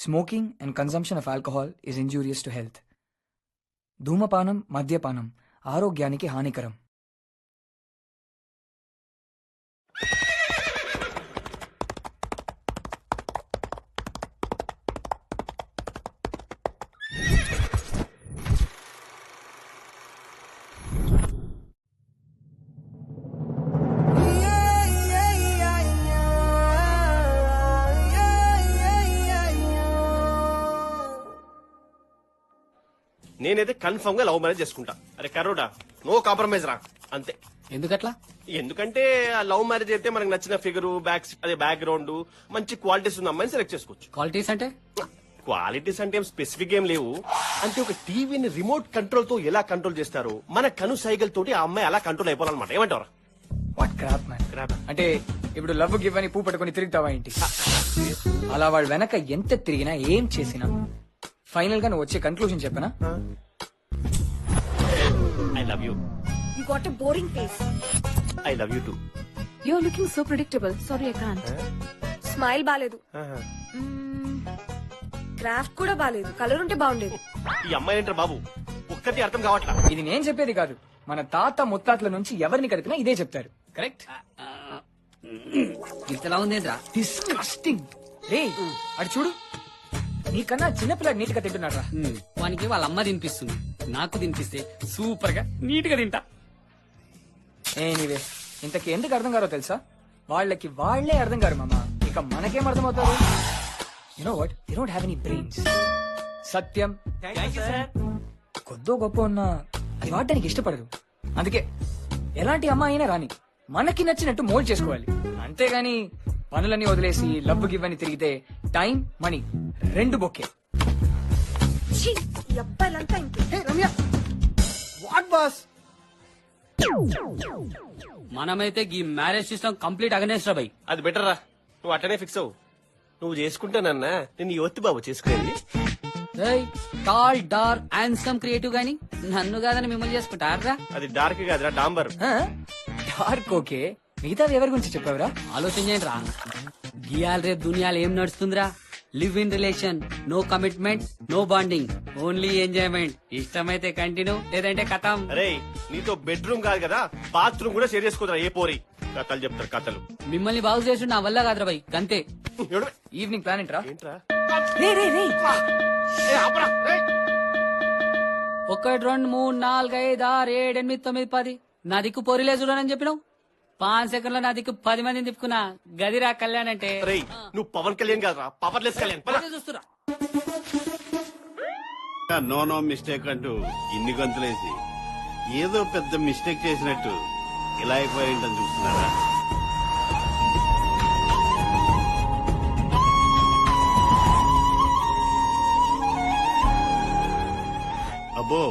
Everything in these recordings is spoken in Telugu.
Smoking and consumption of alcohol is injurious to health. ధూమపానం, మద్యపానం ఆరోగ్యానికి హానికరం. నేనైతే కన్ఫర్మ్ గా లవ్ మ్యారేజ్ చేసుకుంటా. అరే కరోడా, నో కాంప్రమైజ్ రా, అంతే. ఎందుకట్లా? ఎందుకంటే ఆ లవ్ మ్యారేజ్ అయితే మనకు నచ్చిన ఫిగర్, బ్యాక్గ్రౌండ్, మంచి క్వాలిటీస్ ఉన్న అమ్మాయిని సెలెక్ట్ చేసుకోవచ్చు. క్వాలిటీస్ అంటే? క్వాలిటీస్ అంటే స్పెసిఫిక్ ఏం లేవు. అంటే ఒక టీవీని రిమోట్ కంట్రోల్ తో ఎలా కంట్రోల్ చేస్తారో మన కను సైకిల్ తోటి ఆ అమ్మాయి అలా కంట్రోల్ అయిపోవాలన్నమాట. ఏమంటారా? What crop man. అంటే ఇప్పుడు లవ్ గివ్ అని పూ పట్టుకుని తిరుగుతావా ఏంటి? అలా వాడు వెనక ఎంత తిరిగినా ఏం చేసినా ఫైనల్ గా నువ్వు వచ్చే కన్క్లూజన్ చెప్పనా? I love you. You got a boring face. I love you two. You're looking so predictable. Sorry, I can't. Smile బాలేదు, క్రాఫ్ట్ కూడా బాలేదు, కలర్ ఉంటే బాగుండేది. ఈ అమ్మాయి ఏంటారు బాబు, ఒక్కటి అర్థం కావట్లా. ఇది నేను చెప్పేది కాదు, మన తాత ముత్తాతల నుంచి ఎవరిని కదిపినా ఇదే చెప్తారు. కరెక్ట్? ఇంతలా ఉందేంట్రా? డిస్కస్టింగ్. రే అటు చూడు, నీకన్నా చిన్నపిల్లడు నీట్ గా తింటున్నాడు. వానికి వాళ్ళ అమ్మ తినిపిస్తుంది, నాకు తినిపిస్తే సూపర్ గా నీట్ గా తింటా. ఎనీవే, ఇంతకి ఎందుకు అర్థం కారో తెలుసా? వాళ్ళకి వాళ్లే అర్థం కారు మామ, ఇక మనకేం అర్థం అవుతారు? You know what, they don't have any brains. సత్యం కొద్దో గొప్ప ఉన్నా అది వాడడానికి ఇష్టపడదు. అందుకే ఎలాంటి అమ్మాయి అయినా రాని మనకి నచ్చినట్టు మోల్డ్ చేసుకోవాలి. అంతేగాని పనులన్నీ వదిలేసి లవ్ గివ్ అని తిరిగితే టైం, మనీ రెండు బొక్కే. ఛీ, ఈ అబ్బాయిలంతా ఇంతే. What boss? మనమైతే ఈ మ్యారేజ్ సిస్టమ్ కంప్లీట్ అగనేస్ట్ రా బై. అది బెటర్ రా, నువ్వు అట్టనే ఫిక్స్ అవ్వు. నువ్వు చేసుకుంటానన్నా నేను యువతి బాబు చేసుకునేది. టాల్, డార్క్, హ్యాండ్సమ్, క్రియేటివ్ గాని నన్ను కాదని మిమ్మల్ని చేసుకుంటారా? అది డార్క్ కాదురా, డాంబర్. డార్క్ ఓకే, మిగతా ఎవరి గురించి చెప్పావురా? ఆలోచించండి రా, గియాల్ రేపు దునియాలు ఏం నడుస్తుందిరా? Live in relation, no commitments, no bonding, only enjoyment. ఇష్టమైతే కంటిన్యూ, లేదంటే కథం. అరే నీతో బెడ్రూమ్ కాదు కదా, బాత్రూమ్ కూడా షేర్ చేసుకోదరా ఏ పోరి. కథలు చెప్తారు కథలు. మిమ్మల్ని బాగు చేసి నా వల్ల కాదురా బై, అంతే. ఈవినింగ్ ప్లాన్ ఏంట్రా? ఏంట్రా? రే రే రే, 1 2 3 4 5 6 7 8 9 10 నా దిక్కు పొరిలే చూడనని చెప్పినావు. 5 సెకండ్లో నా దిక్కు 10 మందిని తిప్పుకున్నా. గదిరా కళ్యాణ్ అంటే. రేయ్ నువ్వు పవన్ కళ్యాణ్ కాదురా, పవర్లెస్ కళ్యాణ్. పద. చూస్తురా నో నో మిస్టేక్ అంటూ ఇన్ని గంతులేసి ఏదో పెద్ద మిస్టేక్ చేసినట్టు ఇలా అయిపోయిందని చూస్తున్నారా? అబ్బో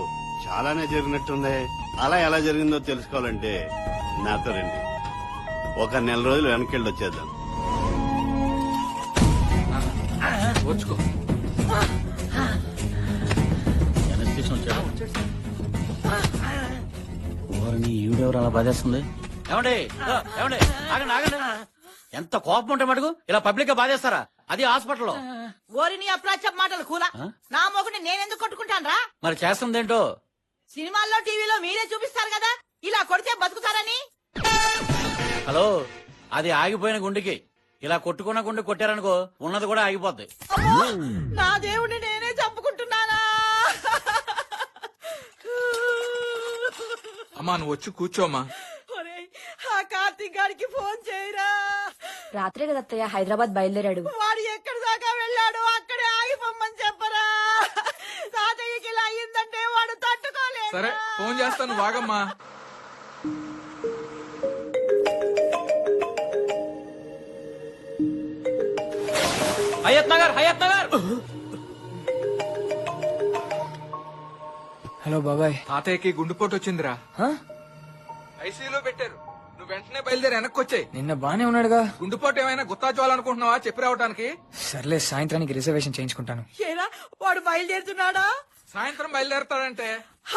చాలానే జరిగినట్టుంది. అలా ఎలా జరిగిందో తెలుసుకోవాలంటే నాతో రండి, ఒక నెల రోజులు వెనకెళ్ళి వచ్చేద్దాం. వచ్చుకో. ఈవిడెవరు అలా బాధేస్తుంది? ఏమండి ఏమండి, ఆగండి ఆగండి. ఎంత కోపం ఉంటే మటుకు ఇలా పబ్లిక్ గా బాధేస్తారా? అది హాస్పిటల్లో. ఓరిని అప్రాచ్య మాటలు కూలా, నా మొగుడిని నేనెందుకు కొట్టుకుంటాను రా? మరి చేస్తుందేంటో. సినిమాల్లో టీవీలో మీరే చూపిస్తారు కదా, ఇలా కొడితే బతుకుతారని. హలో, అది ఆగిపోయిన గుండెకి ఇలా కొట్టుకున్న గుండె కొట్టారనుకో, ఉన్నది కూడా ఆగిపోద్ది. అమ్మో, నా దేవుడిని నేనే చంపుకుంటున్నానా? అమ్మా నువ్వు వచ్చి కూర్చోమ్మా. ఒరేయ్, ఆ కార్తీక్ గారికి ఫోన్ చేయరా. రాత్రే కదా అత్తయ్య హైదరాబాద్ బయలుదేరాడు. వాడు ఎక్కడి దాకా వెళ్ళాడు, అక్కడే ఆగిపోమ్మని చెప్పరా. తాతయ్యకి ఇలా అయ్యిందంటే వాడు తట్టుకోలేదు. సరే ఫోన్ చేస్తాను, వాగమ్మా. హయత్ నగర్, హయత్ నగర్. హలో బాబాయ్. తాతయ్యకి గుండెపోటు వచ్చిందిరా, హ? ఐసీయూలో పెట్టారు. నువ్వు వెంటనే బయలుదేరి వెనక్కి వచ్చాయి. నిన్న బానే ఉన్నాడుగా. గుండెపోటు ఏమైనా గుత్తాచోవాలనుకుంటున్నావా చెప్పి రావడానికి? సర్లే, సాయంత్రానికి రిజర్వేషన్ చేయించుకుంటాను. ఏరా, వాడు బయలుదేరుతున్నాడా? సాయంత్రం బయలుదేరతాడంటే.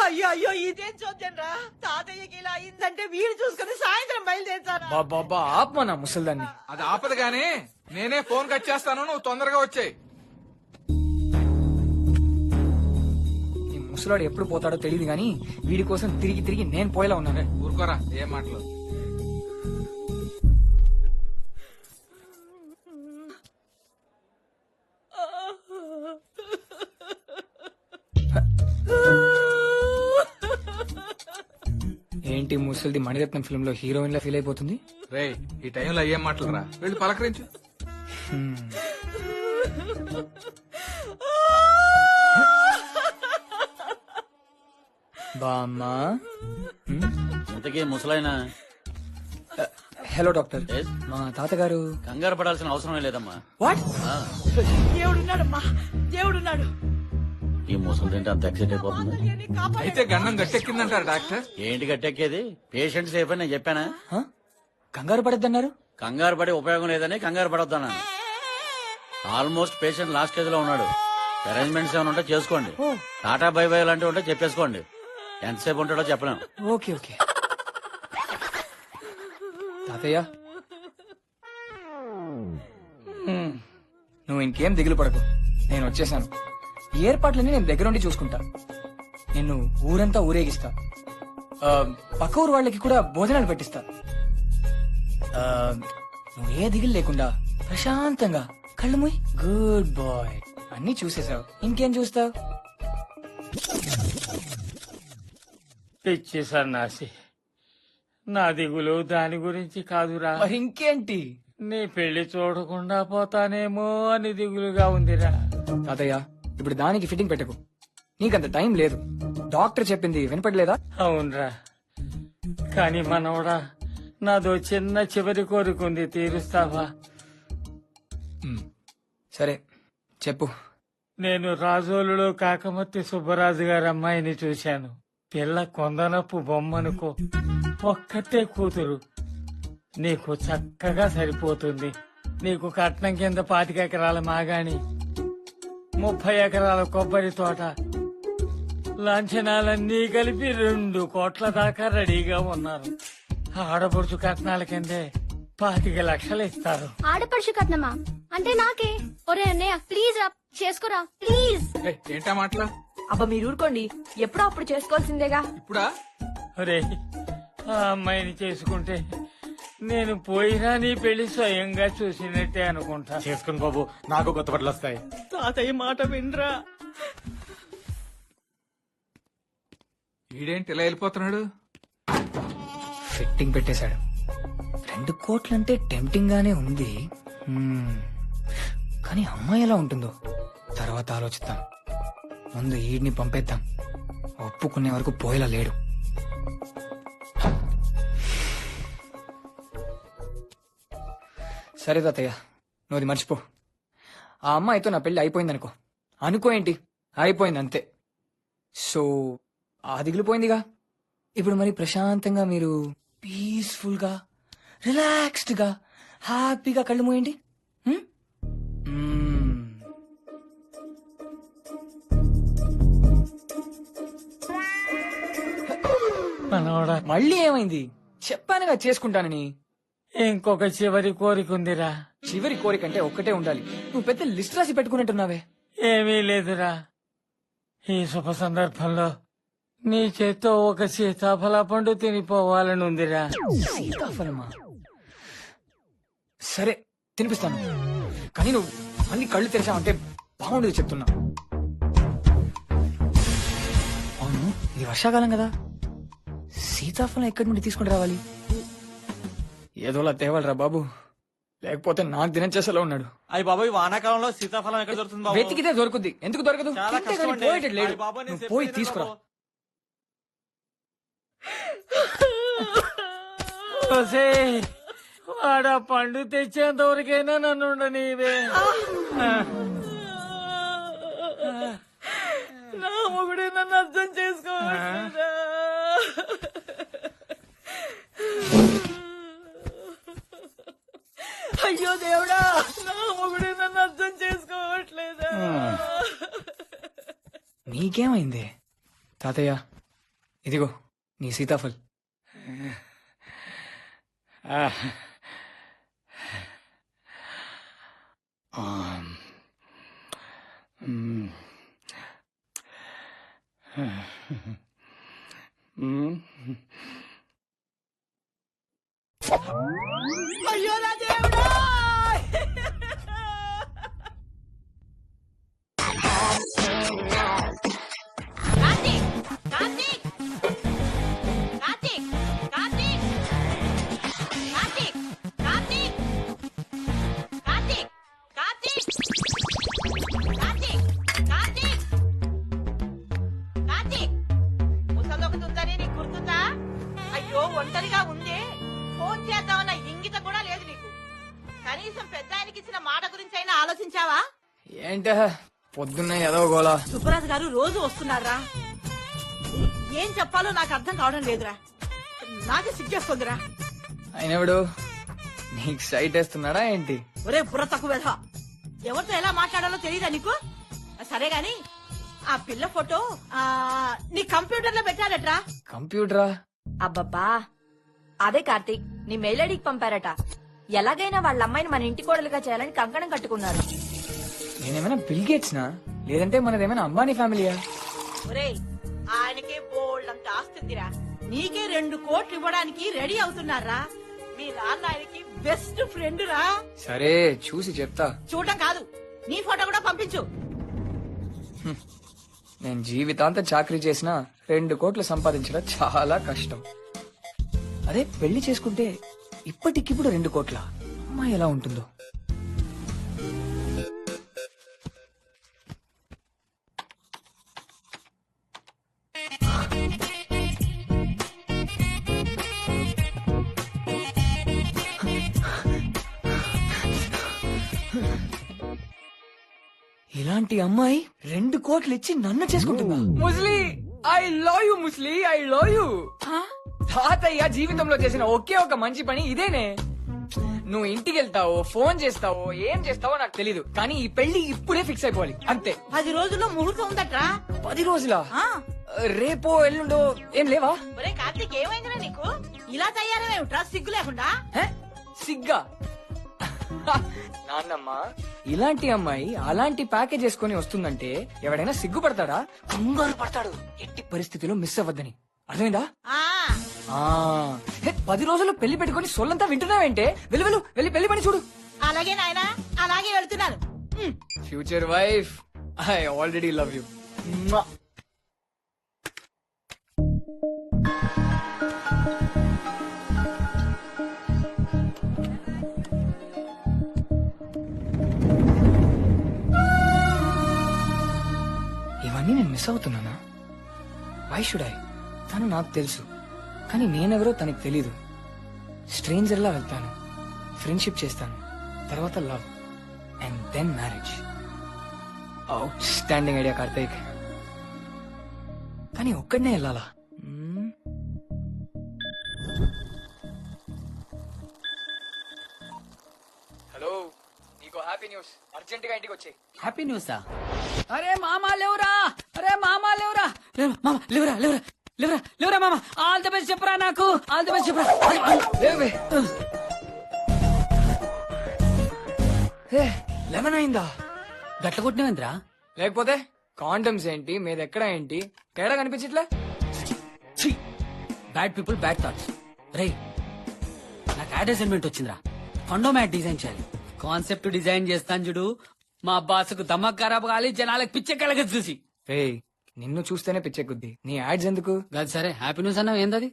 అయ్యో అయ్యో, ఇదేం చూద్దాం రా. తాతయ్యకి ఇలా అయిందంటే వీడు చూసుకుని సాయంత్రం బయలుదేరుతారా? బాబా ఆత్మ నా ముసల్దాన్ని. అది ఆపదు గానీ నేనే ఫోన్ కట్ చేస్తాను, నువ్వు తొందరగా వచ్చాయి. ముసలాడు ఎప్పుడు పోతాడో తెలియదు గానీ వీడి కోసం తిరిగి తిరిగి నేను పోయేలా ఉన్నాను. ఊరుకోరా ఏం మాటలు. ఏంటి ముసలిది మణిరత్నం ఫిల్మ్ లో హీరోయిన్ లా ఫీల్ అయిపోతుంది. రే ఈ టైంలో ఏం మాటలు రా, వెళ్ళి పలకరించు. బామ్మా. ఇంతకీ ముసలాయన హలో డాక్టర్. Yes? మా తాతగారు. కంగారు పడాల్సిన అవసరమే లేదమ్మా. వాట్? దేవుడున్నాడమ్మా, దేవుడున్నాడు. ఈ ముసలి తింటే అంత ఎక్సైట్ అయిపోతుంది. అయితే గండం గట్టెక్కిందంటారు డాక్టర్. ఏంటి గట్టెక్కేది? పేషెంట్ సేఫ్ అని నేను చెప్పానా? కంగారు పడద్దన్నారు. కంగారు పడి ఉపయోగం లేదని కంగారు పడొద్దన్నాను. ఆల్మోస్ట్ పేషెంట్ లాస్ట్ స్టేజ్ లో ఉన్నాడు. అరేంజ్మెంట్స్ ఏమైనా ఉంటే చేసుకోండి. టాటా బై బై లాంటివి ఉంటే చెప్పేసుకోండి. ఎంతసేపు ఉంటాడో చెప్పలేం. ఓకే ఓకే తాతయ్య, నువ్వు ఇంకేం దిగులు పడకు, నేను వచ్చేసాను. ఈ ఏర్పాట్లన్నీ నేను దగ్గరుండి చూసుకుంటా. నిన్ను ఊరంతా ఊరేగిస్తా. పక్క ఊరు వాళ్ళకి కూడా భోజనాలు పెట్టిస్తా. నువ్వు ఏ దిగులు లేకుండా ప్రశాంతంగా కళ్ళు మూయి. Good bye. అన్ని చూసేసావు, ఇంకేం చూస్తావు? పిచ్చి సన్నాసి, నా దిగులు దాని గురించి కాదురా. మరి ఇంకేంటి? నీ పెళ్లి చూడకుండా పోతానేమో అని దిగులుగా ఉందిరా. తాతయ్య, ఇప్పుడు దానికి ఫిట్టింగ్ పెట్టకు, నీకంత టైం లేదు. డాక్టర్ చెప్పింది వినపడలేదా? అవునరా, కాని మనవడా, నాదో చిన్న చివరి కోరికుంది, తీరుస్తావా? సరే చెప్పు. నేను రాజోలులో కాకమత్తి సుబ్బరాజు గారి అమ్మాయిని చూశాను. పిల్ల కొందనపు బొమ్మనుకో, ఒక్కతే కూతురు. నీకు చక్కగా సరిపోతుంది. నీకు కట్నం కింద 25 ఎకరాల మాగాణి, 30 ఎకరాల కొబ్బరి తోట, లాంఛనాలన్నీ కలిపి 2 కోట్ల దాకా రెడీగా ఉన్నారు. ఆడపడుచు కట్నాల కిందే 25 లక్షలు ఇస్తారు. ఆడపడుచు కట్నమా? అంటే నాకే? ఒరే అన్నయ్య, ప్లీజ్ రా, చేసుకోరా ప్లీజ్. ఏంటా మాటలా? అబ్బా మీరు ఊరుకోండి, ఎప్పుడో అప్పుడు చేసుకోవాల్సిందేగా. ఇప్పుడా? ఒరే, ఆ అమ్మాయిని చేసుకుంటే నేను పోయినా నీ పెళ్లి స్వయంగా చూసినట్టే అనుకుంటా. చేసుకుని బాబు, నాకు కొత్త బట్టలు వస్తాయి. తాతయ్య మాట వినరా. ఈడేంటి ఇలా వెళ్ళిపోతున్నాడు? ఫిట్టింగ్ పెట్టేశాడు. 2 కోట్లంటే టెంప్టింగ్ గానే ఉంది. కానీ అమ్మాయి ఎలా ఉంటుందో తర్వాత ఆలోచిద్దాం. ముందు ఈడ్ని పంపేద్దాం. ఒప్పుకునే వరకు పోయేలా లేడు. సరే తాతయ్య, నువ్వు మర్చిపో. ఆ అమ్మాయితో నా పెళ్లి అయిపోయిందనుకో. అనుకో ఏంటి, అయిపోయింది అంతే. సో ఆ దిగులుపోయిందిగా. ఇప్పుడు మరి ప్రశాంతంగా మీరు పీస్ఫుల్ గా, రిలాక్స్డ్ గా, హ్యాపీగా కళ్ళు మూయండి. మనవడా, మళ్ళీ ఏమైంది? చెప్పానుగా చేసుకుంటానని. ఇంకొక చివరి కోరికుందిరా. చివరి కోరికంటే ఒక్కటే ఉండాలి. నువ్వు పెద్ద లిస్ట్ రాసి పెట్టుకున్నట్టున్నావే. ఏమీ లేదురా, ఈ శుభ సందర్భంలో నీ చేత్తో ఒక సీతాఫల పండు తినిపోవాలని ఉందిరా. సీతాఫలమా? సరే తినిపిస్తాను, కానీ నువ్వు మళ్ళీ కళ్ళు తెరిచావంటే బాగుండదు చెప్తున్నా. అవును, ఇది వర్షాకాలం కదా, సీతాఫలం ఎక్కడి నుండి తీసుకుని రావాలి? ఏదోలా తేవాలరా బాబు, లేకపోతే నాకు దినచేసలో ఉన్నాడు. అయ్యి బాబాయ్, వానాకాలంలో సీతాఫలం ఎక్కడ దొరుకుతుంది బాబు? వెతికితే దొరుకుద్ది, ఎందుకు దొరకదు? చాలా తింటే కష్టం కానీ అండి. పోయేటట్టు లేడు. అయ్య బాబోయ్, నేను నువ్వు పోయి చెప్పేది తీసుకురా. బాబు. వాడా పండు తెచ్చేంత వరకైనా నన్ను ఉండనీవే. నా మొగుడే నన్ను అర్థం చేసుకోవట్లేదా? అయ్యో దేవుడా, నా మొగుడే నన్ను అర్థం చేసుకోవట్లేదా? నీకేమైంది తాతయ్య? ఇదిగో నీ సీతాఫల్. అయ్యో నా దేవుడా! కార్తీక్! కార్తీక్! కార్తీక్! కార్తీక్! కార్తీక్! కార్తీక్! కార్తీక్! కార్తీక్! కార్తీక్! కార్తీక్! కార్తీక్! ముసలొకతుందని నీకు గుర్తుందా? అయ్యో ఒంటరిగా ఉంది, ఫోన్ చేద్దామన్న ఇంగిత కూడా లేదు నీకు. కనీసం పెద్ద ఆయనకి ఇచ్చిన మాట గురించి అయినా ఆలోచించావా? ఏంట పొద్దున్న ఏదో గోలా. సుబ్బరాజు గారు రోజు వస్తున్నారా? ఏం చెప్పాలో నాకు అర్థం కావడం లేదురా. నాకే సిగ్గేస్తుందిరా. అయినప్పుడు నీకు సైట్ వేస్తున్నాడా ఏంటి? ఒరే బుర్ర తక్కువ వెధవ. ఎవరితో ఎలా మాట్లాడాలో తెలియదా నీకు? సరే గాని ఆ పిల్ల ఫోటో నీ కంప్యూటర్ లో పెట్టారట్రా? కంప్యూటరా? అబ్బబ్బా అదే కార్తీక్, నీ మెయిల్ ఐడికి పంపారట. ఎలాగైనా వాళ్ళ అమ్మాయిని మన ఇంటి కోడలుగా చేయాలని కంకణం కట్టుకున్నారు. నేనేమైనా బిల్ గేట్స్నా లేదంటే మనదేమైనా అంబానీ ఫ్యామిలీయా? ఒరే ఆయనకే బోల్డ్ అంత ఆస్తుందిరా, నీకే 2 కోట్లు ఇవ్వడానికి రెడీ అవుతున్నారా? మీ నాన్న ఆయనకి బెస్ట్ ఫ్రెండ్ రా. సరే చూసి చెప్తా. చూడటం కాదు, నీ ఫోటో కూడా పంపించు. నేను జీవితాంతం చాకరీ చేసినా 2 కోట్లు సంపాదించడం చాలా కష్టం. అదే పెళ్లి చేసుకుంటే ఇప్పటికిప్పుడు 2 కోట్ల అమ్మాయి ఎలా ఉంటుందో. ఇలాంటి అమ్మాయి 2 కోట్లు ఇచ్చి నన్ను చేసుకుంటుందా? ముస్లి ఐ లవ్ యు, ముస్లి ఐ లవ్ యు. తాతయ్య జీవితంలో చేసిన ఒకే ఒక మంచి పని ఇదేనే. నువ్వు ఇంటికి వెళ్తావో ఫోన్ చేస్తావో ఏం చేస్తావో నాకు తెలీదు, కానీ ఈ పెళ్లి ఇప్పుడే ఫిక్స్ అయిపోవాలి అంతే. 10 రోజుల్లో ముహూర్తం ఉందట్రా. 10 రోజులా? రేపో ఎల్లుండో ఏం లేవా? ఒరే కార్తీక్, ఏమైందిరా నీకు? ఇలా తయారమేమిట్రా సిగ్గు లేకుండా? సిగ్గా? నాన్నమ్మ, ఇలాంటి అమ్మాయి అలాంటి ప్యాకేజ్ చేసుకుని వస్తుందంటే ఎవడైనా సిగ్గుపడతాడా? కంగారు పడతాడు. ఎట్టి పరిస్థితిలో మిస్ అవ్వద్దని. అర్థమైందా? 10 రోజుల్లో పెళ్లి పెట్టుకుని సొల్లంతా వింటున్నావేంటే? వెళ్ళి పెళ్లి పని చూడు. అలాగే నాయనా, అలాగే వెళ్తున్నాను. Future wife, I already love you. ఇవన్నీ నేను మిస్ అవుతున్నానా? Why should I? తను నాకు తెలుసు, కానీ నేనెవరో తనకు తెలీదు. స్ట్రేంజర్ లా వెళ్తాను, ఫ్రెండ్షిప్ చేస్తాను, తర్వాత love and then marriage. Outstanding idea Karthik. కానీ ఒక్కడనే వెళ్ళాలా? హలో, నీకు హ్యాపీ న్యూస్. అర్జెంట్ గా ఇంటికి వచ్చే. హ్యాపీ న్యూసా? అరే మామా లేవురా, అరే మామా లేవురా, మామా లేవురా లేవురా లేవురా లేవురా మామా. ఆల్ ది బెస్ట్ చెప్పరా, నాకు ఆల్ ది బెస్ట్ చెప్పరా. లెమన్ అయిందా? గట్ల కొట్టినవేంద్రా? లేకపోతే కాండమ్స్ ఏంటి, మీదెక్కడ ఏంటి, తేడా కనిపించట్లే. Bad people bad thoughts. రే నాకు యాడ్ అసైన్మెంట్ వచ్చిందిరా. ఫండో మ్యాట్ డిజైన్ చేయాలి. కాన్సెప్ట్ డిజైన్ చేస్తాను చూడు, మా బాసుకు దమ్మక్ ఖరాబ్ కాలి, జనాలకు పిచ్చే కలగదు చూసి. రే నిన్ను చూస్తేనే పిచ్చెక్కుద్ది, నీ యాడ్స్ ఎందుకు? అది సరే, హ్యాపీ న్యూస్ అన్నావు, ఏందది?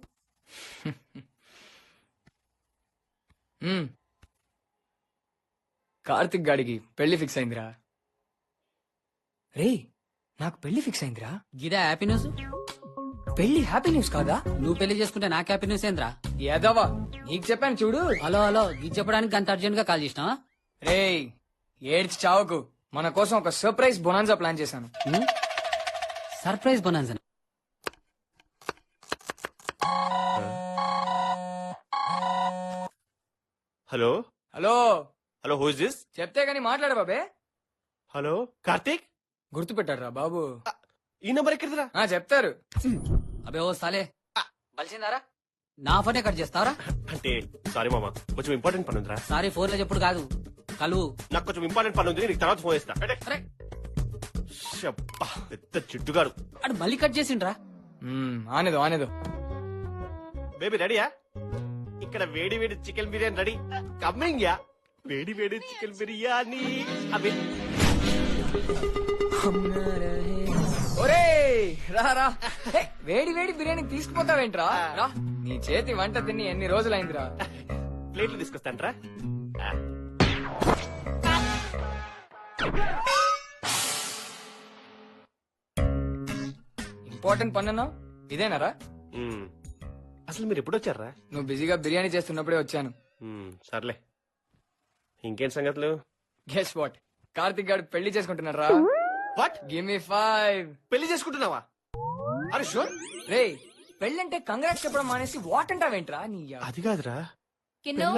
కార్తిక్ గాడికి పెళ్లి ఫిక్స్ అయిందిరా. రే నాకు పెళ్లి ఫిక్స్ అయిందిరా. గిదా హ్యాపీ న్యూస్? పెళ్లి హ్యాపీ న్యూస్ కాదా? నువ్వు పెళ్లి చేసుకుంటే నాకు హ్యాపీ న్యూస్ ఏంద్రా? ఏదవా, నీకు చెప్పాను చూడు. హలో హలో, ఇది చెప్పడానికి అంత అర్జెంట్ గా కాల్ చేసినావా? రే ఏడ్చి చావకు, మన కోసం ఒక సర్ప్రైజ్ బొనాన్జా ప్లాన్ చేశాను. Surprise bonanza? Hello hello hello, who is this? చెప్తే గానీ మాట్లాడ బాబే. హలో కార్తీక్, గుర్తు పెట్టారా బాబు? ఈ నంబర్ ఎక్కడిదిరా? చెప్తారు. అబే ఓ సాలే, బలిసిందారా? నా ఫోనే కట్ చేస్తావరా? అంటే సారీ మామా, కొంచెం ఇంపార్టెంట్ పని ఉందిరా. సారీ ఫోన్ లో చెప్పుడు కాదు, కలువు. నాకు కొంచెం ఇంపార్టెంట్ పని ఉంది, నీకు తర్వాత ఫోన్ చేస్తా. అరే శబ్బా, పెద్ద చిట్టుగాడు. అడు మళ్ళీ కట్ చేసిండ్రా. ఆనేదో ఆనేదో. బేబీ రెడీయా? ఇక్కడ వేడి వేడి chicken biryani ready. Coming yeah. వేడి వేడి చికెన్ బిర్యానీ. అవి ఒరే రా రా. హే, వేడి వేడి బిర్యానీ తీసుకుపోతావేంట్రా? రా, నీ చేతి వంట తిని ఎన్ని రోజులైందిరా. ప్లేట్లు తీసుకొస్తాంట్రా. ఇంపార్టెంట్ పనున్నా ఇదేనారా? అసలు మీరు ఎప్పుడు వచ్చారా? నువ్వు బిజీగా బిర్యానీ చేస్తున్నప్పుడే వచ్చాను. సర్లే, ఇంకేం సంగతులు? గెస్ వాట్, కార్తిక్ గారు పెళ్లి చేసుకుంటున్నారా? వాట్? Give me 5. పెళ్లి చేసుకుంటున్నావా? అరే షూర్. రే, పెళ్ళంటే కంగ్రాట్స్ చెప్పడం మానేసి వాట్ అంటావేంట్రా? నీ అది కాదురా. కిన్ను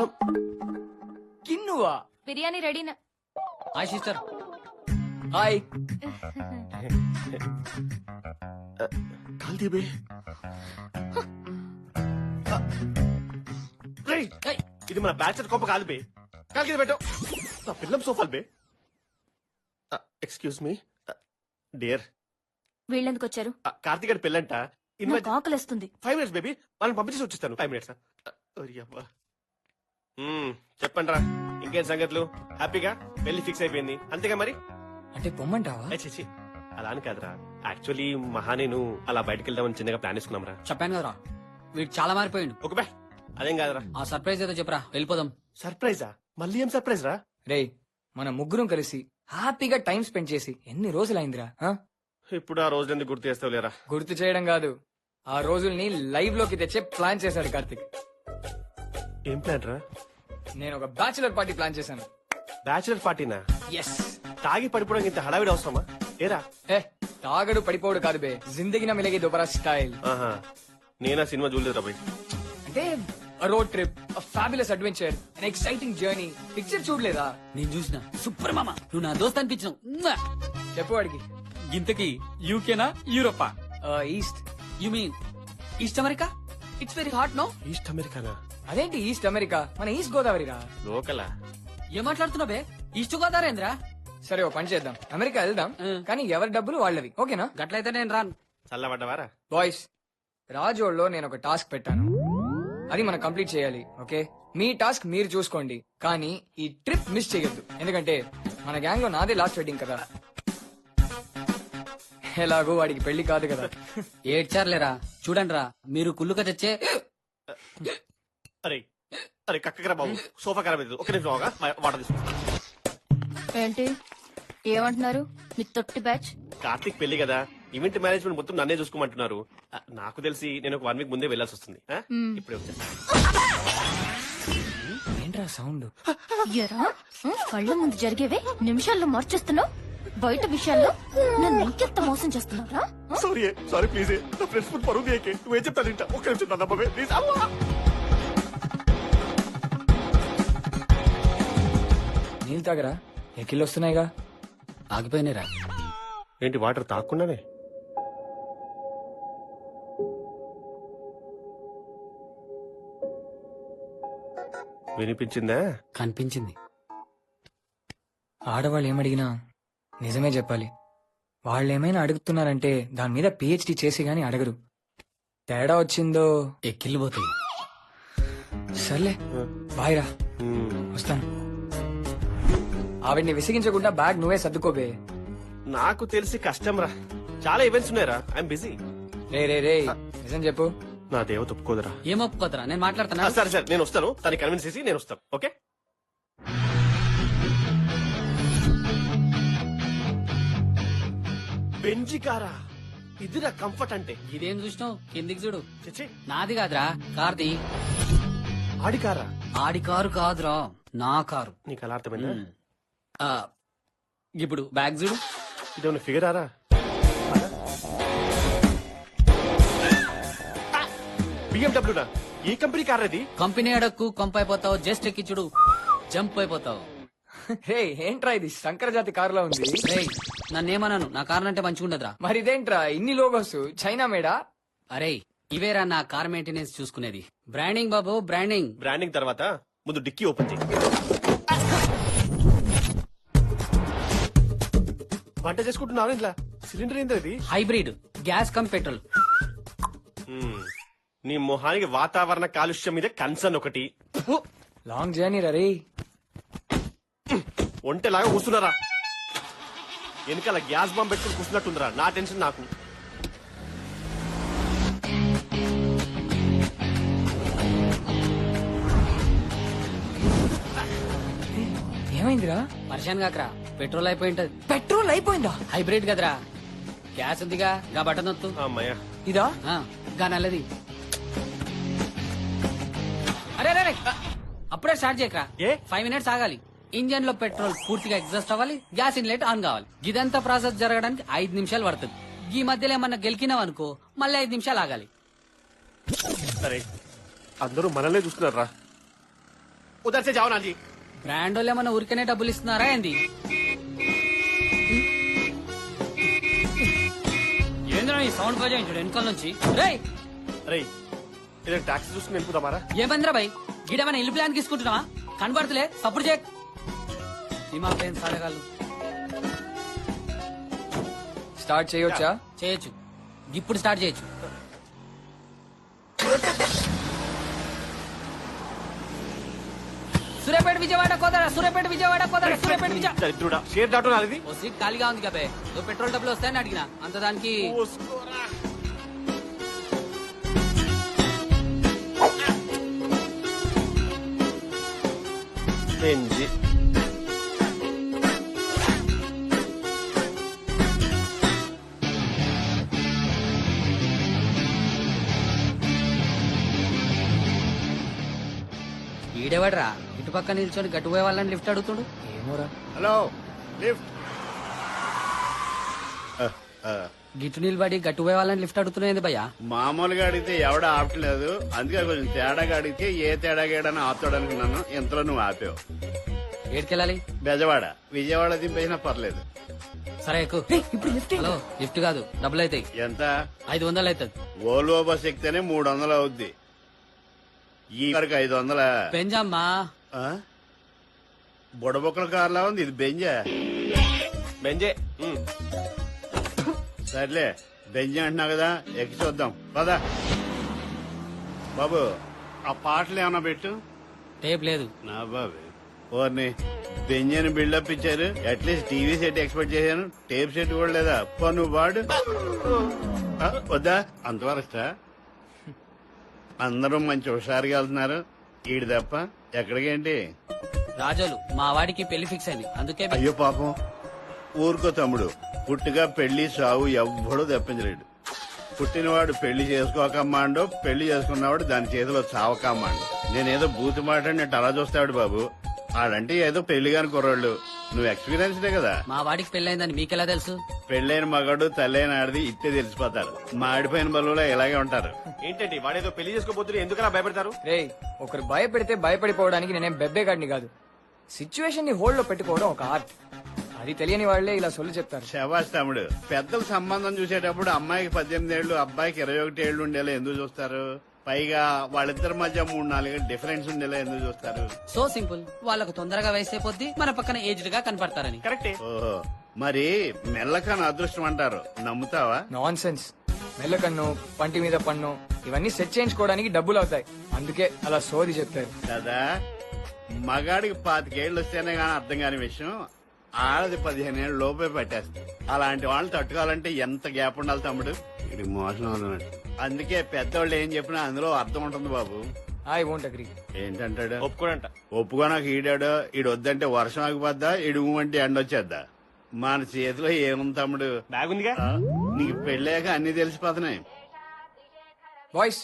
కిన్నువా? బిర్యానీ రెడీనా? Hi sister. హాయ్. కాల్దీబే. ఇది మన బ్యాచర్ కోప కాదు బే. కాల్కి పెట్టు. నా పిల్లం సోఫాల్ బే. Excuse me dear. వీళ్ళెందుకు వచ్చారు? కార్తీక్ గారి పెళ్ళంట. నాకు ఆకలిస్తుంది. 5 minutes బేబీ, వాళ్ళని పంపించేసి వచ్చేస్తాను. 5 minutes. చెప్పండి రా, ఇంకేం సంగతులు? హ్యాపీగా పెళ్లి ఫిక్స్ అయిపోయింది అంతేగా మరి? అంటే పొమ్మంటావా? చేసి అలా అని కాదురా, యాక్చువల్లీ మహా నేను అలా బయటకు వెళ్దామని చిన్నగా ప్లాన్ వేసుకున్నాం రా. చెప్పాను కదరా, వీడు చాలా మారిపోయిండు. ఒక బే, అదేం కాదురా. ఆ సర్ప్రైజ్ ఏదో చెప్పరా, వెళ్ళిపోదాం. సర్ప్రైజా? మళ్ళీ ఏం సర్ప్రైజ్ రా? రే, మన ముగ్గురం కలిసి హ్యాపీగా టైం స్పెండ్ చేసి ఎన్ని రోజులైందిరా? ఇప్పుడు ఆ రోజు ఎందుకు గుర్తు చేస్తావు లేరా? గుర్తు చేయడం కాదు, ఆ రోజుల్ని లైవ్ లోకి తెచ్చే ప్లాన్ చేశాడు కార్తిక్. ఏం ప్లాన్ రా? నేను ఒక బ్యాచులర్ పార్టీ ప్లాన్ చేశాను. బ్యాచులర్ పార్టీనా? ఎస్. తాగి పడిపోవడానికి ఇంత హడావిడి అవసరమా? ఏరా? తాగడు పడిపోడు కాదు బే, జిందగీ మిలగే దోబరా స్టైల్. నేనా సినిమా చూడలేదు బై. అంటే road trip, fabulous adventure, an exciting journey. Picture చూడలేదా? నేను చూసిన. సూపర్ మామ, నువ్వు నా దోస్త్ అనిపించినావు. చెప్పు వాడికి. ఇంతకి యూకేనా యూరోపా? East. You mean east America? It's very hot no. East అమెరికానా? అదేంటి ఈస్ట్ అమెరికా? మన ఈస్ట్ గోదావరి రా. లోకలా? ఏం మాట్లాడుతున్నావు బే? ఈస్ట్ గోదావరేంద్రా? సరే, ఓ పని చేద్దాం, అమెరికా వెళ్దాం, కానీ ఎవరి డబ్బులు వాళ్ళవి. ఓకేనా? గట్లయితే నేను రాను. చల్లబడ్డవారా? బాయ్స్, రాజోడ్లో నేను ఒక టాస్క్ పెట్టాను, అది మనం కంప్లీట్ చేయాలి. ఓకే, మీ టాస్క్ మీరు చూసుకోండి, కానీ ఈ ట్రిప్ మిస్ చేయొద్దు, ఎందుకంటే మన గ్యాంగ్ లో నాదే లాస్ట్ వెడ్డింగ్ కదా. ఎలాగో వాడికి పెళ్లి కాదు కదా. ఏడ్చారులేరా, చూడండి రా, మీరు కుళ్ళుక తెచ్చే. అరే అరే, కక్కరా బాబు, సోఫా ఖరాబ్ అయింది. ఒక నిమిషం వాటర్ తీసుకుంటా. ఏంటి ఏమంటున్నారు మీ తొట్టి బ్యాచ్? కార్తీక్ పెళ్లి కదా, ఈవెంట్ మేనేజ్మెంట్ మొత్తం నన్నే చూసుకోమంటున్నారు. నాకు తెలిసి నేను ఒక 1 week ముందే వెళ్లాల్సి వస్తుంది. ఇప్పుడే వచ్చేస్తా. ఏంట్రా సౌండ్? ఎరా, కళ్ళ ముందు జరిగేవే నిమిషాల్లో మార్చేస్తున్నావు. బయట విషయాల్లో నన్ను ఇంకెంత మోసం చేస్తున్నారా? సారీ ప్లీజ్, నా ఫ్రెండ్స్ ముందు పరువు తీయకే. నువ్వేం చెప్తాను ఇంట. ఒక్క నిమిషం నన్ను నమ్మవే ప్లీజ్. నీళ్ళు తాగరా, ఎక్కిళ్ళు వస్తున్నాయిగా. ఆగిపోయినరా? ఏంటి వాటర్ తాగకుండానే? వినిపించిందా? కనిపించింది. ఆడవాళ్ళు ఏమడిగినా నిజమే చెప్పాలి. వాళ్ళు ఏమైనా అడుగుతున్నారంటే దాని మీద పిహెచ్డి చేసి గాని అడగరు. తేడా వచ్చిందో ఎక్కిళ్ళు పోతాయి. సర్లే, బాయ్ రా, వస్తాను. ఆవిడ్ని విసిగించకుండా బ్యాగ్ నువ్వే సర్దుకోబే. నాకు తెలిసి కష్టం రా, చాలా ఈవెంట్స్ ఉన్నాయరా. I'm busy. రే నిజం చెప్పు. నా దేవత ఒప్పుకోదరా. ఏం ఒప్పుకోదరా? నేను మాట్లాడుతున్నా. సరే సరే, నేను వస్తాను. తనని కన్విన్స్ చేసి నేను వస్తాను. ఓకే. బెంజి కారా? ఇదిరా కంఫర్ట్ అంటే. ఇదేం చూసినావు? కిందికి చూడు. చచ్చి, నాది కాదురా, కార్ది. ఆడి కారా? ఆడి కారు కాదురా, నా కారు. నీకు అలా అర్థమైందా? ఇప్పుడు బ్యాగ్ చూడు. ఇదేమన్నా ఫిగర్ ఆరా? BMW ఏ కంపెనీ కార్ అది? కంపెనీ అడక్కు కొంపైపోతావు. జస్ట్ ఎక్కి చూడు, జంప్ అయిపోతావు. రే, ఏంట్రా ఇది శంకర జాతి కారులో ఉంది. నన్నేమన్నాను, నా కార్ అంటే మంచిగుండదురా. మరి ఇదేంట్రా ఇన్ని లోగోస్? చైనా మేడా? అరే, ఇవేరా నా కార్ మెయింటెనెన్స్ చూసుకునేది. బ్రాండింగ్ బాబు, బ్రాండింగ్. బ్రాండింగ్ తర్వాత ముందు డిక్కీ ఓపెన్ చేయి. వంట చేసుకుంటున్నావు ఇంట్లో? సిలిండర్ ఏంది అది? Hybrid, gas come petrol. నీ మొహానికి వాతావరణ కాలుష్యం మీద కన్సర్న్ ఒకటి. లాంగ్ జర్నీ రే. ఒంటెలాగా కూర్చున్నారా? వెనకాల గ్యాస్ బాంబ్ పెట్టుకుని కూర్చున్నట్టుందిరా. నా టెన్షన్ నాకు. ఏమైందిరా? పరిశాన్ కాకరా, పెట్రోల్ అయిపోయింటది. పెట్రోల్ అయిపోయిందా? హైబ్రిడ్ కదరా. గ్యాస్ ఉందిగా, గా బటన్ నొత్తు. అమ్మయ్యా. ఇదా? గా నల్లది. అరే అరే అప్పుడే స్టార్ట్ చేయకరా. 5 minutes ఆగాలి. ఇంజన్ లో పెట్రోల్ పూర్తిగా ఎగ్జాస్ట్ అవ్వాలి, గ్యాస్ ఇన్లెట్ ఆన్ కావాలి. ఇదంతా ప్రాసెస్ జరగడానికి 5 నిమిషాలు పడుతుంది. ఈ మధ్యలో ఏమన్నా గెలికినావు అనుకో, మళ్ళీ 5 నిమిషాలు ఆగాలి. సరే, అందరూ మనల్నే చూస్తున్నారా? ఉదర్సే జావు నాజీ. బ్రాండ్ వాళ్ళు ఏమన్నా ఊరికనే డబ్బులు ఇస్తున్నారా ఏంది? ఏంద్రా ఈ సౌండ్ బజాయించుడు వెనకాల నుంచి? రేయ్ రే, ఇదే టాక్సీ చూసుకుని వెళ్ళిపోదామారా? ఏమందిరా భయ్, గిడేమన్నా ఇల్లు ప్లాన్ తీసుకుంటున్నావా? కనబడతలే, సపోర్ట్ చేయ. దిమాగ్ ప్లేన్ సాడగాళ్ళు. స్టార్ట్ చేయొచ్చా? చేయొచ్చు, ఇప్పుడు స్టార్ట్ చేయొచ్చు. సూర్యాపేట విజయవాడ కోదాడ, సూర్యాపేట విజయవాడ కోదాడ, సూర్యాపేట విజయవాడ. షేర్ దాటో నాది. ఓ సీట్ ఖాళీగా ఉంది కాబే. నువ్వు పెట్రోల్ డబ్బులు వస్తాయని అడిగినా, అంత దానికి. బెంజి. ఈడేవాడ్రా ఇటు పక్క నిల్చొని గట్టుపోయే వాళ్ళని లిఫ్ట్ అడుగుతుడు. ఏమోరా. Hello, lift. గిట్టు నిలబడి గట్టుపోయే వాళ్ళని లిఫ్ట్ అడుగుతున్నాయి భయ్యా. మామూలుగా అడిగితే ఎవడ ఆపట్లేదు, అందుకే కొంచెం తేడాగా అడిగితే ఏ తేడాగాడని ఆపుతాడు అనుకున్నాను. ఇంతలో నువ్వు ఆపావు. ఏడికెళ్ళాలి? బెజవాడ. విజయవాడ దింపేసినా పర్లేదు. సరే ఎక్కువ. ఇప్పుడు లిఫ్ట్. హలో, లిఫ్ట్ కాదు, డబ్బులు అవుతాయి. ఎంత? 500 అవుతుంది. ఓల్వో బస్ ఎక్కితేనే 300 అవుద్ది. ఈ వరకు 500. పెంజమ్మా. బుడబొక్కల కార్లా ఉంది ఇది. బెంజా? బెంజే. సర్లే, బెంజి అంటున్నావు కదా, ఎక్కి చూద్దాం పదా. బాబు, ఆ పాటలు ఏమన్నా పెట్టు. టేప్ లేదు. నా బాబు, ఓర్ని బెంజని బిల్డప్ ఇచ్చారు. అట్లీస్ట్ టీవీ సెట్ ఎక్స్పెక్ట్ చేశాను, టేప్ సెట్ కూడా లేదా. పో నువ్వు వాడు. వద్దా? అంతవరస్తా? అందరూ మంచి హుషారుగా వెళ్తున్నారు, ఈడు తప్ప. ఎక్కడికేంటి? రాజోలు మా వాడికి పెళ్లి ఫిక్స్ అయింది, అందుకే. అయ్యో పాపం, ఊరుకో తమ్ముడు. పుట్టుగా పెళ్లి సావు ఎవ్వడూ తప్పించలేడు. పుట్టినవాడు పెళ్లి చేసుకోకమ్మాండో, పెళ్లి చేసుకున్నవాడు దాని చేతిలో చావకమ్మాండు. నేనేదో బూతు మాట్లాడినట్టు అలా చూస్తాడు బాబు. ఆడంటే ఏదో పెళ్లి కాని కుర్రాళ్ళు. నువ్వు ఎక్స్పీరియన్స్డే కదా. మా వాడికి పెళ్ళైందని మీకెలా తెలుసు? పెళ్ళైన మగాడు తల్లైన ఆడిది ఇట్టే తెలిసిపోతారు. మాడిపోయిన బలువులో ఇలాగే ఉంటారు. ఏంటండి వాడేదో పెళ్లి చేసుకోబోతున్నారు, ఎందుకలా భయపెడతారు? రే, ఒకరు భయపెడితే భయపడిపోవడానికి నేనేం బెబ్బేగాడిని కాదు. సిచ్యువేషన్ ని హోల్డ్ లో పెట్టుకోవడం ఒక ఆర్ట్. అది తెలియని వాళ్లే ఇలా సొల్లు చెప్తారు. శబాష్ తమ్ముడు. పెద్దల సంబంధం చూసేటప్పుడు అమ్మాయికి 18 ఏళ్లు, అబ్బాయికి 21 ఏళ్లు ఉండేలా ఎందుకు చూస్తారు? పైగా వాళ్ళిద్దరి మధ్య 3-4 డిఫరెన్స్ ఉండేలా ఎందుకు చూస్తారు? So simple. వాళ్ళకు తొందరగా వయసైపోద్ది, మన పక్కన ఏజ్డ్ గా కనపడతారని. కరెక్టే. ఓహో, మరి మెల్లకని అదృష్టం అంటారు, నమ్ముతావా? Non sense. మెల్లకన్ను, పంటి మీద పన్ను, ఇవన్నీ సెట్ చేయించుకోవడానికి డబ్బులు అవుతాయి. అందుకే అలా సోది చెప్తారు కదా. మగాడికి 25 ఏళ్ళు వస్తేనే గానీ అర్థం కాని విషయం ఆడది 15 ఏళ్ళు లోపే పట్టేస్తుంది. అలాంటి వాళ్ళని తట్టుకోవాలంటే ఎంత గ్యాప్ ఉండాలి తమ్ముడు? ఇది మోసం అన్నట్టు. అందుకే పెద్దవాళ్ళు ఏం చెప్పినా అందులో అర్థం ఉంటుంది బాబు. I won't agree. ఏంటంటాడు? ఒప్పుకోనంట. ఒప్పుకోనాక ఈడాడు. ఈడు వద్దంటే వర్షం ఆగిపోద్దా, ఈడు అంటే ఎండ వచ్చేద్దా? మన చేతిలో ఏముంది తమ్ముడు? బ్యాగ్ ఉందిగా. నీకు పెళ్ళాక అన్ని తెలిసిపోతున్నాయి. బాయ్స్,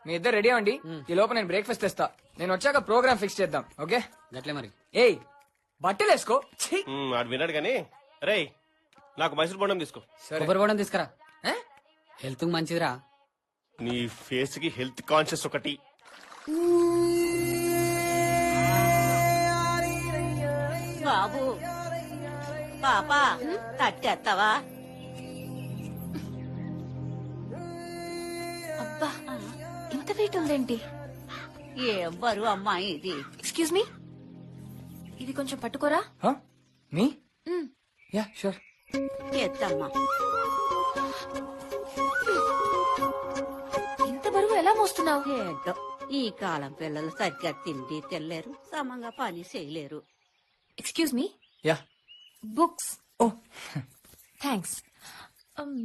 మీ ఇద్దరు రెడీ అవ్వండి. ఈ లోపు నేను బ్రేక్ఫాస్ట్ తెస్తా. నేను వచ్చాక ప్రోగ్రామ్ ఫిక్స్ చేద్దాం. ఓకే? గట్లే మరి. ఏయ్, బట్టలు వేసుకో. వాడు విన్నాడు గానీ. రేయ్, నాకు మైసూర్ బొండం తీసుకో. కొబ్బరి బోడం తీసుకురా, హెల్త్ మంచిదిరా. నీ ఫేస్ కి హెల్త్ కాన్షియస్ ఒకటి. బాబు, పాపా తట్టేస్తావా? అబ్బా, ఇంత వెయిట్ ఉందేంటి? ఏం బరువు అమ్మాయి ఇది? ఎక్స్క్యూజ్ మీ, ఇది కొంచెం పట్టుకోరా. మీ? Yeah, sure. ఎత్తమ్మా. మోస్తున్నావు? ఏంటో ఈ కాలం పిల్లలు సరిగ్గా తిండి తినలేరు, సమంగా పని చేయలేరు. Excuse me, yeah. బుక్స్. ఓ థ్యాంక్స్.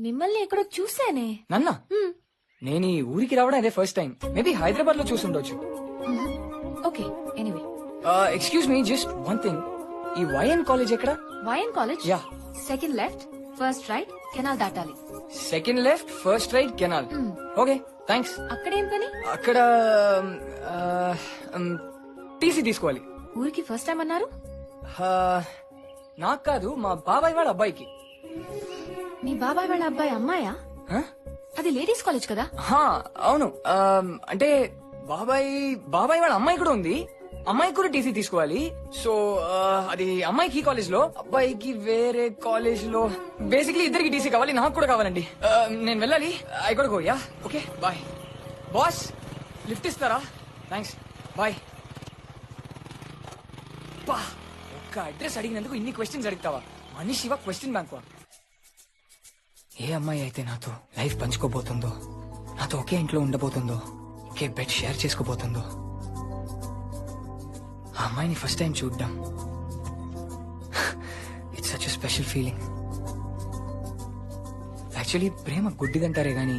మిమ్మల్ని ఎక్కడో చూసానే. నన్నా నేను ఈ ఊరికి రావడం అదే ఫస్ట్ టైం. మేబీ హైదరాబాద్ లో చూసుండొచ్చు. Okay, anyway. Excuse me, just one thing. ఈ వైఎన్ కాలేజ్ ఎక్కడ? YN college? Yeah. Second left, first right, canal దాటాలి. Second left, first right, canal. Okay, thanks. అక్కడేం పని? అక్కడ టీసీ తీసుకోవాలి. ఊరికి ఫస్ట్ టైం అన్నారు? నాకు కాదు, మా బాబాయ్ వాళ్ళ అబ్బాయికి. మీ బాబాయ్ వాళ్ళ అబ్బాయి అమ్మాయా? Huh? అది లేడీస్ కాలేజ్ కదా? అవును. అంటే బాబాయ్ వాళ్ళ అమ్మాయి కూడా ఉంది. అమ్మాయికి కూడా టీసీ తీసుకోవాలి. సో అది అమ్మాయికి ఈ కాలేజ్ లో, అబ్బాయికి వేరే కాలేజ్ లో. బేసిక్లీ ఇద్దరికి టీసీ కావాలి, నాకు కూడా కావాలండి. నేను వెళ్ళాలి. ఐ కూడా go. Yeah, okay, bye. Boss, lift ఇస్తారా? Thanks, bye. ఒక్క అడ్రస్ అడిగినందుకు ఇన్ని క్వశ్చన్స్ అడుగుతావా? మనిషివా క్వశ్చన్ బ్యాంక్? ఏ అమ్మాయి అయితే నాతో లైఫ్ పంచుకోబోతుందో, నాతో ఒకే ఇంట్లో ఉండబోతుందో, ఒకే బెడ్ షేర్ చేసుకోబోతుందో, ఆ అమ్మాయిని ఫస్ట్ టైం చూడ్డం, it's such special feeling. Actually ప్రేమ గుడ్డిదంటారే గాని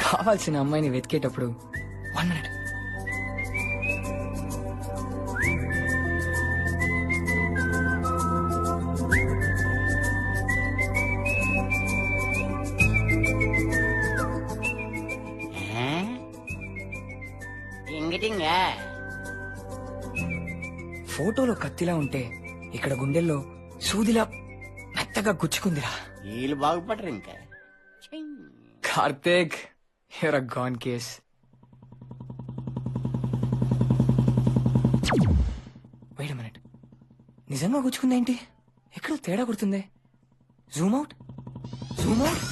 కావాల్సిన అమ్మాయిని వెతికేటప్పుడు 1 minute. ఫోటోలో కత్తిలా ఉంటే ఇక్కడ గుండెల్లో సూదిలా మెత్తగా గుచ్చుకుందిరా. వీళ్ళు బాగుపడరు ఇంకా. Karthik, you're a gone case. Wait a minute, నిజంగా గుచ్చుకుందేంటి? ఎక్కడో తేడా కొడుతుందే. Zoom out, zoom out.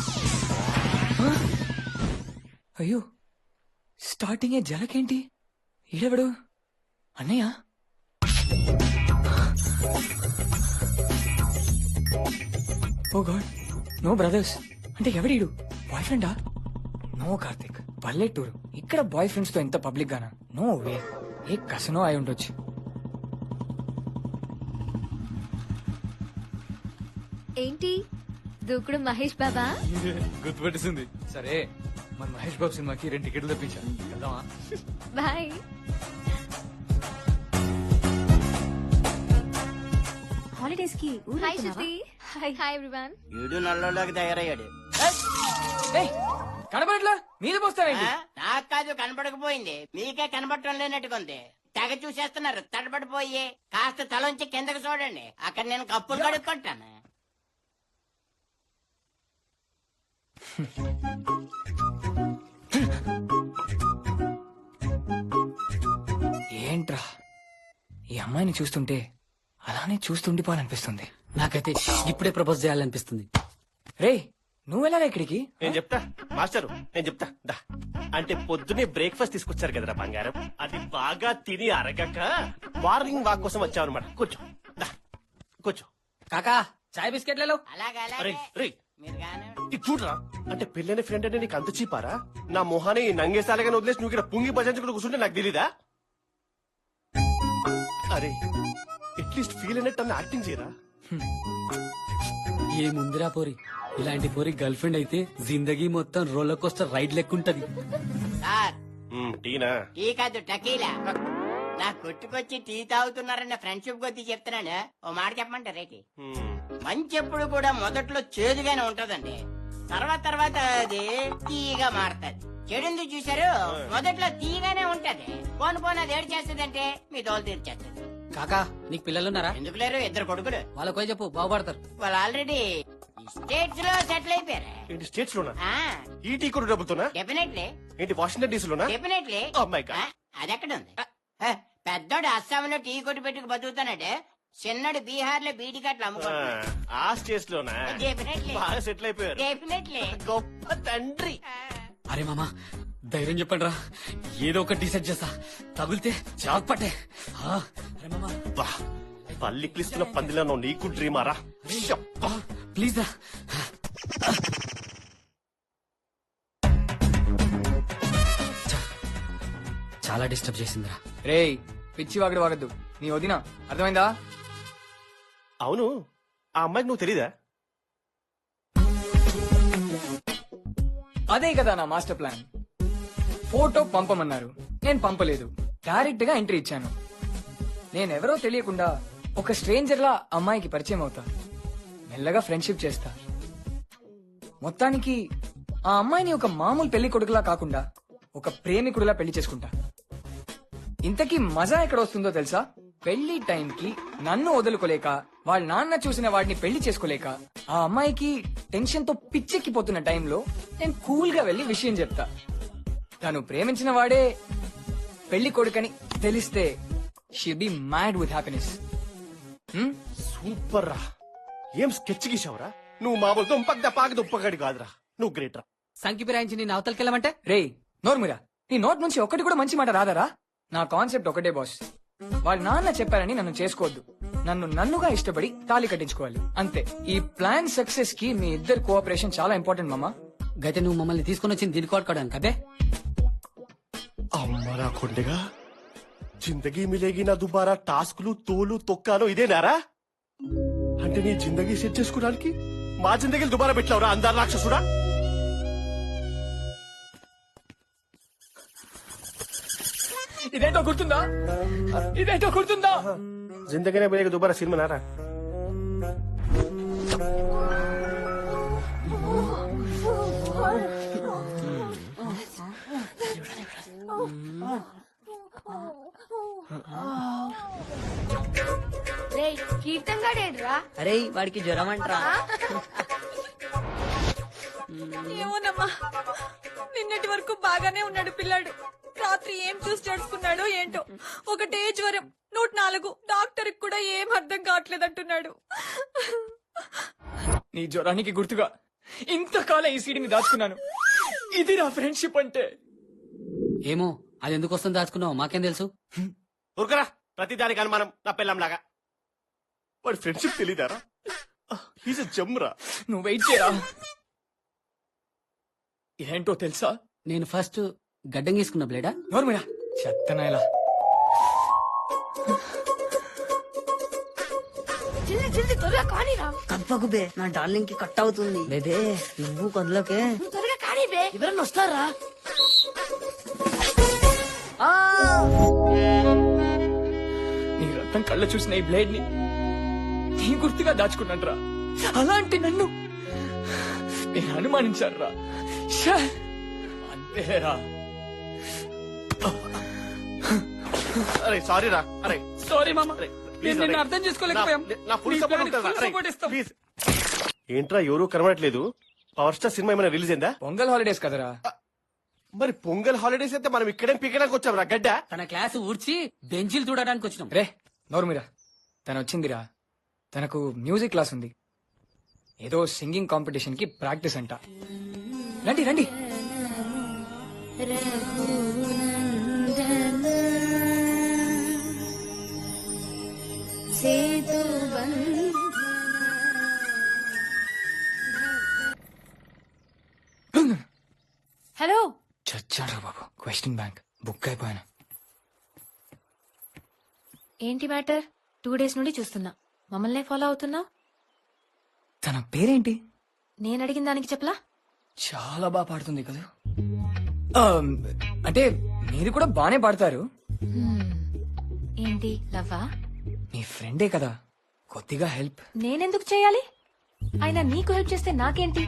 అయ్యో, స్టార్టింగే జలకేంటి? ఈడెవడు? అన్నయ్య? Oh god, no brothers. అంటే ఎవడీడు? బాయ్ ఫ్రెండా? నో కార్తిక్, పల్లెటూరు. ఇక్కడ బాయ్ ఫ్రెండ్స్ తో ఎంత పబ్లిక్ గానా? No way. ఏ కసనో అయి ఉండొచ్చు. ఏంటి దూకుడు మహేష్ బాబా? గుర్తుపెట్టేసింది. సరే, మన మహేష్ బాబు సినిమాకి 2 టికెట్లు తెప్పించాను. వెళ్దామా? బాయ్. హాలిడేస్ కి హాయ్ శృతి. Hi everyone. వీడు నల్లోకి తయారయ్యాడు. కనబడట్లా? మీద పోస్తావేంటి? నాకు కాదు, కనపడకపోయింది. మీకే కనపడటం లేనట్టుకుంది. తెగ చూసేస్తున్నారు. తడబడిపోయి కాస్త తలంచి కిందకి చూడండి. అక్కడ నేను కప్పులు కడుక్కుంటాను. ఏంట్రా, ఈ అమ్మాయిని చూస్తుంటే అలానే చూస్తుండిపోవాలనిపిస్తుంది. నాకైతే ఇప్పుడే ప్రపోజ్ చేయాలనిపిస్తుంది. రే, నువ్వెలా ఇక్కడికి? నేను చెప్తా మాస్టరు, నేను చెప్తా దా. అంటే పొద్దునే బ్రేక్ఫాస్ట్ తీసుకొచ్చారు కదరా బంగారం, అది బాగా తిని అరగక మార్నింగ్ వాక్ కోసం వచ్చావన్నమాట. కూర్చో, దా కూర్చో. కాకా, చాయ్ బిస్కెట్లలో. అలాగే అరే రే, మీరు గానే ఇది చూడరా. అంటే పెళ్ళైన ఫ్రెండ్ అంటే నీకు అంత చీపారా? నా మొహాన్ని నంగేసాలగానే వదిలేసి నువ్వు ఇక్కడ పుంగి భజంచుకుంటూ కూర్చుంటే నాకు తెలీదా? అరే, అట్లీస్ట్ ఫీల్ అయినట్టు అన్న యాక్టింగ్ చేయరా. ఏ ముందిరా పోరి, ఇలాంటి పోరి గర్ల్ ఫ్రెండ్ అయితే జిందగీ మొత్తం రోలర్ కోస్టర్ రైడ్ లెక్కుంటది. సార్, టీనా? టీ కాదు టకీలా. నా కొట్టుకొచ్చి టీ తాగుతున్నారన్న ఫ్రెండ్షిప్ కొద్ది చెప్తున్నాను. ఓ మాట చెప్పమంటారు రేటి. మంచి ఎప్పుడు కూడా మొదట్లో చేదుగానే ఉంటదండి, తర్వాత అది తీయగా మారుతుంది. చెడుంది చూసారు, మొదట్లో తీయగానే ఉంటది. పోను అది ఏడు చేస్తుందంటే మీ దోలు తీర్చేస్తుంది. కాకా, నీకు పిల్లలున్నారా? ఎందుకు లేరు? 2 కొడుకులు. వాళ్ళకి పోయి చెప్పు, బాగుపడతారు. వాళ్ళు ఆల్రెడీ స్టేట్స్ లో సెటిల్ అయిపోయారు. ఏంటి స్టేట్స్ లోనా? ఈ టీ కూడా డబ్బుతోనా? డెఫినెట్లీ. ఏంటి వాషింగ్టన్ డీసీ లోనా? డెఫినెట్లీ. అది ఎక్కడ ఉంది? పెద్దోడు అస్సాంలో టీ కొట్టు పెట్టుకు బతుకుతానంటే, చిన్నడు బీహార్ లో బీడి కట్లు అమ్ముకుంటాడు. ఆ స్టేట్స్ లోనా? డెఫినెట్లీ. బాగా సెటిల్ అయిపోయారు. డెఫినెట్లీ. గొప్ప తండ్రి. అరే మామా, ధైర్యం చెప్పండి రా, ఏదో ఒకటి డిసైడ్ చేస్తా. తగులితే జాగ్పట్టే. అరే మామా, పల్లికిస్తున్న పందిలో నీకు డ్రీమారా? ప్లీజ్ రా. చాలా డిస్టర్బ్ చేసిందిరా. రేయ్ పిచ్చి వాగడు వాగద్దు, నీ వదిన అర్థమైందా? అవును, ఆ అమ్మాయికి నువ్వు తెలీదా? అదే కదా నా మాస్టర్ ప్లాన్. ఫోటో పంపమన్నారు, నేను పంపలేదు, డైరెక్ట్ గా ఎంట్రీ ఇచ్చాను. నేనెవరో తెలియకుండా ఒక స్ట్రేంజర్ లా అమ్మాయికి పరిచయం అవుతా, మెల్లగా ఫ్రెండ్షిప్ చేస్తా. మొత్తానికి ఆ అమ్మాయిని ఒక మామూలు పెళ్లి కొడుకులా కాకుండా ఒక ప్రేమికుడిలా పెళ్లి చేసుకుంటా. ఇంతకీ మజా ఎక్కడ వస్తుందో తెలుసా? పెళ్లి టైంకి నన్ను వదులుకోలేక వాళ్ళ నాన్న చూసిన వాడిని పెళ్లి చేసుకోలేక ఆ అమ్మాయికి టెన్షన్ తో పిచ్చెక్కిపోతున్న టైంలో నేను కూల్ గా వెళ్లి విషయం చెప్తా. తను ప్రేమించిన వాడే పెళ్లి కొడుకని తెలిస్తే she be mad with happiness. Super రా, ఏం స్కెచ్ గీసావురా. నువ్వు మామూలు దుంపక పాక దుంపగాడి కాదురా, నువ్వు గ్రేట్ రా. సంకి పిరాయించి నేను అవతలకెళ్ళమంటే రేయ్ నోర్మిరా, నీ నోట్ నుంచి ఒక్కటి కూడా మంచి మాట రాదారా? నా కాన్సెప్ట్ ఒకటే బాస్, వాళ్ళ నాన్న చెప్పారని నన్ను చేసుకోవద్దు, నన్నుగా ఇష్టపడి తాళి కట్టించుకోవాలి, అంతే. ఈ ప్లాన్ సక్సెస్ కి మీ ఇద్దరు కోఆపరేషన్ చాలా ఇంపార్టెంట్ మామా. గతే నువ్వు మమ్మల్ని తీసుకుని వచ్చింది దీని కొట్టుకోవడానికి అదే. అమ్మరా కొండగా, జిందగీ మిలేగి నా దుబారా టాస్కులు తోలు తొక్కాలు ఇదేనారా? అంటే నీ జిందగీ సెట్ చేసుకోవడానికి మా జిందగీలు దుబారా పెట్టావురా అందారు రాక్షసుడా. ఇదేంటో గుర్తుందా? ఇదేంటో గుర్తుందా? జిందగీనే మిలేగి దుబారా సినిమా నారా? కీర్తన్ గాడేడ్రా? అరే వాడికి జ్వరం అంటరా? ఏమోనమ్మా, నిన్నటి వరకు బాగానే ఉన్నాడు పిల్లాడు. రాత్రి ఏం చూసి జడుచుకున్నాడో ఏంటో, ఒకటే జ్వరం 104. డాక్టర్ కూడా ఏం అర్థం కావట్లేదంటున్నాడు. నీ జ్వరానికి గుర్తుగా ఇంతకాలం ఈ సీడీని దాచుకున్నాను. ఇది నా ఫ్రెండ్షిప్ అంటే. ఏమో అది ఎందుకు వస్తుందో దాచుకున్నావు మాకేం తెలుసు. ఊరుకరా, ప్రతిదానికి అనుమానం నా పెళ్ళంలాగా. వాడి ఫ్రెండ్షిప్ తెలీదారా? He's a జమ్రా. నువ్వు వెయిట్ చేయరా. ఏంటో తెలుసా? నేను ఫస్ట్ గడ్డం గీసుకున్న బ్లేడా. నోర్మిరా చెత్తనాయలా. జల్ది జల్ది త్వరగా కానీరా. కప్పకు బే, నా డార్లింగ్ కి కట్ అవుతుంది. బేబే నువ్వు కొద్లోకే త్వరగా కానీ బే. ఎవరన్నా వస్తారా? నీ రక్తం కళ్ళ చూసిన ఈ బ్లేడ్ ని నీ గుర్తుగా దాచుకున్నాడ్రా. అలాంటి నన్ను నేను అనుమానించారా? అంతేరా. అరే సారీ రా. అరే సారీ మామ, ప్లీజ్ నేను అర్థం చేసుకోలేకపోయాం. నా ఫుల్ నీ సపోర్ట్ ప్లాన్కి ఉంటుందా? full support ఇస్తాం. ప్లీజ్. ఏంట్రా ఎవరు కనబడట్లేదు? పవర్ స్టార్ సినిమా ఏమైనా రిలీజ్ అయిందా? పొంగల్ హాలిడేస్ కదరా. మరి పొంగల్ హాలిడేస్ అయితే మనం ఇక్కడేం పీకడానికి వచ్చాం రా గడ్డ. తన క్లాస్ ఊడ్చి బెంచీలు చూడడానికి వచ్చినాం. రే నోర్మిరా, తను వచ్చిందిరా. తనకు మ్యూజిక్ క్లాస్ ఉంది, ఏదో సింగింగ్ కాంపిటీషన్ కి ప్రాక్టీస్ అంట. రండి రండి. హలో, చచ్చాడ్రా బాబు, క్వశ్చన్ బ్యాంక్ బుక్ అయిపోయాను. ఏంటి మ్యాటర్? 2 days నుండి చూస్తున్నా, మమ్మల్ని ఫాలో అవుతున్నా. తన పేరేంటి? నేను అడిగిన దానికి చెప్పలా? చాలా బాగా పాడుతుంది కదా. అంటే మీరు కూడా బానే పాడతారు. ఏంటి లవ్వా? మీ ఫ్రెండే కదా, కొద్దిగా హెల్ప్. నేనెందుకు చేయాలి? అయినా నీకు హెల్ప్ చేస్తే నాకేంటి?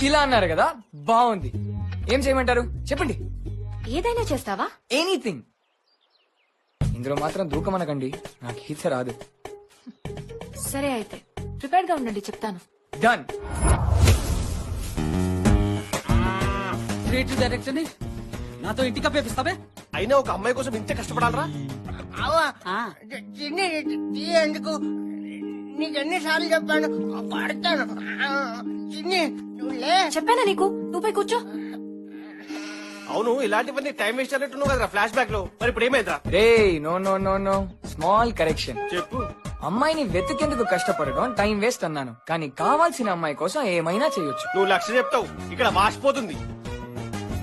ఇలా అన్నారు కదా, బాగుంది. ఏం చేయమంటారు చెప్పండి. ఏదైనా చేస్తావా? ఎనీథింగ్. ఇందులో మాత్రం దూకమనకండి, నాకు ఈత రాదు. సరే అయితే ప్రిపేర్డ్ గా ఉండండి, చెప్తాను. డన్. క్రియేటివ్ డైరెక్టర్ ని నాతో ఇంటికి అప్పేపిస్తావే. అయినా ఒక అమ్మాయి కోసం ఇంత కష్టపడాలరా? ఎందుకు నీకు ఎన్నిసార్లు చెప్పాను పడతాను. చెప్పానా నీకు? నువ్వు పోయి కూర్చో. అవును, ఇలాంటివన్నీ టైం వేస్ట్ అన్నట్టున్నావు కదా ఫ్లాష్ బ్యాక్ లో. మరి ఇప్పుడు ఏమైందా? రే no no no no, small correction. చెప్పు. అమ్మాయిని వెతికేందుకు కష్టపడడం టైం వేస్ట్ అన్నాను, కానీ కావాల్సిన అమ్మాయి కోసం ఏమైనా చేయొచ్చు. నువ్వు లక్ష చెప్తావు, ఇక్కడ వాసిపోతుంది.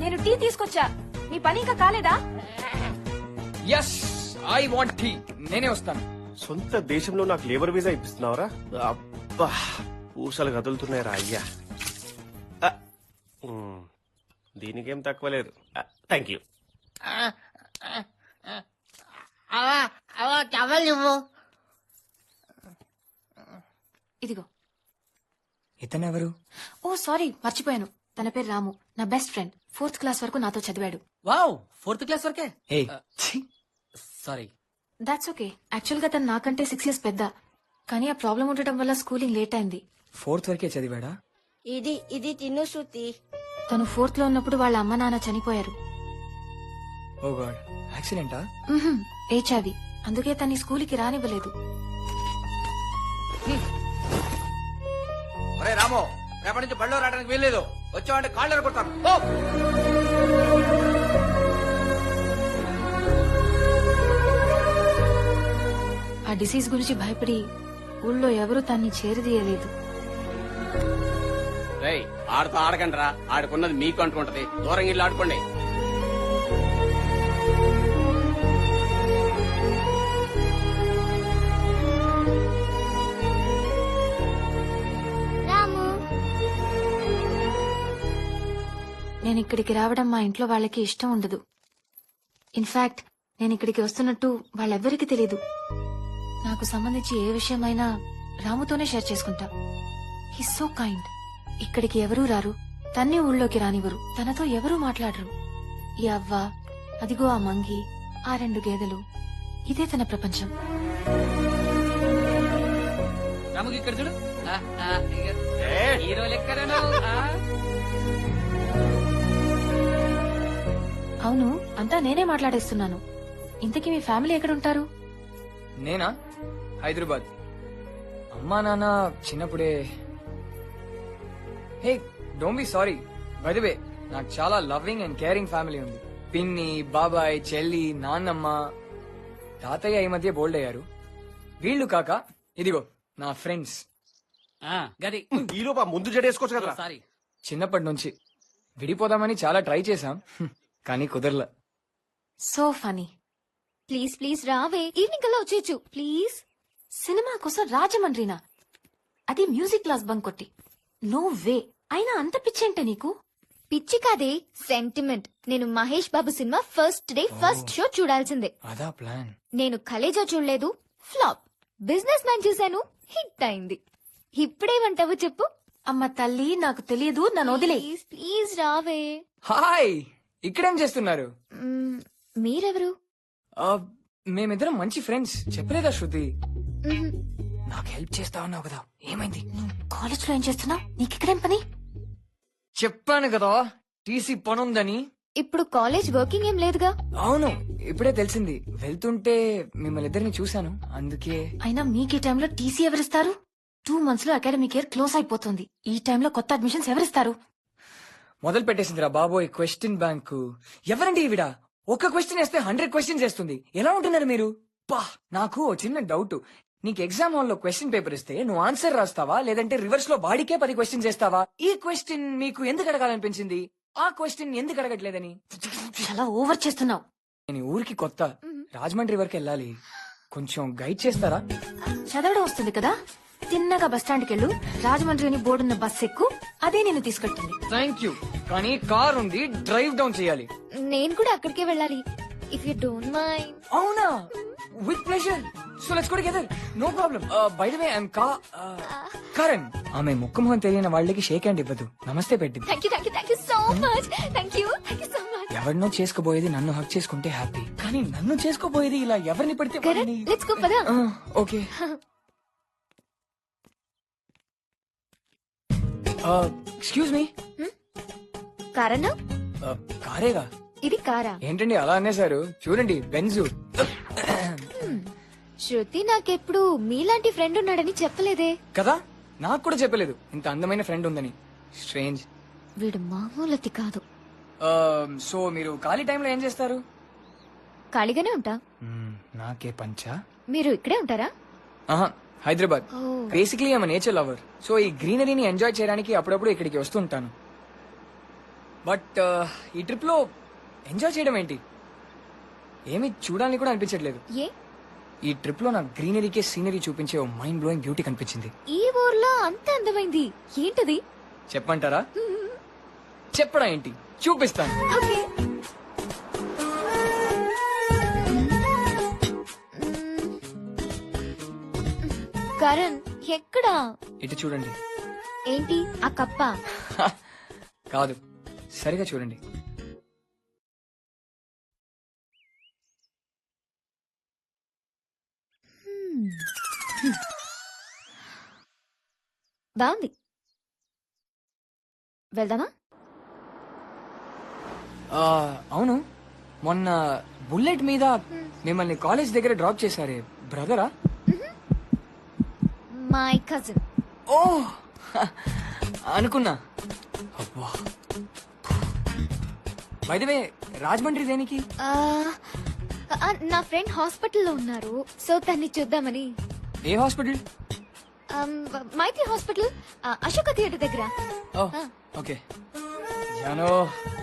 నేను టీ తీసుకొచ్చా, నీ పని ఇంకా కాలేదా? Yes I want tea. నేనే వస్తాను. సొంత దేశంలో నాకు లేబర్ వీసా ఇప్పిస్తున్నావరా? అబ్బా పూసలు కదులుతున్నాయరా అయ్యా. దీనికేం తక్కువ లేదు. Thank you. ఇదిగో. ఇతనెవరు? ఓ సారీ, మర్చిపోయాను. తన పేరు రాము, నా బెస్ట్ ఫ్రెండ్. 4th క్లాస్ వరకు నాతో చదివాడు. వావ్, 4th క్లాస్ వరకే. ఏ సారీ. That's okay. యాక్చువల్ గా తను నాకంటే 6 years పెద్ద, కానీ ఆ ప్రాబ్లం ఉండటం వల్ల స్కూలింగ్ లేట్ అయింది. 4th వరకే చదివాడా? ఇది తిను శృతి. తను 4th లో ఉన్నప్పుడు వాళ్ళ అమ్మ నాన్న చనిపోయారు. ఓ గాడ్, యాక్సిడెంటా? ఏచావి. అందుకే తన్ని స్కూల్కి రానివ్వలేదు. ఒరే రాము, రేపటి నుంచి బడిలో రావడానికి వీల్లేదు. వచ్చావంటే కాళ్ళు కొడతాను. ఆ డిసీజ్ గురించి భయపడి ఊళ్ళో ఎవరూ తన్ని చేరదీయలేదు. ఆడుతూ ఆడకండి రా, ఆడుకున్నది మీకు అంటుకుంటది. దూరంగా ఇల్లు ఆడుకోండి. రాము, నేను ఇక్కడికి రావడం మా ఇంట్లో వాళ్ళకి ఇష్టం ఉండదు. ఇన్ఫాక్ట్ నేను ఇక్కడికి వస్తున్నట్టు వాళ్ళెవ్వరికీ తెలీదు. నాకు సంబంధించి ఏ విషయమైనా రాముతోనే షేర్ చేసుకుంటా. He's so kind. ఇక్కడికి ఎవరూ రారు, తన్ని ఊళ్ళోకి రానివ్వరు, తనతో ఎవరూ మాట్లాడరు. ఈ అవ్వ, అదిగో ఆ మంగి, ఆ 2 గేదెలు, ఇదే తన ప్రపంచం. రాముకి ఇక్కడ చూడు. హీరో లెక్కన. అవును, అంతా నేనే మాట్లాడేస్తున్నాను. ఇంతకీ మీ ఫ్యామిలీ ఎక్కడుంటారు? నేనా? హైదరాబాద్. అమ్మా నాన్న చిన్నప్పుడే. Hey, don't be sorry. By the way, నాకు చాలా లవ్వింగ్ అండ్ కేరింగ్ ఫ్యామిలీ ఉంది. పిన్ని, బాబాయ్, చెల్లి, నాన్నమ్మ, తాతయ్య ఈ మధ్య బోల్డ్ అయ్యారు. వీళ్ళు కాక ఇదిగో నా ఫ్రెండ్స్. గది ఈలోపు ముందు జడేసుకోవచ్చు కదా. సారీ. చిన్నప్పటి నుంచి విడిపోదామని చాలా ట్రై చేశాం, కానీ కుదరలా. So funny. ప్లీజ్ ప్లీజ్ రావే, ఈవినింగ్ కల్లా వచ్చేయచ్చు ప్లీజ్. సినిమా కోసం రాజమండ్రినా? అది మ్యూజిక్ క్లాస్ బంక్ కొట్టి. నో వే. అయినా అంత పిచ్చేంటే నీకు? పిచ్చి కాదే, సెంటిమెంట్. నేను Mahesh Babu cinema first day first show చూడాల్సిందే. అదా ప్లాన్? నేను కలేజా చూడలేదు, ఫ్లాప్. బిజినెస్ మ్యాన్ చూశాను, హిట్ అయింది. ఇప్పుడేమంటావు చెప్పు? అమ్మ తల్లి, నాకు తెలియదు, నన్ను వదిలే. ప్లీజ్ ప్లీజ్ రావే. హాయ్, ఇక్కడేం చేస్తున్నారు? మీరెవరు? మేమిద్దరం మంచి ఫ్రెండ్స్. చెప్పలేదా శృతి? నాకు హెల్ప్ చేస్తా ఉన్నావు కదా, ఏమైంది? కాలేజ్ లో ఏం చేస్తున్నావు? నీకిక్కడేం పని? చెప్పాను కదా టీసీ పనుందని. ఇప్పుడు కాలేజ్ వర్కింగ్ ఏం లేదుగా? అవును, ఇప్పుడే తెలిసింది. వెళ్తుంటే మిమ్మల్ని ఇద్దరిని చూశాను, అందుకే. అయినా మీకు ఈ టైంలో టీసీ ఎవరిస్తారు? 2 months లో అకాడమిక్ ఇయర్ క్లోజ్ అయిపోతుంది. ఈ టైంలో కొత్త అడ్మిషన్స్ ఎవరిస్తారు? మొదలు పెట్టేసిందిరా బాబోయ్ క్వశ్చన్ బ్యాంకు. ఎవరండి ఈవిడ? ఒక క్వశ్చన్ వేస్తే 100 questions వేస్తుంది. ఎలా ఉంటున్నారు మీరు? పా, నాకు ఓ చిన్న డౌట్. నీకు ఎగ్జామ్ హాల్ లో క్వశ్చన్ పేపర్ ఇస్తే నువ్వు ఆన్సర్ రాస్తావా, లేదంటే రివర్స్ లో బాడీకే 10 questions వేస్తావా? ఈ క్వశ్చన్ మీకు ఎందుకు అడగాలనిపించింది? ఆ క్వశ్చన్ ఎందుకు అడగట్లేదని? చాలా ఓవర్ చేస్తున్నావు. నేను ఊరికి కొత్త, రాజమండ్రి వరకు వెళ్ళాలి. కొంచెం గైడ్ చేస్తారా? చదవడం వస్తుంది కదా, తిన్నగా బస్టాండ్కి వెళ్ళు. రాజమండ్రి అని బోర్డున్న బస్ ఎక్కు, అదే నేను తీసుకెళ్తుంది. Thank you. కానీ కార్ ఉంది, డ్రైవ్ డౌన్ చేయాలి. నేను కూడా అక్కడికే వెళ్ళాలి. If you don't mind. అవునా? With pleasure. So let's go together. No problem. By the way I am Karan. ఆమె ముఖమొహం తెలియని వాళ్ళకి షేక్ హ్యాండ్ ఇవ్వదు, నమస్తే పెట్టింది. Thank you so much. Thank you so much. ఎవరినో చేసుకోబోయేది నన్ను హక్ చేసుకుంటే హ్యాపీ, కానీ నన్ను చేసుకోబోయేది ఇలా ఎవరిని పడితే కరణ్, లెట్స్ గో పద. ఓకే. Excuse me. కారణం? కారేగా. ఇది కారా? ఏంటండి అలా అనేసారు? చూడండి, బెంజు. శృతి నాకెప్పుడు మీలాంటి ఫ్రెండ్ ఉన్నాడని చెప్పలేదే కదా, నాకు కూడా చెప్పలేదు ఇంత అందమైన ఫ్రెండ్ ఉందని. స్ట్రేంజ్. వీడు మామూలతి కాదు. సో మీరు ఖాళీ టైంలో ఏం చేస్తారు? ఖాళీగానే ఉంటా. నాకే పంచా. మీరు ఇక్కడే ఉంటారా? Hyderabad. Basically I'm nature lover. So ఈ గ్రీనరీని ఎంజాయ్ చేయడానికి అప్పుడప్పుడు ఇక్కడికి వస్తుంటాను. బట్ ఈ ట్రిప్ లో ఎంజాయ్ చేయడం ఏంటి, ఏమీ చూడాలని కూడా అనిపించట్లేదు. ఏ ఈ ట్రిప్ లో నా గ్రీనరీకే సీనరీ చూపించే ఓ మైండ్ బ్లోయింగ్ బ్యూటీ కనిపించింది. ఈ ఊర్లో అంత అందమైంది ఏంటది? చెప్పంటారా? చెప్పడా ఏంటి, చూపిస్తాను. ఓకే. కరణ్ ఎక్కడా? ఇటు చూడండి. ఏంటి ఆ కప్ప? కాదు, సరిగా చూడండి. బాగుంది, వెళ్దామా? అవును, మొన్న బుల్లెట్ మీద మిమ్మల్ని కాలేజ్ దగ్గర డ్రాప్ చేశారే, బ్రదరా? My cousin. ఓ అనుకున్నా. అబ్బా, బై ది వే రాజమండ్రి దేనికి? నా ఫ్రెండ్ హాస్పిటల్లో ఉన్నారు, సో తన్ని చూద్దామని. ఏ hospital? Maitri hospital, Ashoka theatre దగ్గర. Oh okay. జానో,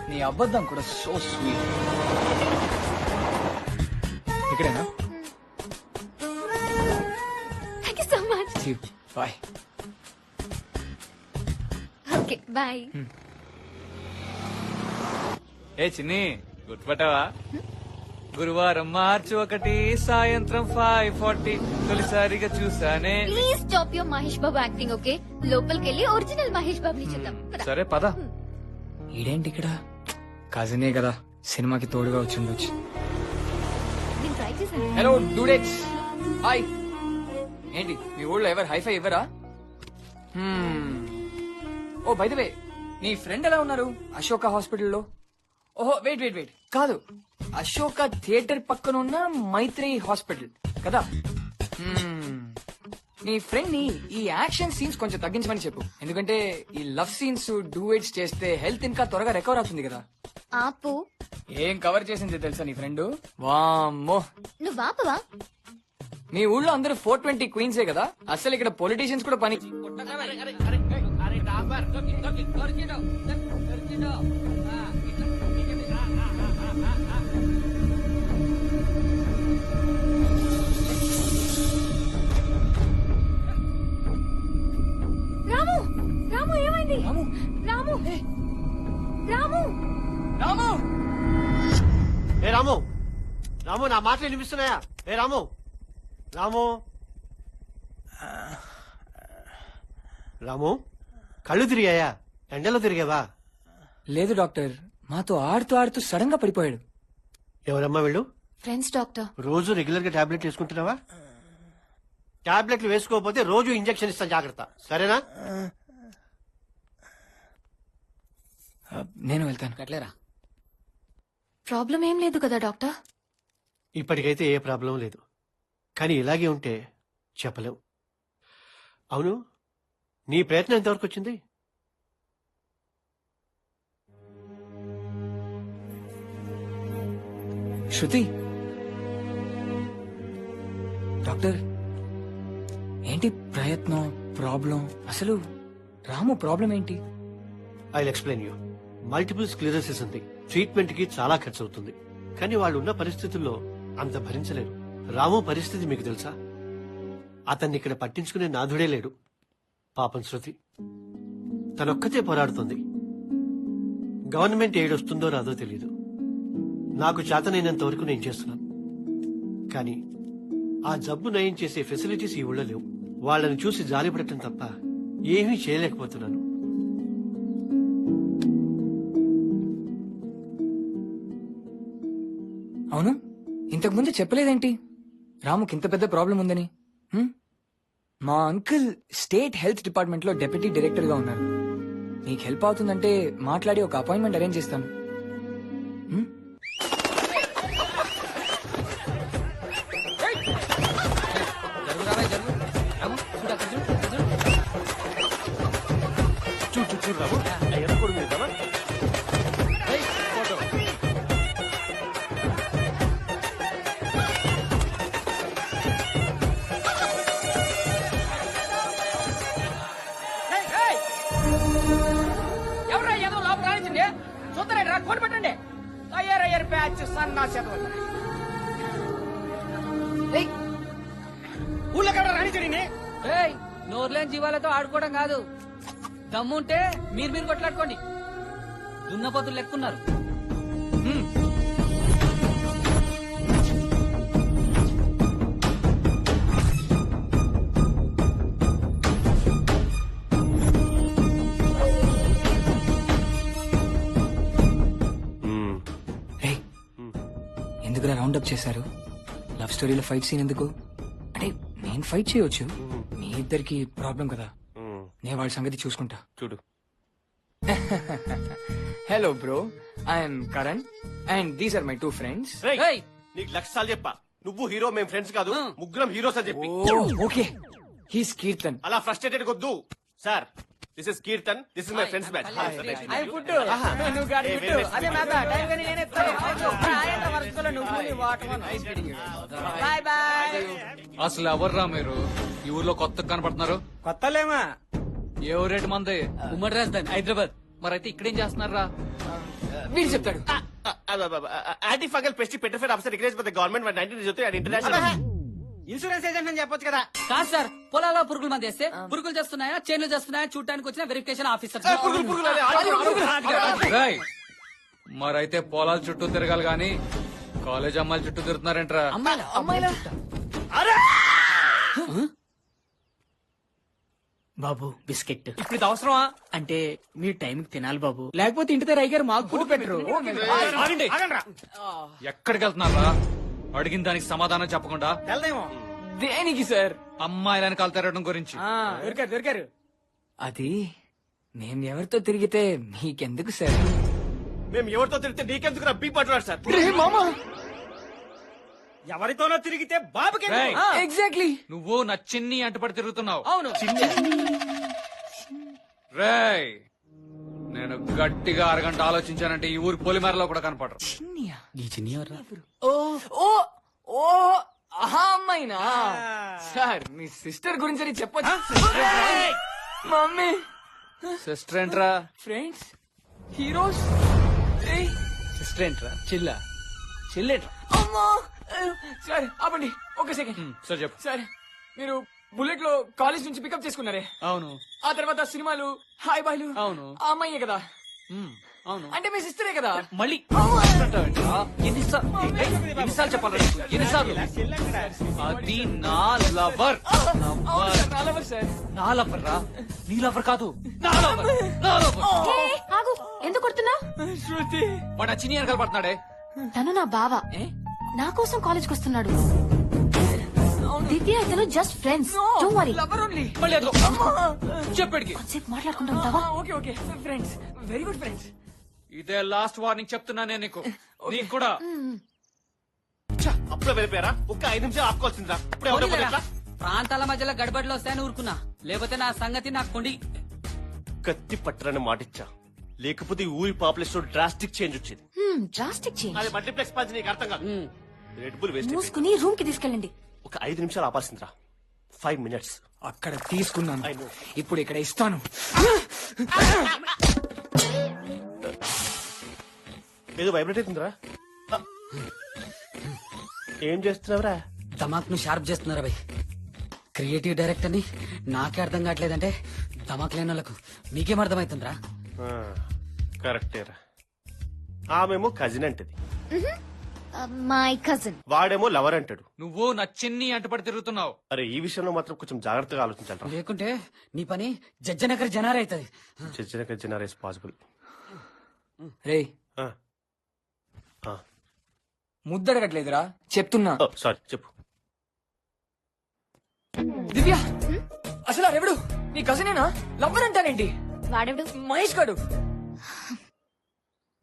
నీ అబద్ధం కూడా సో స్వీట్. ఇక్కడేనా? Thank you so much. Bye. Okay bye. ఏ చిన్ని, గుర్తుపట్టావా? గురువారం మార్చి 1 సాయంత్రం 5:40 తొలిసారిగా చూసానే. Please stop your Mahesh Babu acting. Okay, లోపలికి వెళ్ళి ఒరిజినల్ మహేష్ బాబుని చూద్దాం. సరే పద. ఈడేంటి ఇక్కడ? కజినే కదా, సినిమాకి తోడుగా వచ్చి ఉండొచ్చు. నేను ట్రై చేశాను. Hello dudettes, hi. ఏంటి మీ ఊళ్ళో ఎవరు హైఫై ఇవ్వరా? ఓ బై ద వే, నీ ఫ్రెండ్ ఎలా ఉన్నారు అశోక హాస్పిటల్లో? ఓహో వెయిట్ వెయిట్ వెయిట్, కాదు, అశోక థియేటర్ పక్కన ఉన్న మైత్రి హాస్పిటల్ కదా. నీ ఫ్రెండ్ ని ఈ యాక్షన్ సీన్స్ కొంచెం తగ్గించమని చెప్పు, ఎందుకంటే ఈ లవ్ సీన్స్ డూయట్స్ చేస్తే హెల్త్ ఇంకా త్వరగా రికవర్ అవుతుంది కదా. ఆపు. ఏం కవర్ చేసింది తెలుసా నీ ఫ్రెండ్? వామ్మో, నువ్వు ఆపవా? మీ ఊళ్ళో అందరూ 420 క్వీన్సే కదా, అసలు ఇక్కడ పొలిటీషియన్స్ కూడా పని. రాము, రాము ఏమైంది? రాము, రాము, రాము, రాము. ఏ రాము, రాము నా మాటలు వినిపిస్తున్నాయా? ఏ రాము, రాము, రాము, కళ్ళు తిరిగాయా? ఎండలో తిరిగావా? లేదు డాక్టర్, మాతో ఆడుతూ ఆడుతూ సడన్ గా పడిపోయాడు. ఎవరమ్మా వీళ్ళు? Friends doctor. రోజు రెగ్యులర్ గా టాబ్లెట్ వేసుకుంటున్నావా? టాబ్లెట్లు వేసుకోకపోతే రోజు ఇంజెక్షన్ ఇస్తాను, జాగ్రత్త, సరేనా? నేను వెళ్తాను. కట్లేరా? ప్రాబ్లం ఏం లేదు కదా డాక్టర్? ఇప్పటికైతే ఏ ప్రాబ్లం లేదు, కానీ ఇలాగే ఉంటే చెప్పలేం. అవును, నీ ప్రయత్నం ఎంతవరకు వచ్చింది? శృతి, డాక్టర్ ఏంటి ప్రయత్నం, ప్రాబ్లం? అసలు రాము ప్రాబ్లం ఏంటి? I explain you. Multiple sclerosis ఉంది, ట్రీట్మెంట్ కి చాలా ఖర్చు అవుతుంది, కానీ వాళ్ళు ఉన్న పరిస్థితుల్లో అంత భరించలేరు. రాము పరిస్థితి మీకు తెలుసా? అతన్ని ఇక్కడ పట్టించుకునే నాథుడే లేడు. పాపం శృతి తనొక్కతే పోరాడుతుంది. గవర్నమెంట్ ఎయిడ్ వస్తుందో రాదో తెలీదు. నాకు చేతనైనంత వరకు నేను చేస్తున్నాను, కానీ ఆ జబ్బు నయం చేసే ఫెసిలిటీస్ ఈ ఊళ్ళో లేవు. వాళ్ళని చూసి జాలిపడటం తప్ప ఏమీ చేయలేకపోతున్నాను. అవును, ఇంతకు ముందు చెప్పలేదేంటి రాముకి ఇంత పెద్ద ప్రాబ్లం ఉందని? మా అంకుల్ స్టేట్ హెల్త్ డిపార్ట్మెంట్ లో డెప్యూటీ డైరెక్టర్ గా ఉన్నారు. మీకు హెల్ప్ అవుతుందంటే మాట్లాడి ఒక అపాయింట్మెంట్ అరేంజ్ చేస్తాను. చూడు రాము, ఎర్రకొడు మీద ఎవరా ఏదో లోపల రానిచ్చింది? చూస్తారా, కోటి పెట్టండి. అయ్యారు బ్యాచ్ సన్నా చదవాలి. ఊళ్ళో కూడా రాణించండి. ఏయ్ నోర్లేని జీవాలతో ఆడుకోవడం కాదు, దమ్ముంటే మీరు కొట్లాడుకోండి. దున్నపోతులు లెక్కున్నారు. ఎందుకు రౌండ్ అప్ చేశారు? లవ్ స్టోరీలో ఫైట్ సీన్ ఎందుకు? అంటే నేను ఫైట్ చేయొచ్చు, మీ ఇద్దరికి ప్రాబ్లం కదా. నేను వాళ్ళ సంగతి చూసుకుంటా. చూడు. Hello bro, I'm Karan and these are my 2 friends. ఏయ్ నీకు లక్షాలు చెప్పా, నువ్వు హీరో, మేము ఫ్రెండ్స్ కాదు, ముగ్గురం హీరోస్ అని చెప్పి. Okay, he's Keerthan. అలా ఫ్రస్ట్రేటెడ్ కొద్దు sir. This is Keerthan, this is my friends batch. Bye bye. అసలు ఎవర్రా మీరు? ఈ ఊర్లో కొత్త కనపడుతున్నారు. కొత్తలేమా? ఏ ఊరేటి మంది? ఉమ్మడి రాజధాని హైదరాబాద్. మరైతే ఇక్కడేం చేస్తున్నారా? వీడు చెప్తాడు. Anti fungal pesti petrofire officer recognised by the government by 1993 international. Insurance agent అని చెప్పొచ్చు కదా. కాదు సార్, పొలాల్లో పురుగుల మంది వేస్తే పురుగులు చేస్తున్నాయా చేనులు చేస్తున్నాయా చూడటానికి వచ్చిన వెరిఫికేషన్ ఆఫీసర్. రేయ్, మరైతే పొలాల చుట్టూ తిరగాలి గాని కాలేజ్ అమ్మాయిల చుట్టూ తిరుగుతున్నారేంట్రా? అమ్మాయిలా? బాబు బిస్కెట్ ఇప్పుడు ఇది అవసరమా? అంటే మీ టైంకి తినాలి బాబు. లేకపోతే ఇంటి దగ్గర అయ్యారు మాకు ఫుడ్ పెట్టరు. ఆగండి. ఎక్కడికి వెళ్తున్నారా? అడిగిన దానికి సమాధానం చెప్పకుండా వెళ్దామో. దేనికి సార్? అమ్మాయిలని కాలు తెరవడం గురించి. దొరికారు. అది నేను ఎవరితో తిరిగితే మీకెందుకు సార్? మేము ఎవరితో తిరిగితే నీకెందుకు బీ పట్టున్నాడు సార్. ఎవరితోనో తిరిగితే బాబుకి రేయ్, ఎగ్జాక్ట్లీ. నువ్వు నా చిన్ని అంటపడి తిరుగుతున్నావు. అవును. రేయ్, నేను గట్టిగా అరగంట ఆలోచించానంటే ఈ ఊరి పొలిమేరలో కూడా కనపడరు. ఈ చిన్ని ఎవర్రా? ఓ ఓ ఓ ఆహా, అమ్మాయినా? సార్ మీ సిస్టర్ గురించి అని చెప్పొచ్చు. మమ్మీ సిస్టర్ ఏంట్రా? Friends heroes. సిస్టర్ ఏంట్రా? చిల్లేట్రా. అమ్మా సార్ ఆపండి ఒక సెకండ్. సరే చెప్పు. సార్ మీరు బుల్లెట్ లో కాలేజ్ నుంచి పికప్ చేసుకున్నారే, అవును. ఆ తర్వాత సినిమాలు హాయ్ బాయ్లు. అవును. ఆ అమ్మాయే కదా? అవును. అంటే మీ సిస్టరే కదా? మళ్ళీ ఎన్నిసార్లు చెప్పాలి? ఎన్నిసార్లు? అది నా లవర్. సార్ నా లవర్ రా, నీ లవర్ కాదు. నా లవర్, నా లవర్. ఆగు, ఎందుకు కొడుతున్నావు? శృతి వాడు చిన్ని వెనకాల పడుతున్నాడే. తను నా బావ, నా కోసం కాలేజ్కి వస్తున్నాడు. దివ్య ఇతను just friends. Don't worry. Lover only. మళ్ళీ అదిగో. చెప్పాడికి కొంచెంసేపు మాట్లాడుకుంటూ ఉంటావా? Okay okay friends, very good friends. ఇదే లాస్ట్ వార్నింగ్ చెప్తున్నానే నీకు, నీకు కూడా. అప్పుడే వెళ్ళిపోయారా? ఒక్క 5 నిమిషాలు ఆపుకోవాల్సిందిరా. ఇప్పుడే ఎవరో పడేట్లా? ప్రాంతాల మధ్యలో గడబడిలో వస్తాయని ఊరుకున్నా, లేకపోతే నా సంగతి నాకు కొండి. కత్తి పట్టరని మాటిచ్చా, లేకపోతే ఈ ఊరి పాపులేషన్ డ్రాస్టిక్ చేంజ్ వచ్చేది. Drastic change. అది మల్టీప్లెక్స్ పంచి నీకు అర్థం కాదు. Red bull waste. మూసుకుని రూమ్ కి తీసుకెళ్ళండి. ఒక 5 నిమిషాలు ఆపాల్సిందిరా. 5 minutes. అక్కడ తీసుకున్నాను, ఇప్పుడు ఇక్కడ ఇస్తాను. ఏదో వైబ్రేట్ అవుతుందిరా. ఏం చేస్తున్నావురా? ధమాక్ ను షార్ప్ చేస్తున్నారా భయ్? క్రియేటివ్ డైరెక్టర్ ని నాకే అర్థం కావట్లేదంటే ధమాక్ లేని వాళ్ళకు మీకేం అర్థమవుతుందిరా? కరెక్టేరా. ఆమెమో కజిన్ అంటది, మై కజిన్. వాడేమో లవర్ అంటాడు. నువ్వు నా చిన్ని అంటపడి తిరుగుతున్నావు. అరే ఈ విషయంలో మాత్రం కొంచెం జాగ్రత్తగా ఆలోచించాలి. లేకుంటే నీ పని జడ్జనగర్ జనారే అవుతుంది. జనరేస్ ఇస్ పాసిబుల్. రే ముద్దడగట్లేదురా చెప్తున్నా. సారీ చెప్పు. దివ్య అసలు ఎవడు? నీ కజినేనా? లవ్వర్ అంటారేంటి? వాడెవడు? మహేష్ గాడు.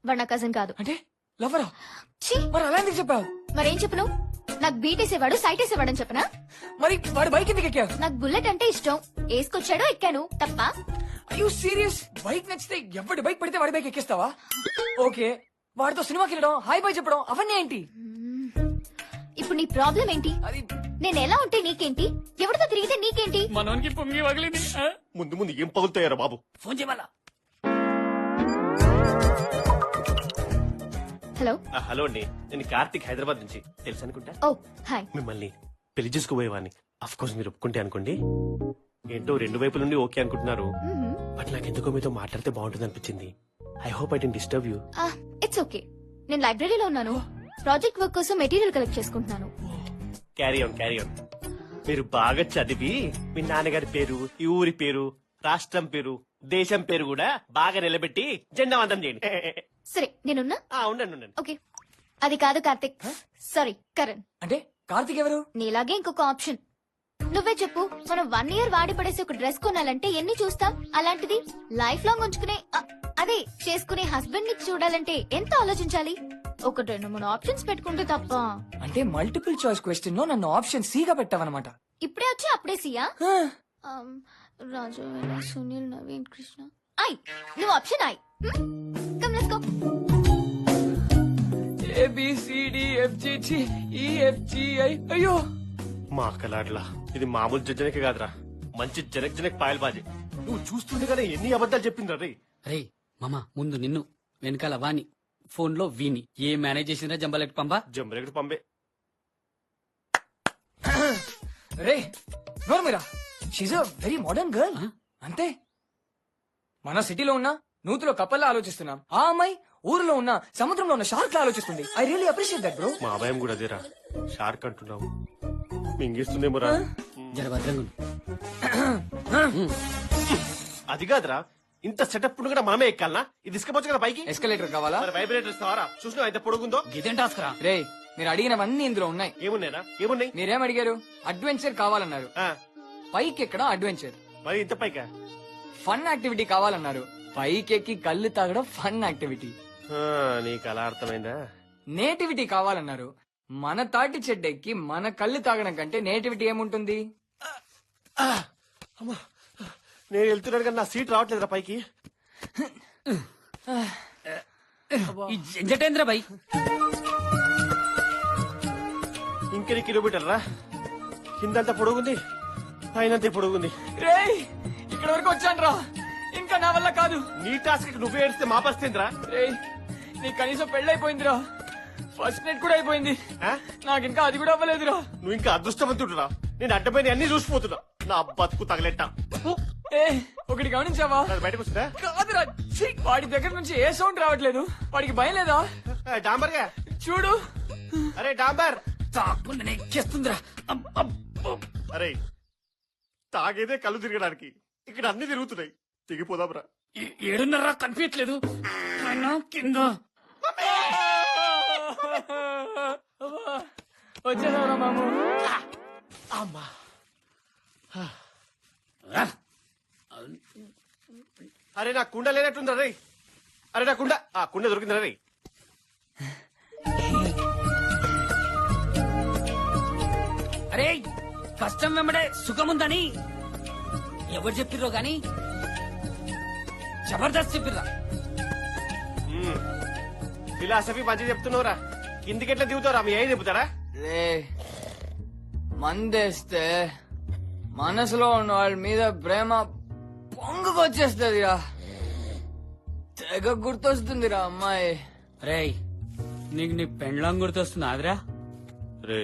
వాడు నా కజిన్ కాదు. అంటే లవ్వరా? మరి అలా ఎందుకు చెప్పావు? మరేం చెప్పను? నాకు బీట్ వేసేవాడు, సైట్ వేసేవాడు అని చెప్పనా? మరి వాడు బైక్ ఎందుకు ఎక్కావు? నాకు బుల్లెట్ అంటే ఇష్టం, వేసుకొచ్చాడో ఎక్కాను. తప్ప? అయ్యో సీరియస్? బైక్ నచ్చితే ఎవడి బైక్ పడితే వాడి బైక్ ఎక్కిస్తావా? ఓకే, వాడితో సినిమాకి వెళ్ళడం, హాయ్ బాయ్ చెప్పడం, అవన్నీ ఏంటి? ఇప్పుడు నీ ప్రాబ్లం ఏంటి? నేను ఎలా ఉంటే నీకేంటి? ఎవరితో తిరిగితే నీకేంటి? మనోనికి పొంగి వగిలింది. ముందు ముందు ఏం పగులుతాయారా బాబు? ఫోన్ చేయమలా. హలో. హలో అండి, నేను కార్తిక్, హైదరాబాద్ నుంచి. తెలుసు అనుకుంటా. ఓ హాయ్. మిమ్మల్ని పెళ్లి చేసుకోబోయేవాడిని. అఫ్ కోర్స్ మీరు ఒప్పుకుంటే అనుకోండి. ఏంటో రెండు వైపుల నుండి ఓకే అనుకుంటున్నారు, బట్ నాకు ఎందుకో మీతో మాట్లాడితే బాగుంటుంది అనిపించింది. I hope I don't disturb you. It's okay. నేను లైబ్రరీలో ఉన్నాను. ప్రాజెక్ట్ వర్క్ కోసం మెటీరియల్ కలెక్ట్ చేసుకుంటున్నాను. Carry on carry on. మీరు బాగా చదివి మీ నాన్నగారి పేరు, ఈ ఊరి పేరు, రాష్ట్రం పేరు, దేశం పేరు కూడా బాగా నిలబెట్టి జెండా వందం చేయండి. సరే నేనున్నా. ఉండండి ఉండండి. ఓకే. అది కాదు కార్తిక్, సారీ కరణ్. అంటే కార్తిక్ ఎవరు? నీలాగే ఇంకొక ఆప్షన్. నువ్వే చెప్పు, మనం 1 year వాడి పడేసి ఒక డ్రెస్ కొనాలంటే ఎన్ని చూస్తాం? అలాంటిది లైఫ్ లాంగ్ ఉంచుకునే అదే చేసుకునే హస్బెండ్ ని చూడాలంటే ఎంత ఆలోచించాలి? ఒక 2-3 ఆప్షన్స్ పెట్టుకుంటే తప్ప. అంటే మల్టిపుల్ చాయిస్ క్వశ్చన్ లో నన్ను ఆప్షన్ సి గా పెట్టావన్నమాట. ఇప్పుడే వచ్చి అప్పుడే సియా? రాజు, సునీల్, నవీన్, కృష్ణ. ఐ, నువ్వు option I. Come let's go. ABCDFGGEFGI. అయ్యో మా అక్కలాడ్లా, ఇది మామూలు జడ్జనకి కాదురా, మంచి జనక్ జనక్ పాయల్ బాజీ. నువ్వు చూస్తుండగానే ఎన్ని అబద్ధాలు చెప్పిండ్రా రే. రే మామ, ముందు నిన్ను, వెనకాల వాణి, ఫోన్ లో వీని. ఏ మేనేజ్ చేసిందా జంబలెట్ పంపా? జంబలెట్ పంపే. రే నోర్మిరా, she's a very modern girl. అంతే, మన సిటీలో ఉన్న నూతిలో కప్పల్లా ఆలోచిస్తున్నాం. ఆ అమ్మాయి ఊరిలో ఉన్న సముద్రంలో ఉన్న షార్క్ లా ఆలోచిస్తుంది. I really appreciate that bro. మా అభయం కూడా అదేరా, షార్క్ అంటున్నావు, మింగిస్తుందేమో రా. అది కాదురా, ఇంత సెటప్ కూడా మనమే ఎక్కాలనా? ఇది ఇసుకపోవచ్చు కదా పైకి. ఎస్కలేటర్ కావాలా? వైబ్రేటర్ ఇస్తావారా? చూసినా అయితే పొడుగుందో. ఇదేం టాస్క్ రా? రే మీరు అడిగినవన్నీ ఇందులో ఉన్నాయి. ఏమున్నాయిరా? ఏమున్నాయి? మీరేం అడిగారు? అడ్వెంచర్ కావాలన్నారు. పైకి ఎక్కడం అడ్వెంచర్. మరి ఇంత పైకా? ఫన్ యాక్టివిటీ కావాలన్నారు. పైకి ఎక్కి కళ్ళు తాగడం ఫన్ యాక్టివిటీ. నీకు అలా అర్థమైందా? నేటివిటీ కావాలన్నారు. మన తాటి చెడ్డెక్కి మన కళ్ళు తాగడం కంటే నేటివిటీ ఏముంటుంది? నేను వెళ్తున్నాడు కానీ నా సీట్ రావట్లేదురా పైకి. జటేంద్ర బై, ఇంకెన్ని కిలోమీటర్ రా? కిందంతా పొడుగుంది, పైనంతా పొడుగుంది. రే ఇక్కడ వరకు వచ్చాను రా, ఇంకా నా వల్ల కాదు. నీ టాస్క్ నువ్వే ఏడిస్తే మా పరిస్థితిరా. రే నీకు కనీసం పెళ్ళైపోయిందిరా, ఫస్ట్ నైట్ కూడా అయిపోయింది, నాకు ఇంకా అది కూడా అవ్వలేదురా. నువ్వు ఇంకా అదృష్టవంతుడురా, నేను అడ్డమైన అన్ని చూసిపోతున్నా. నా బతుకు తగలెట్ట. ఒకటి గమనించావా? బయటకు వస్తుందా? కాదురా, ఛీ, వాడి దగ్గర నుంచి ఏ సౌండ్ రావట్లేదు. వాడికి భయం లేదా? డాంబర్ గా చూడు. అరే డాంబర్, ఎక్కేస్తుందిరా. అరే తాగేదే కళ్ళు తిరగడానికి, ఇక్కడ అన్ని తిరుగుతున్నాయి. తిగిపోదాంరా. 7:30 కనిపించట్లేదు కింద. వచ్చేసారా మాము? అమ్మా, అరే నా కుండ లేనట్టుందా రే? అరే నా కుండ దొరికిందా రే? అరే కష్టం వెంబడే సుఖముందని ఎవరు చెప్పిర్రో గాని జబర్దస్త్ చెప్పిర్రా. ఫిలాసఫీ మంచిగా చెప్తున్నావురా. కిందికెట్లా దిగుతావురా? మీ అయ్యి చెబుతారా? రే మందేస్తే మనసులో ఉన్న వాళ్ళ మీద ప్రేమ పొంగుకొచ్చేస్తుందిరా. తెగ గుర్తొస్తుందిరా అమ్మాయి. రేయ్ నీకు నీ పెండ్లాం గుర్తొస్తుంది ఆదిరా? రే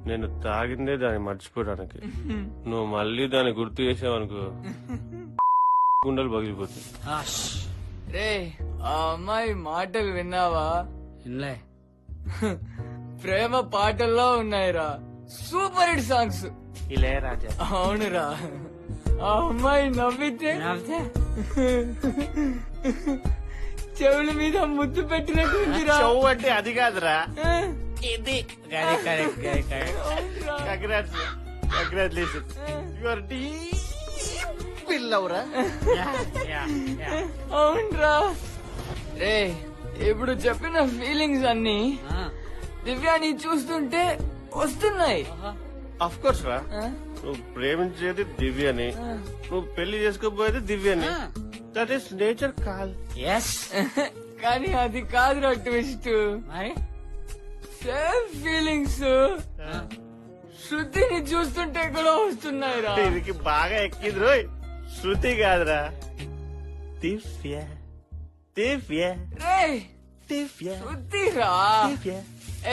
నేను తాగిందే దాన్ని మర్చిపోవడానికి, నువ్వు మళ్ళీ దాన్ని గుర్తు చేసావనుకో గుండెలు పగిలిపోతుంది. రే ఆ అమ్మాయి మాటలు విన్నావా? వినలే. ప్రేమ పాటల్లో ఉన్నాయిరా, సూపర్ హిట్ సాంగ్స్. ఇలే రాజా. అవునురా, ఆ అమ్మాయి నవ్వితే చెవుల మీద ముద్దు పెట్టినట్టుందిరా. చెవు అంటే అది కాదురా, ఇది కంగ్రాచులేషన్, యువర్ డీ పిల్లవురా. అవునరా. రే ఇప్పుడు చెప్పిన ఫీలింగ్స్ అన్ని దివ్యాని చూస్తుంటే వస్తున్నాయి. అఫ్ కోర్స్ రా, నువ్వు ప్రేమించేది దివ్యని, నువ్వు పెళ్లి చేసుకోబోయేది దివ్యని. That is nature call. కానీ అది కాదురా ట్విస్ట్. సేమ్ ఫీలింగ్స్ శృతిని చూస్తుంటే కూడా వస్తున్నాయి రా. దీనికి బాగా ఎక్కింది రోయ్. శృతి కాదురా, దివ్య. దివ్య రే దివ్య శృతి రా.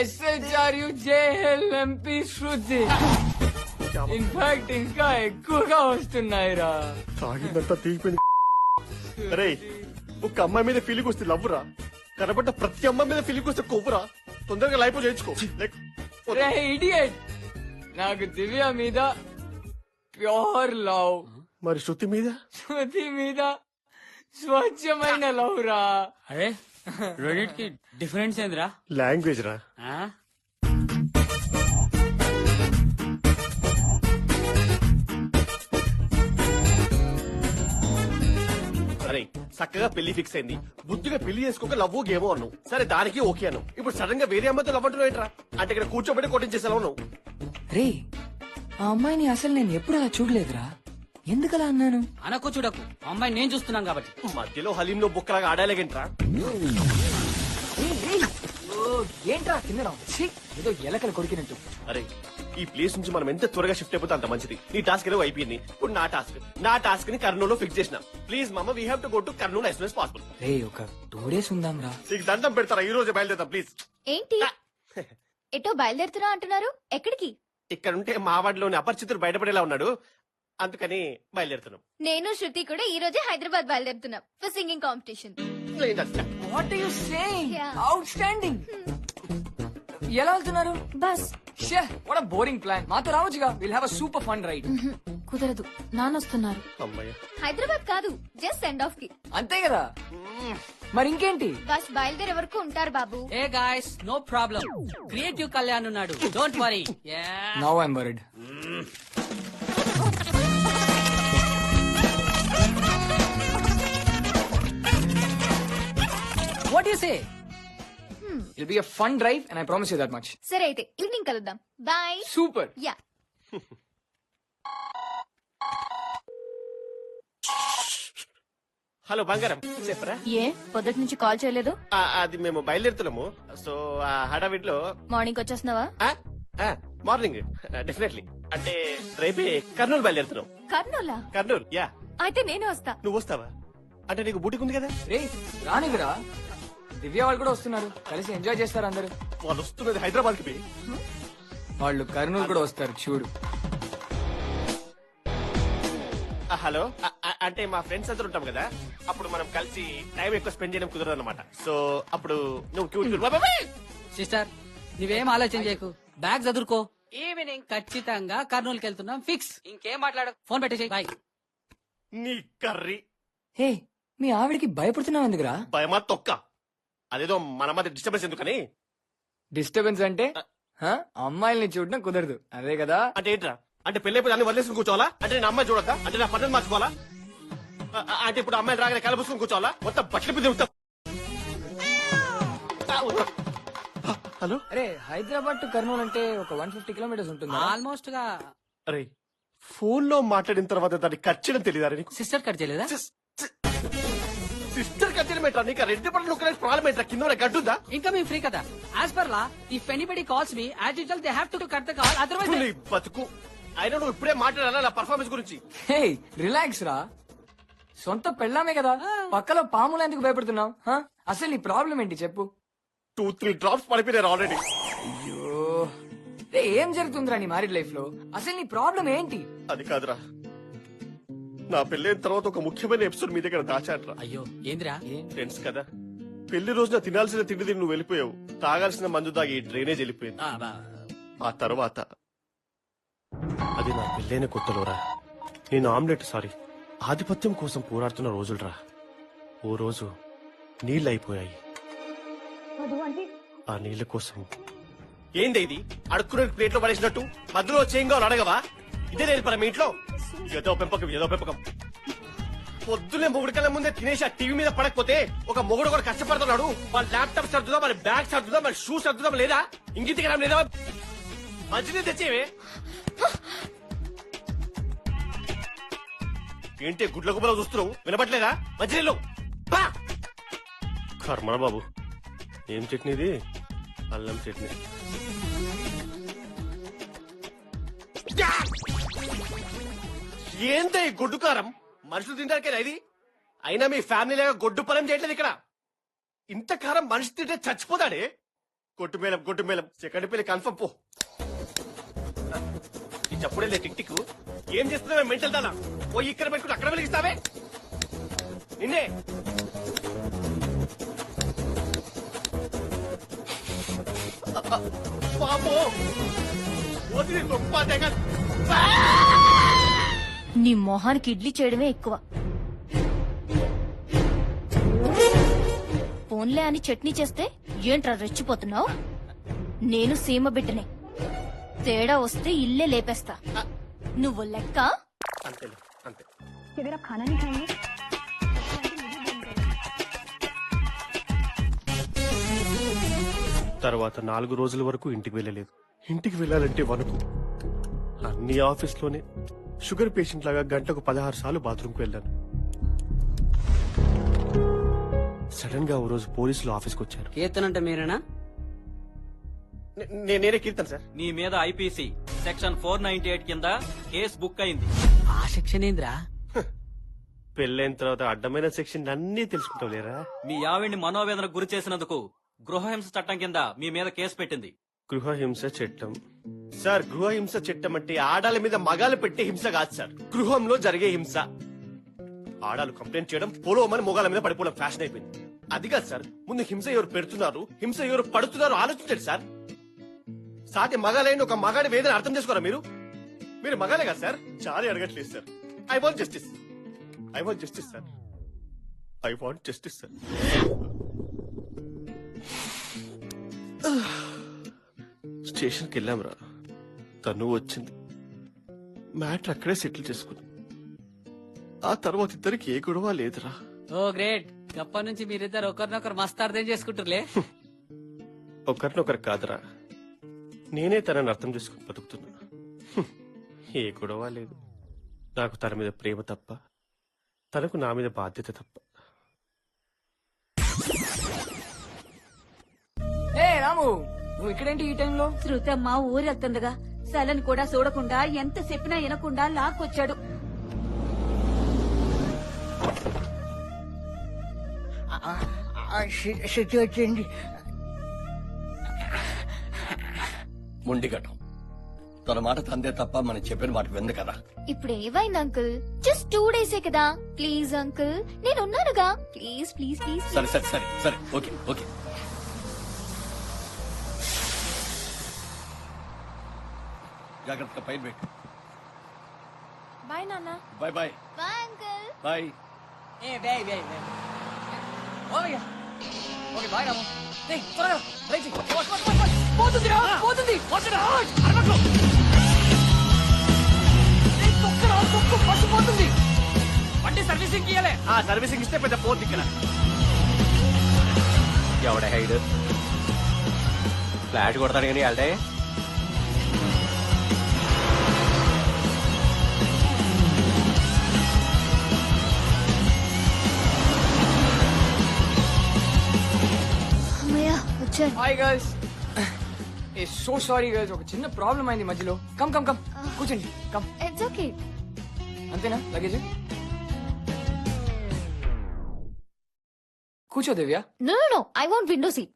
SHRUJLMP శృతి. ఇన్ఫాక్ట్ ఇంకా ఎక్కువగా వస్తున్నాయిరా. తాగిందంతా తీగిపోయింది. అరే ఒక అమ్మాయి మీద ఫీలింగ్ వస్తే లవ్వురా, కనబడ్డ ప్రతి అమ్మాయి మీద ఫీలింగ్ వస్తే కొవ్వురా. తొందరగా లైఫ్ చేయించుకో. రే ఇడియట్, నాకు దివ్య మీద ప్యూర్ లవ్, మరి శృతి మీద శృతి మీద స్వచ్ఛమైన లవ్ రా. అరే రెండిటికి డిఫరెన్స్ ఏందిరా? లాంగ్వేజ్ రా. ఆ? అరే చక్కగా పెళ్లి ఫిక్స్ అయింది, బుద్ధిగా పెళ్లి చేసుకోక లవ్ గేమో అన్నావు. సరే దానికి ఓకే అన్నావు. ఇప్పుడు సడన్ గా వేరే అమ్మాయితో లవ్ అంటున్నావు ఏంట్రా? అంటే ఇక్కడ కూర్చోబెట్టి కొట్టించేసేలా ఉన్నావు. రే ఆ అమ్మాయిని అసలు నేను ఎప్పుడు అలా చూడలేదురా, ఎందుకలా అన్నాను? అనకు చూడకు, అమ్మాయి నేను చూస్తున్నాను కాబట్టి. మధ్యలో హలీంలో బుక్కలాగా ఆడాలేగంట్రా. ఏంట్రా కింద ఏదో ఎలకలు కొరికినట్టు. అరే ఈ ప్లేస్ నుంచి మనం ఎంత త్వరగా షిఫ్ట్ అయిపోతే అంత మంచిది. నీ టాస్క్ ఏదో అయిపోయింది, ఇప్పుడు నా టాస్క్ ని కర్నూలు ఫిక్స్ చేసిన. ప్లీజ్ మామ, we have to go to Kurnool as soon as possible. రే ఒక 2 days ఉందాం రా. నీకు దండం పెడతారా, ఈ రోజు బయలుదేరుతాం ప్లీజ్. ఏంటి ఎటో బయలుదేరుతున్నా అంటున్నారు? ఎక్కడికి? ఇక్కడ ఉంటే మా వాడిలోని అపరిచితుడు బయటపడేలా ఉన్నాడు, అందుకని బయలుదేరుతున్నాం. నేను శృతి కూడా ఈ రోజే హైదరాబాద్ బయలుదేరుతున్నాం for singing competition. What are you saying? Outstanding. ఎలా వెళ్తున్నారు? బస్. షే వాట్ అ బోరింగ్ ప్లాన్. మాతో రావచ్చుగా, will have a super fun ride. కుదరదు, నానొస్తున్నారు. హైదరాబాద్ కాదు, జస్ట్ సెండ్ ఆఫ్ కి. అంతే కదా, మరి ఇంకేంటి? బస్ బయలుదేరే వరకు ఉంటారు బాబు. Hey guys, no problem. Creative Kalyan ఉన్నాడు, don't worry. Now I'm worried. What you say? It'll be a fun drive and I promise you that much. సరే అయితే ఈవినింగ్ కలుద్దాం. బాయ్. Super. యా. హలో బంగారం, చెప్పరా? ఏ పొద్దుటి నుంచి కాల్ చేయలేదు? అది మేము బయలుదేరుతున్నాము. సో ఆ హడావిడిలో మార్నింగ్ వచ్చేస్తున్నావా? Morning definitely. అంటే రేపే కర్నూలు బయలుదేరుతున్నాం. కర్నూలా? కర్నూలు యా. అయితే నేను వస్తా. నువ్వు వస్తావా? అంటే నీకు బూటికి ఉంది కదా. రే రానివిరా, దివ్య వాళ్ళు కూడా వస్తున్నారు, కలిసి ఎంజాయ్ చేస్తారు అందరు. వాళ్ళు వస్తున్నది హైదరాబాద్ కి. వాళ్ళు కర్నూలు కూడా వస్తారు చూడు. హలో, అంటే మా ఫ్రెండ్స్ అందరూ ఉంటాం కదా, అప్పుడు మనం కలిసి టైం ఎక్కువ స్పెండ్ చేయడం కుదరదు అనమాట. సో అప్పుడు నువ్వు సిస్టర్, నువ్వేం ఆలోచన చేయకు, బ్యాగ్ చదువుకో. ఈవినింగ్ ఖచ్చితంగా కర్నూలుకి వెళ్తున్నాం ఫిక్స్. ఇంకేం మాట్లాడు, ఫోన్ పెట్టేసి బాయ్. నీ కర్రీ. హే మీ ఆవిడికి భయపడుతున్నావు ఎందుకురా? భయమా తొక్క, అదేదో మన మధ్య డిస్టర్బెన్స్ ఎందుకని. డిస్టర్బెన్స్ అంటే అమ్మాయిల్ని చూడడం కుదరదు, అదే కదా? అంటే ఏంట్రా? అంటే పెళ్ళైపోయి అన్ని వదిలేసుకుని కూర్చోవాలా? అంటే నేను అమ్మాయి చూడద్దా? అంటే నా పనులు మార్చుకోవాలా? అంటే ఇప్పుడు అమ్మాయిని రాగానే కలబుసుకుని కూర్చోవాలా? మొత్తం బట్టలు తిరుగుతా. హలో, అరే హైదరాబాద్ టు కర్నూలు అంటే ఒక 150 kilometers ఉంటుంది. ఆల్మోస్ట్ గా. అరే ఫోన్ లో మాట్లాడిన తర్వాత దాన్ని కట్ చేయడం తెలియదా నీకు? సిస్టర్ కట్ చేయలేదా? సిస్టర్ కట్ చేయడం ఏంట్రా? నీకు రెండు పనులు ప్రాబ్లం ఏంట్రా? కింద గడ్డుందా? ఇంకా మేము ఫ్రీ కదా. As per law, if anybody calls me as usual they have to cut the call, otherwise బతుకు. అయినా నువ్వు ఇప్పుడే మాట్లాడాలా నా పర్ఫార్మెన్స్ గురించి? హే రిలాక్స్ రా, సొంత పెళ్ళామే కదా, పక్కలో పాములు ఎందుకు భయపడుతున్నావు? అసలు నీ ప్రాబ్లం ఏంటి చెప్పు? 2-3 drops పడిపోయినారు ఆల్రెడీ. అయ్యో రే, ఏం జరుగుతుందిరా నీ మ్యారీడ్ లైఫ్ లో? అసలు నీ ప్రాబ్లం ఏంటి? అది కాదురా, నా పెళ్ళైన తర్వాత ఒక ముఖ్యమైన ఎపిసోడ్ మీ దగ్గర దాచాట్రా. అయ్యో ఏందిరా? ఫ్రెండ్స్ కదా, పెళ్లి రోజున తినాల్సిన తిండి తిని నువ్వు వెళ్ళిపోయావు, తాగాల్సిన మందు తాగి డ్రైనేజ్ వెళ్ళిపోయింది. ఆ తర్వాత అది నా పెళ్ళైన కొత్తలోరా, నేను ఆధిపత్యం కోసం పోరాడుతున్న రోజులరా. ఓ రోజు నీళ్ళు అయిపోయాయి. ఆ నీళ్ల కోసం ఏంది ఇది అడుక్కునే ప్లేట్ లో పడేసినట్టు మధ్యలో చేయంగా అడగవా? ఇదే నేర్పరా మీ ఇంట్లో? ఏదో పెంపకం. పొద్దున్నే మొగుడు కళ్ళ ముందే తినేసి ఆ టీవీ మీద పడకపోతే ఒక మొగుడు కూడా కష్టపడుతున్నాడు. వాళ్ళ ల్యాప్టాప్ సర్దుదా, మన బ్యాగ్ సర్దుదా, మన షూ సర్దుదా లేదా? ఇంగితికి లేదా? మంచిది తెచ్చేవే ఏంటి గుడ్ల గుబ్బలో చూస్తున్నావు? వినపట్లేదా? మంచినీళ్ళు కర్మణ బాబు. ఏం చట్నీ ఇది? అల్లం చట్నీ. ఏంటి గొడ్డు కారం? మనుషులు తింటారు ఇది? అయినా మీ ఫ్యామిలీ లాగా గొడ్డు పొలం చేయట్లేదు ఇక్కడ. ఇంత కారం మనిషి తింటే చచ్చిపోతాడే. గొడ్డు మేళం సెకండ్ పెళ్లి కన్ఫర్మ్ పో. ఈ చప్పుడే టిక్ టిక్ ఏం చేస్తున్నావే మెంటల్ దానా పోయి ఇక్కడ పెట్టుకుని అక్కడ వెలిగిస్తావే నిన్నే పాపో వదిలి గొప్ప నీ మొహానికి ఇడ్లీ చేయడమే ఎక్కువ. ఫోన్లే అని చట్నీ చేస్తే ఏంట్రా రెచ్చిపోతున్నావు? నేను సీమ బిడ్డనే, తేడా వస్తే ఇల్లే లేపేస్తా. నువ్వు లెక్క. అంతేలే అంతే. తర్వాత 4 రోజుల వరకు ఇంటికి వెళ్ళలేదు. ఇంటికి వెళ్ళాలంటే వణుకు. అన్ని ఆఫీస్లోనే షుగర్ పేషెంట్ లాగా గంటకు 16 సార్లు బాత్రూమ్కి వెళ్ళాను. సడన్ గా ఓ రోజు పోలీసులు ఆఫీస్కి వచ్చారు. కీర్తనంటే మీరేనా? నేనే కీర్తన్ సార్. నీ మీద ఐపీసీ సెక్షన్ 498 కింద కేసు బుక్ అయింది. ఆ సెక్షన్ ఏంద్రా? పెళ్ళైన తర్వాత అడ్డమైన సెక్షన్ అన్ని తెలుసుకుంటావు లేరా? మీ ఆవిడ్ని మనోవేదనకు గురి చేసినందుకు గృహహింస చట్టం కింద మీ మీద కేసు పెట్టింది. గృహహింస చట్టం సార్, గృహహింస చట్టం అంటే ఆడాల మీద మగాలు పెట్టే హింస కాదు సార్, గృహంలో జరిగే హింస. ఆడాలు కంప్లైంట్ చేయడం పొలవమని మొగాల మీద పడిపోవడం ఫ్యాషన్ అయిపోయింది. అది కాదు సార్, ముందు హింస ఎవరు పెడుతున్నారు, హింస ఎవరు పడుతున్నారు ఆలోచించండి సార్. సాటి మగాలైన ఒక మగాడి వేదన అర్థం చేసుకోరా మీరు? మీరు మగాలే కదా సార్? చాలా అడగట్లేదు sir. I want justice, I want justice sir, I want justice sir. స్టేషన్కి వెళ్ళాంరా, తను వచ్చింది, మ్యాటర్ అక్కడే సెటిల్ చేసుకుని ఆ తర్వాత ఇద్దరికి ఏ గొడవ లేదురా. ఓ గ్రేట్. అప్పటి నుంచి మీరిద్దరు ఒకరినొకరు మస్తు అర్థం చేసుకుంటారులే. ఒకరినొకరు కాదురా, నేనే తనని అర్థం చేసుకుని బతుకుతున్నా. ఏ గొడవ లేదు. నాకు తన మీద ప్రేమ తప్ప, తనకు నా మీద బాధ్యత తప్ప. ఏ రాము, నువ్వు ఇక్కడేంటి ఈ టైంలో? శృతమ్మ ఊరెళ్తుండగా సలన్ కూడా చూడకుండా ఎంత చెప్పినా వినకుండా లాక్కొచ్చాడు. శృతి వచ్చింది. మొండిగటం. తన మాట తందే తప్ప మనం చెప్పిన మాట వింది కదా. ఇప్పుడు ఏమైంది అంకుల్? జస్ట్ 2 డేసే కదా. ప్లీజ్ అంకుల్, నేను ఉన్నానుగా. Please please please. సరే సరే సరే సరే, ఓకే ఓకే. జాగ్రత్తగా పైన పెట్టు. బాయ్ నాన్న. Bye bye. Bye uncle. Bye. Hey bye bye bye. ఓయ్ ఓకే బాయ్ రాము. ఏయ్ త్వరగా రైట్ చెయ్. పోతుందిరా, పోతుంది. Watch out. అరవకు. ఏయ్ తొక్కరా, తొక్కు, బస్సు పోతుంది. బండి సర్వీసింగ్ ఇయ్యాలే. ఆ సర్వీసింగ్ ఇస్తే పెద్ద పోత్ ఇక్కడ. ఎవడ హైడ్ ఫ్లాట్ కొడతాడు కానీ వెళ్తే hi girls. Hey so sorry girls, ఒక చిన్న ప్రాబ్లం అయింది మధ్యలో. కమ్ కమ్ కమ్ కూర్చోండి. కమ్. It's okay. అంతేనా లగేజ్? కూర్చో Divya. No no no, I want window seat.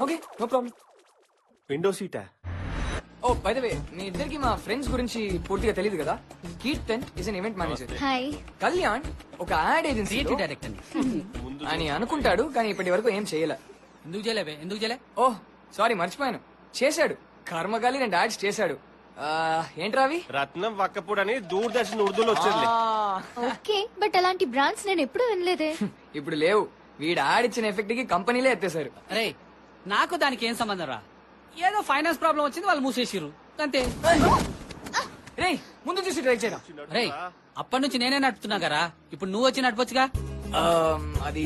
Okay no problem. Window సీటా? ఓ బై ద వే, మీ ఇద్దరికి మా ఫ్రెండ్స్ గురించి పూర్తిగా తెలియదు కదా. Keerthan is an event manager. Hi. Kalyan ఒక యాడ్ ఏజెన్సీ డైరెక్టర్ అని అనుకుంటాడు, కానీ ఇప్పటి వరకు ఏం చేయలే. ఎందుకు చేయలే? ఎందుకు చేయలే? ఓహ్ సారీ మర్చిపోయాను. చేశాడు, కర్మగాలి 2 యాడ్స్ చేశాడు. ఏంట్రా అవి? రత్నం వక్కపూడి అని దూరదర్శన్ ఉర్దూలో వచ్చేది. ఓకే, బట్ అలాంటి బ్రాండ్స్ నేను ఎప్పుడూ వినలేదే. ఇప్పుడు లేవు. వీడు యాడ్ ఇచ్చిన ఎఫెక్ట్ కి కంపెనీలే ఎత్తేసారు. అరే నాకు దానికి ఏం సంబంధం రా? ఏదో ఫైనాన్స్ ప్రాబ్లం వచ్చింది, వాళ్ళు మూసేసిర్రు అంతే. రే ముందు చూసి ట్రై చేయరా. రే అప్పటి నుంచి నేనే నడుపుతున్నా కదా, ఇప్పుడు నువ్వు వచ్చి నడపొచ్చుగా. అది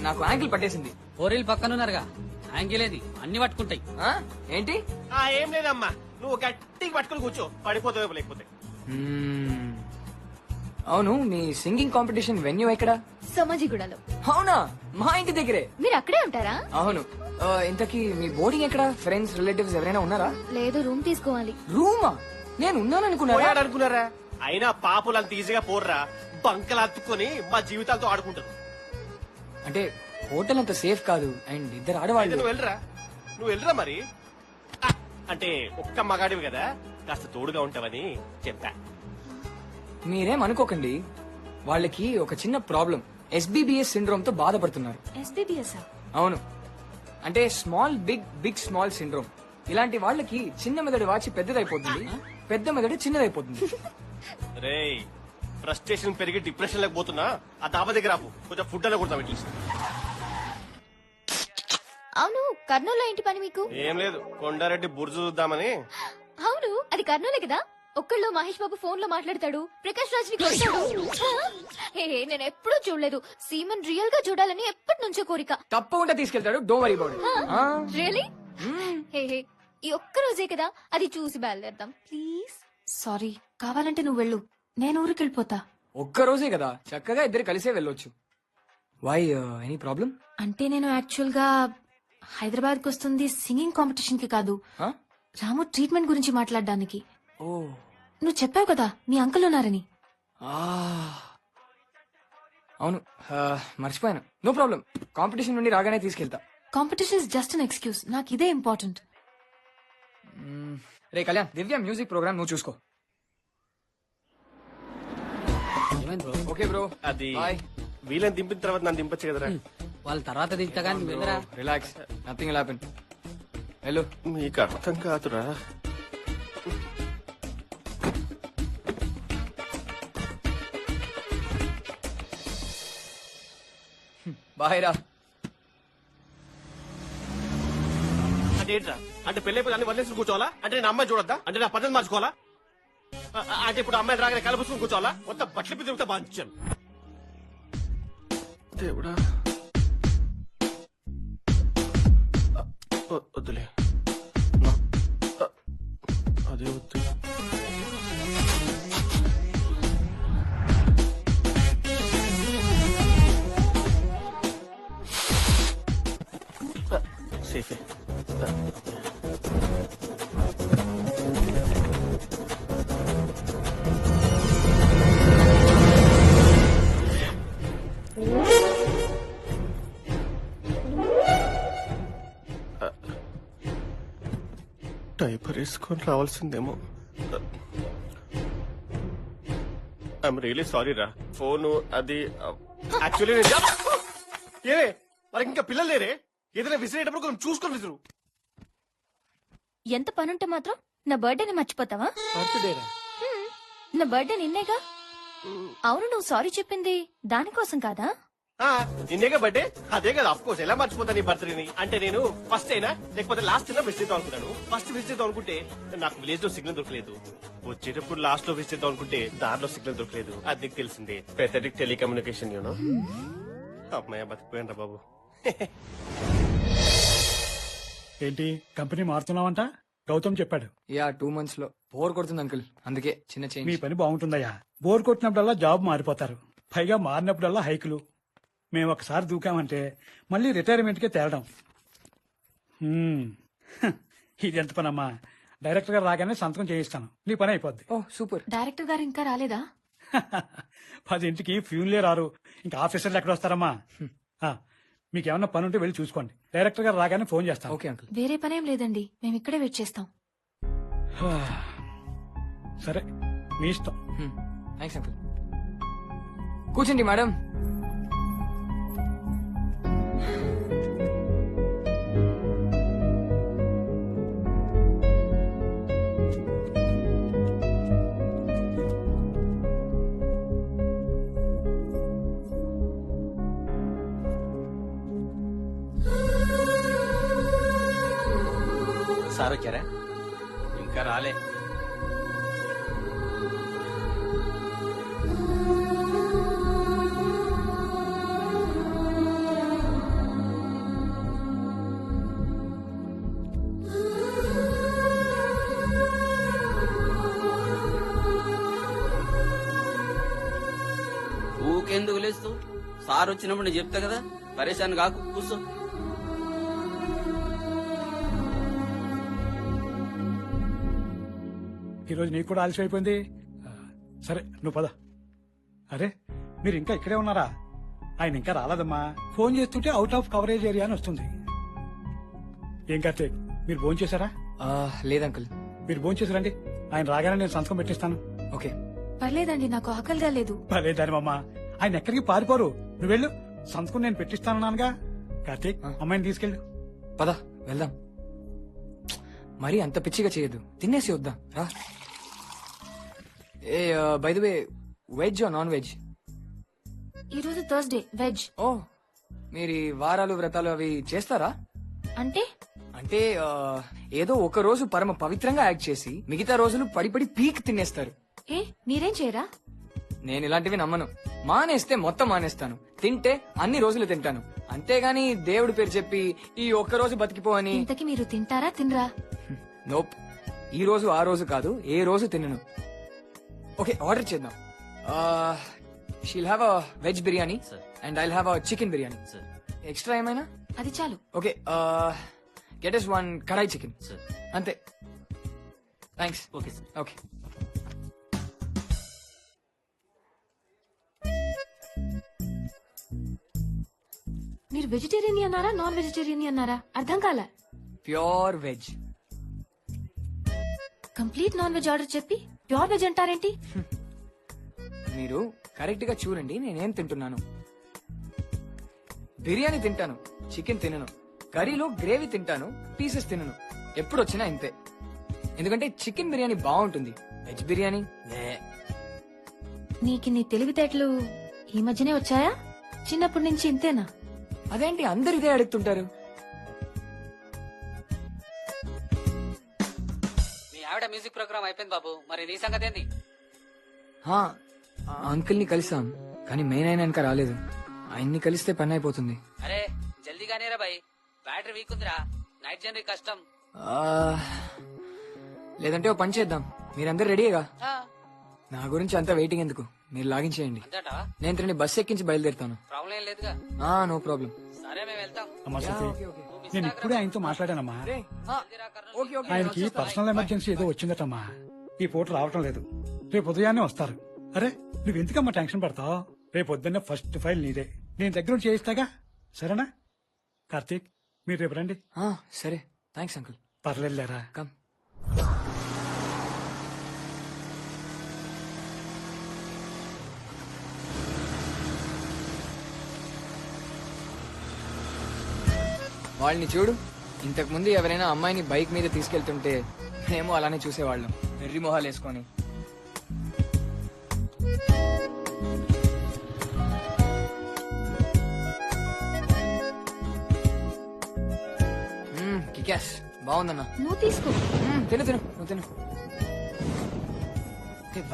నాకు యాంకిల్ పట్టేసింది. 4 పక్కనున్నారుగా, యాంకిల్ ఏది అన్ని పట్టుకుంటాయి. ఏంటి? ఏం లేదమ్మా, నువ్వు గట్టిగా పట్టుకుని కూర్చో, పడిపోతావు లేకపోతే. అవును, మీ సింగింగ్ కాంపిటీషన్ వెన్యూ ఎక్కడ? సమాజిగూడలో. అవునా, మా ఇంటి దగ్గరే. మీరు అక్కడే ఉంటారా? అవును. ఇంతకీ మీ బోర్డింగ్ ఎక్కడ? ఫ్రెండ్స్ రిలేటివ్స్ ఎవరైనా ఉన్నారా? లేదు, రూమ్ తీసుకోవాలి. రూమా? నేను ఉన్నాను అనుకున్నారా? అయినా పాపులు అంత ఈజీగా పోర్రా, బంకలు అత్తుకొని మా జీవితాలతో ఆడుకుంటారు. అంటే హోటల్ అంత సేఫ్ కాదు, అండ్ ఇద్దరు ఆడవాళ్ళు. నువ్వు వెళ్ళరా మరి. అంటే ఒక్క మగాడివి కదా, కాస్త తోడుగా ఉంటావని చెప్పా. మీరేం అనుకోకండి, వాళ్ళకి ఒక చిన్న ప్రాబ్లం, ఎస్బీబీఎస్ సిండ్రోమ్ తో బాధపడుతున్నారు. ఎస్బీబీఎస్ అవును, అంటే small big big small syndrome. ఇలాంటి వాళ్ళకి చిన్న మెదడు వాచి పెద్దదైపోతుంది, పెద్ద మెదడు చిన్నదైపోతుంది. రేయ్, ఫ్రస్ట్రేషన్ పెరిగి డిప్రెషన్ లోకి పోతున్నా. ఆ డాబా దగ్గర ఆపు, కొంచెం ఫుడ్ అలా కొడతాం అట్లీస్ట్. అవును, కర్నూలులో ఏంటి పని మీకు? ఏం లేదు, కొండారెడ్డి బుర్జు చూద్దామని. అవును, అది కర్నూలే కదా. ఒక్కళ్ళు మహేష్ బాబు ఫోన్ లో మాట్లాడతాడు, ప్రకాష్ రాజ్ ని కొడతాడు. నేను ఎప్పుడూ చూడలేదు. సీమన్ రియల్ గా చూడాలని ఎప్పటి నుంచో కోరిక. తప్పకుండా తీసుకెళ్తాడు, don't worry about it. Really? ఈ ఒక్క రోజే కదా, అది చూసి బయలుదేరదాం ప్లీజ్. సారీ, కావాలంటే నువ్వు వెళ్ళు, నేను ఊరికి వెళ్ళిపోతా. ఒక్క రోజే కదా, చక్కగా ఇద్దరు కలిసే వెళ్ళొచ్చు. Why, any problem? అంటే నేను యాక్చువల్ గా హైదరాబాద్ కు వస్తుంది సింగింగ్ కాంపిటీషన్ కి కాదు, రాము ట్రీట్మెంట్ గురించి మాట్లాడడానికి. ఓ, నువ్వు చెప్పావు కదా మీ అంకుల్ ఉన్నారని. అవును, మర్చిపోయాను. నో ప్రాబ్లం, కాంపిటీషన్ నుండి రాగానే తీసుకెళ్తా. Competition is just an excuse, నాకు ఇదే ఇంపార్టెంట్. రే కళ్యాణ్, దివ్య మ్యూజిక్ ప్రోగ్రామ్ నువ్వు చూసుకో. ఓకే బ్రో, అది బాయ్. వీళ్ళని దింపిన తర్వాత నన్ను దింపచ్చు కదరా. వాళ్ళ తర్వాత దిగుతా కానీ వెళ్ళరా. Relax, nothing will happen. Hello, మీకు అర్థం కాదురా. బాయ్ రా. అదేంట్రా, అంటే పెళ్ళైపోయి అన్ని వదిలేసి కూర్చోవాలా? అంటే నేను అమ్మాయి చూడొద్దా? అంటే నా పద్ధతి మార్చుకోవాలా? అంటే ఇప్పుడు అమ్మాయి రాగానే కలపసుకుని కూర్చోవాలా? మొత్తం బట్టలు తిరుగుతా బాధ్యం. దేవుడా, వద్దులే, అదే వద్దు. సేఫే. డైపర్ వేసుకొని రావాల్సిందేమో. ఐఎమ్ రియలీ సారీ రా. ఫోను అది యాక్చువల్లీ ఏరే, మరి ఇంకా పిల్లలు లేరే? ఏదైనా విసిరేటప్పుడు కొంచెం చూసుకొని విసురు. ఎంత పనుంటే మాత్రం నా బర్త్డేని మర్చిపోతావా? నా బర్త్డే నిన్నేగా. అవును, నువ్వు సారీ చెప్పింది దానికోసం కాదా? నిన్నేగా బర్త్డే, అదే కదా. అఫ్ కోర్స్, ఎలా మర్చిపోతా నీ బర్త్డేని. అంటే నేను ఫస్ట్ అయినా లేకపోతే లాస్ట్ అయినా విజిట్ చేద్దాం అనుకున్నాను. ఫస్ట్ విజిట్ చేద్దాం అనుకుంటే నాకు విలేజ్ లో సిగ్నల్ దొరకలేదు. వచ్చేటప్పుడు లాస్ట్ లో విజిట్ చేద్దాం అనుకుంటే దారిలో సిగ్నల్ దొరకలేదు. అది నీకు తెలిసిందే, పెథటిక్ టెలికమ్యూనికేషన్ యూనో. అమ్మాయి బతికిపోయాను బాబు. ఏంటి కంపెనీ మారుతున్నావంట? గౌతమ్ చెప్పాడు. యా, 2 months లో బోర్ కొడుతుంది అంకుల్, అందుకే చిన్న చేంజ్. మీ పని బాగుంటుందయ్యా. బోర్ కొట్టినప్పుడల్లా జాబ్ మారిపోతారు, పైగా మారినప్పుడల్లా హైకులు. మేము ఒకసారి దూకామంటే మళ్ళీ రిటైర్మెంట్ కే తేలడం. ఇది ఎంత పనమ్మా. డైరెక్టర్ గారు రాగానే సంతకం చేయిస్తాను, నీ పని అయిపోద్ది. ఓ సూపర్. డైరెక్టర్ గారు ఇంకా రాలేదా? 10 ఫ్యూన్లే రారు, ఇంకా ఆఫీసర్లు ఎక్కడ వస్తారమ్మా. మీకేమన్నా పని ఉంటే వెళ్ళి చూసుకోండి, డైరెక్టర్ గారు రాగానే ఫోన్ చేస్తాను. Okay uncle. వేరే పనేం లేదండి, మేము ఇక్కడే వెయిట్ చేస్తాం. సరే, మీ ఇష్టం. Thanks uncle. కూర్చోండి మేడం. సార్ వచ్చారా? ఇంకా రాలే. ఊకెందుకు లేస్తూ? సార్ వచ్చినప్పుడు నేను చెప్తా కదా, పరేషాన్ కాకు, కూర్చో. ఈరోజు నీకు కూడా ఆలస్యం అయిపోయింది. సరే నువ్వు పద. అరే, మీరు ఇంకా ఇక్కడే ఉన్నారా? ఆయన ఇంకా రాలేదమ్మా. ఫోన్ చేస్తుంటే అవుట్ ఆఫ్ కవరేజ్ ఏరియా అని వస్తుంది. ఏం కార్తీక్, మీరు ఫోన్ చేశారా? లేదంకుల్. మీరు ఫోన్ చేశారండి. ఆయన రాగానే నేను సంతకం పెట్టిస్తాను. ఓకే. పర్లేదండి, నాకు ఆకలిగా లేదు. పర్లేదని మామ, ఆయన ఎక్కడికి పారిపోరు. నువ్వు వెళ్ళు, సంతకం నేను పెట్టిస్తానన్నానుగా. కార్తీక్, అమ్మాయిని తీసుకెళ్ళు. పద వెళ్దాం. మరి అంత పిచ్చిగా చేయొద్దు, తినేసి వద్దాం రా. Hey by the way, veg non veg? ఈ రోజు థర్స్డే, వెజ్. ఓ, మీరు ఈ వారాలు వ్రతాలు అవి చేస్తారా? అంటే అంటే ఏదో ఒక రోజు పరమ పవిత్రంగా యాక్ట్ చేసి మిగతా రోజులు పడి పడి పీక్ తినేస్తారు. ఏ మీరేం చేయరా? నేను ఇలాంటివి నమ్మను. మానేస్తే మొత్తం మానేస్తాను, తింటే అన్ని రోజులు తింటాను. అంతేగాని దేవుడి పేరు చెప్పి ఈ ఒక్క రోజు బతికిపో అని. ఇంతకి మీరు తింటారా తినరా? నోప్, ఈ రోజు ఆ రోజు కాదు, ఏ రోజు తినను. ఓకే, ఆర్డర్ చేద్దాం. She'll have a veg biryani and I'll have a chicken biryani. Extra ఏమైనా? అది చాలు. ఓకే, గెట్ us one కడాయి చికెన్. అంతే. థ్యాంక్స్. Okay sir. ఓకే. మీరు వెజిటేరియన్ అన్నారా నాన్ వెజిటేరియన్ అన్నారా? అర్థం కాలా. Pure veg. Complete non veg order చెప్పి ప్యూర్ వెజ్ అంటారేంటి? మీరు కరెక్ట్ గా చూడండి నేనేం తింటున్నాను. బిర్యానీ తింటాను, చికెన్ తినను. కర్రీలో గ్రేవీ తింటాను, పీసెస్ తినను. ఎప్పుడు వచ్చినా ఇంతే. ఎందుకంటే చికెన్ బిర్యానీ బాగుంటుంది, వెజ్ బిర్యానీ నీకు నీ తెలివితేటలు ఈ మధ్యనే వచ్చాయా? చిన్నప్పటి నుంచి ఇంతేనా? అదేంటి అందరు ఇదే అడుగుతుంటారు? మీ ఆవిడ మ్యూజిక్ ప్రోగ్రామ్ అయిపోయింది బాబు, మరి నీ సంగతి ఏంది? అంకుల్ ని కలిసాం, కానీ మెయిన్ అయినా ఇంకా రాలేదు. ఆయన్ని కలిస్తే పని అయిపోతుంది. అరే జల్దీగానే రా బాయ్, బ్యాటరీ వీక్ ఉందిరా, నైట్ జర్నీ కష్టం. లేదంటే ఓ పని చేద్దాం, మీరందరు రెడీగా? నా గురించి అంతా వెయిటింగ్ ఎందుకు, మీరు లాగించేయండి. నేను తిని బస్ ఎక్కించి బయలుదేరుతాను. ప్రాబ్లం ఏం లేదుగా? No problem. సరే మేము వెళ్తాం. అమ్మా శృతి, నేను ఇప్పుడే ఆయనతో మాట్లాడానమ్మా. ఆయనకి పర్సనల్ ఎమర్జెన్సీ ఏదో వచ్చిందటమ్మా, ఈ పూట రావటం లేదు. రేపు ఉదయాన్నే వస్తారు. అరే నువ్వెందుకమ్మా టెన్షన్ పడతావు? రేపు పొద్దున్నే ఫస్ట్ ఫైల్ నీదే, నేను దగ్గర నుంచి చేయిస్తాగా. సరేనా? కార్తీక్, మీరు రేపు రండి. సరే, థ్యాంక్స్ అంకుల్. పర్లేదులేరా. కమ్. వాళ్ళని చూడు, ఇంతకు ముందు ఎవరైనా అమ్మాయిని బైక్ మీద తీసుకెళ్తుంటే మేము అలానే చూసేవాళ్ళం, వెర్రి మొహాలు వేసుకొని. కికాస్ బాగుందన్నా. నువ్వు తీసుకో. తిను తిను, నువ్వు తిను.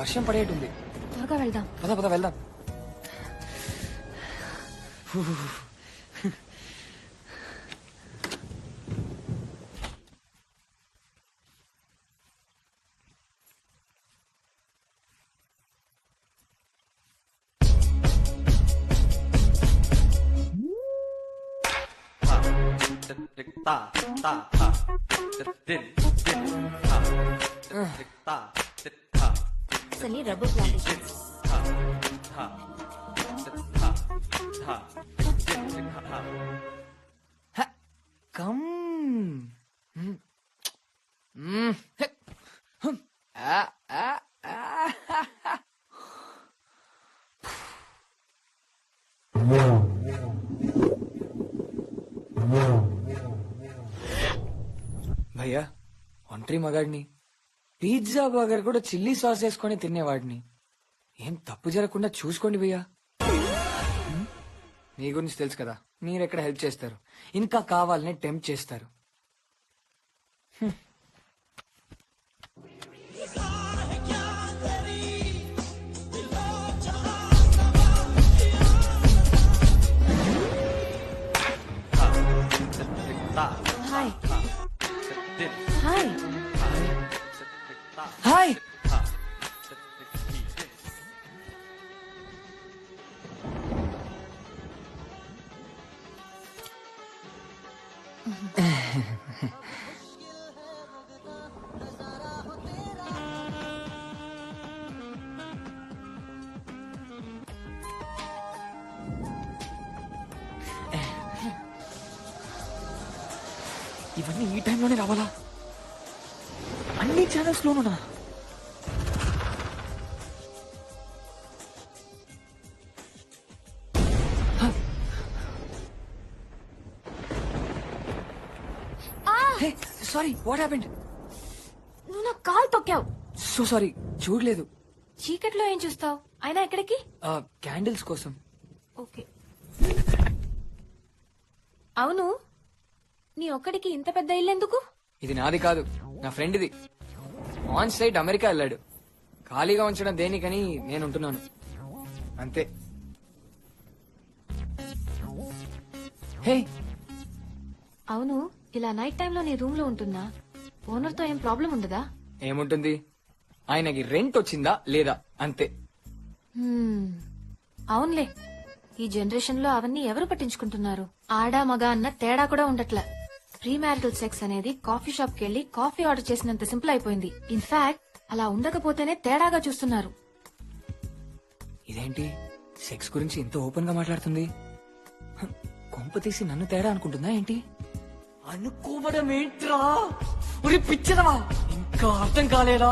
వర్షం పడేటుంది, త్వరగా వెళ్దాం. పద పద వెళ్దాం. Sunny rubber plantations. Come. భయ్యా, ఒంటరి మగాడిని, పిజ్జా బర్గర్ కూడా చిల్లీ సాస్ వేసుకొని తినేవాడిని. ఏం తప్పు జరగకుండా చూసుకోండి భయ్యా. మీ గురించి తెలుసు కదా, మీరెక్కడ హెల్ప్ చేస్తారు, ఇంకా కావాలని టెంప్ట్ చేస్తారు. Hi hi hi. ఇవన్నీ ఈ టైంలోనే రావాలా? అన్ని ఛానల్స్ లోనునా? Sorry what happened? నువ్వు నా కాల్ తొక్కావు. సో సారీ, చూడలేదు. చీకట్లో ఏం చూస్తావు? అయినా ఎక్కడికి? క్యాండిల్స్ కోసం. ఓకే. అవును, నీ ఒక్కడికి ఇంత పెద్ద ఇల్లు ఎందుకు? ఇది నాది కాదు, నా ఫ్రెండ్ ఇది. ఆన్ సైట్ అమెరికా వెళ్ళాడు. ఖాళీగా ఉంచడం దేనికని నేను ఉంటున్నాను అంతే. హే, అవును, ఇలా నైట్ టైంలో నీ రూమ్ లో ఉంటున్నా ఓనర్ తో ఏం ప్రాబ్లం ఉండదా? ఏముంటుంది, ఆయనకి రెంట్ వచ్చిందా లేదా అంతే. అవునులే, ఈ జనరేషన్ లో అవన్నీ ఎవరు పట్టించుకుంటున్నారు? ఆడా మగ అన్న తేడా కూడా ఉండట్లే. ప్రీ మ్యారిటల్ సెక్స్ అనేది కాఫీ షాప్ కి వెళ్లి కాఫీ ఆర్డర్ చేసినంత సింపుల్ అయిపోయింది. ఇన్ఫాక్ట్ అలా ఉండకపోతేనే తేడాగా చూస్తున్నారు. ఇదేంటి సెక్స్ గురించి ఇంత ఓపెన్ గా మాట్లాడుతుంది? కొంప తీసి నన్ను తేడా అనుకుంటుందా ఏంటి? అనుకోవడం ఏంట్రా? ఒరే పిచ్చదవా, ఇంకా అర్థం కాలేదా?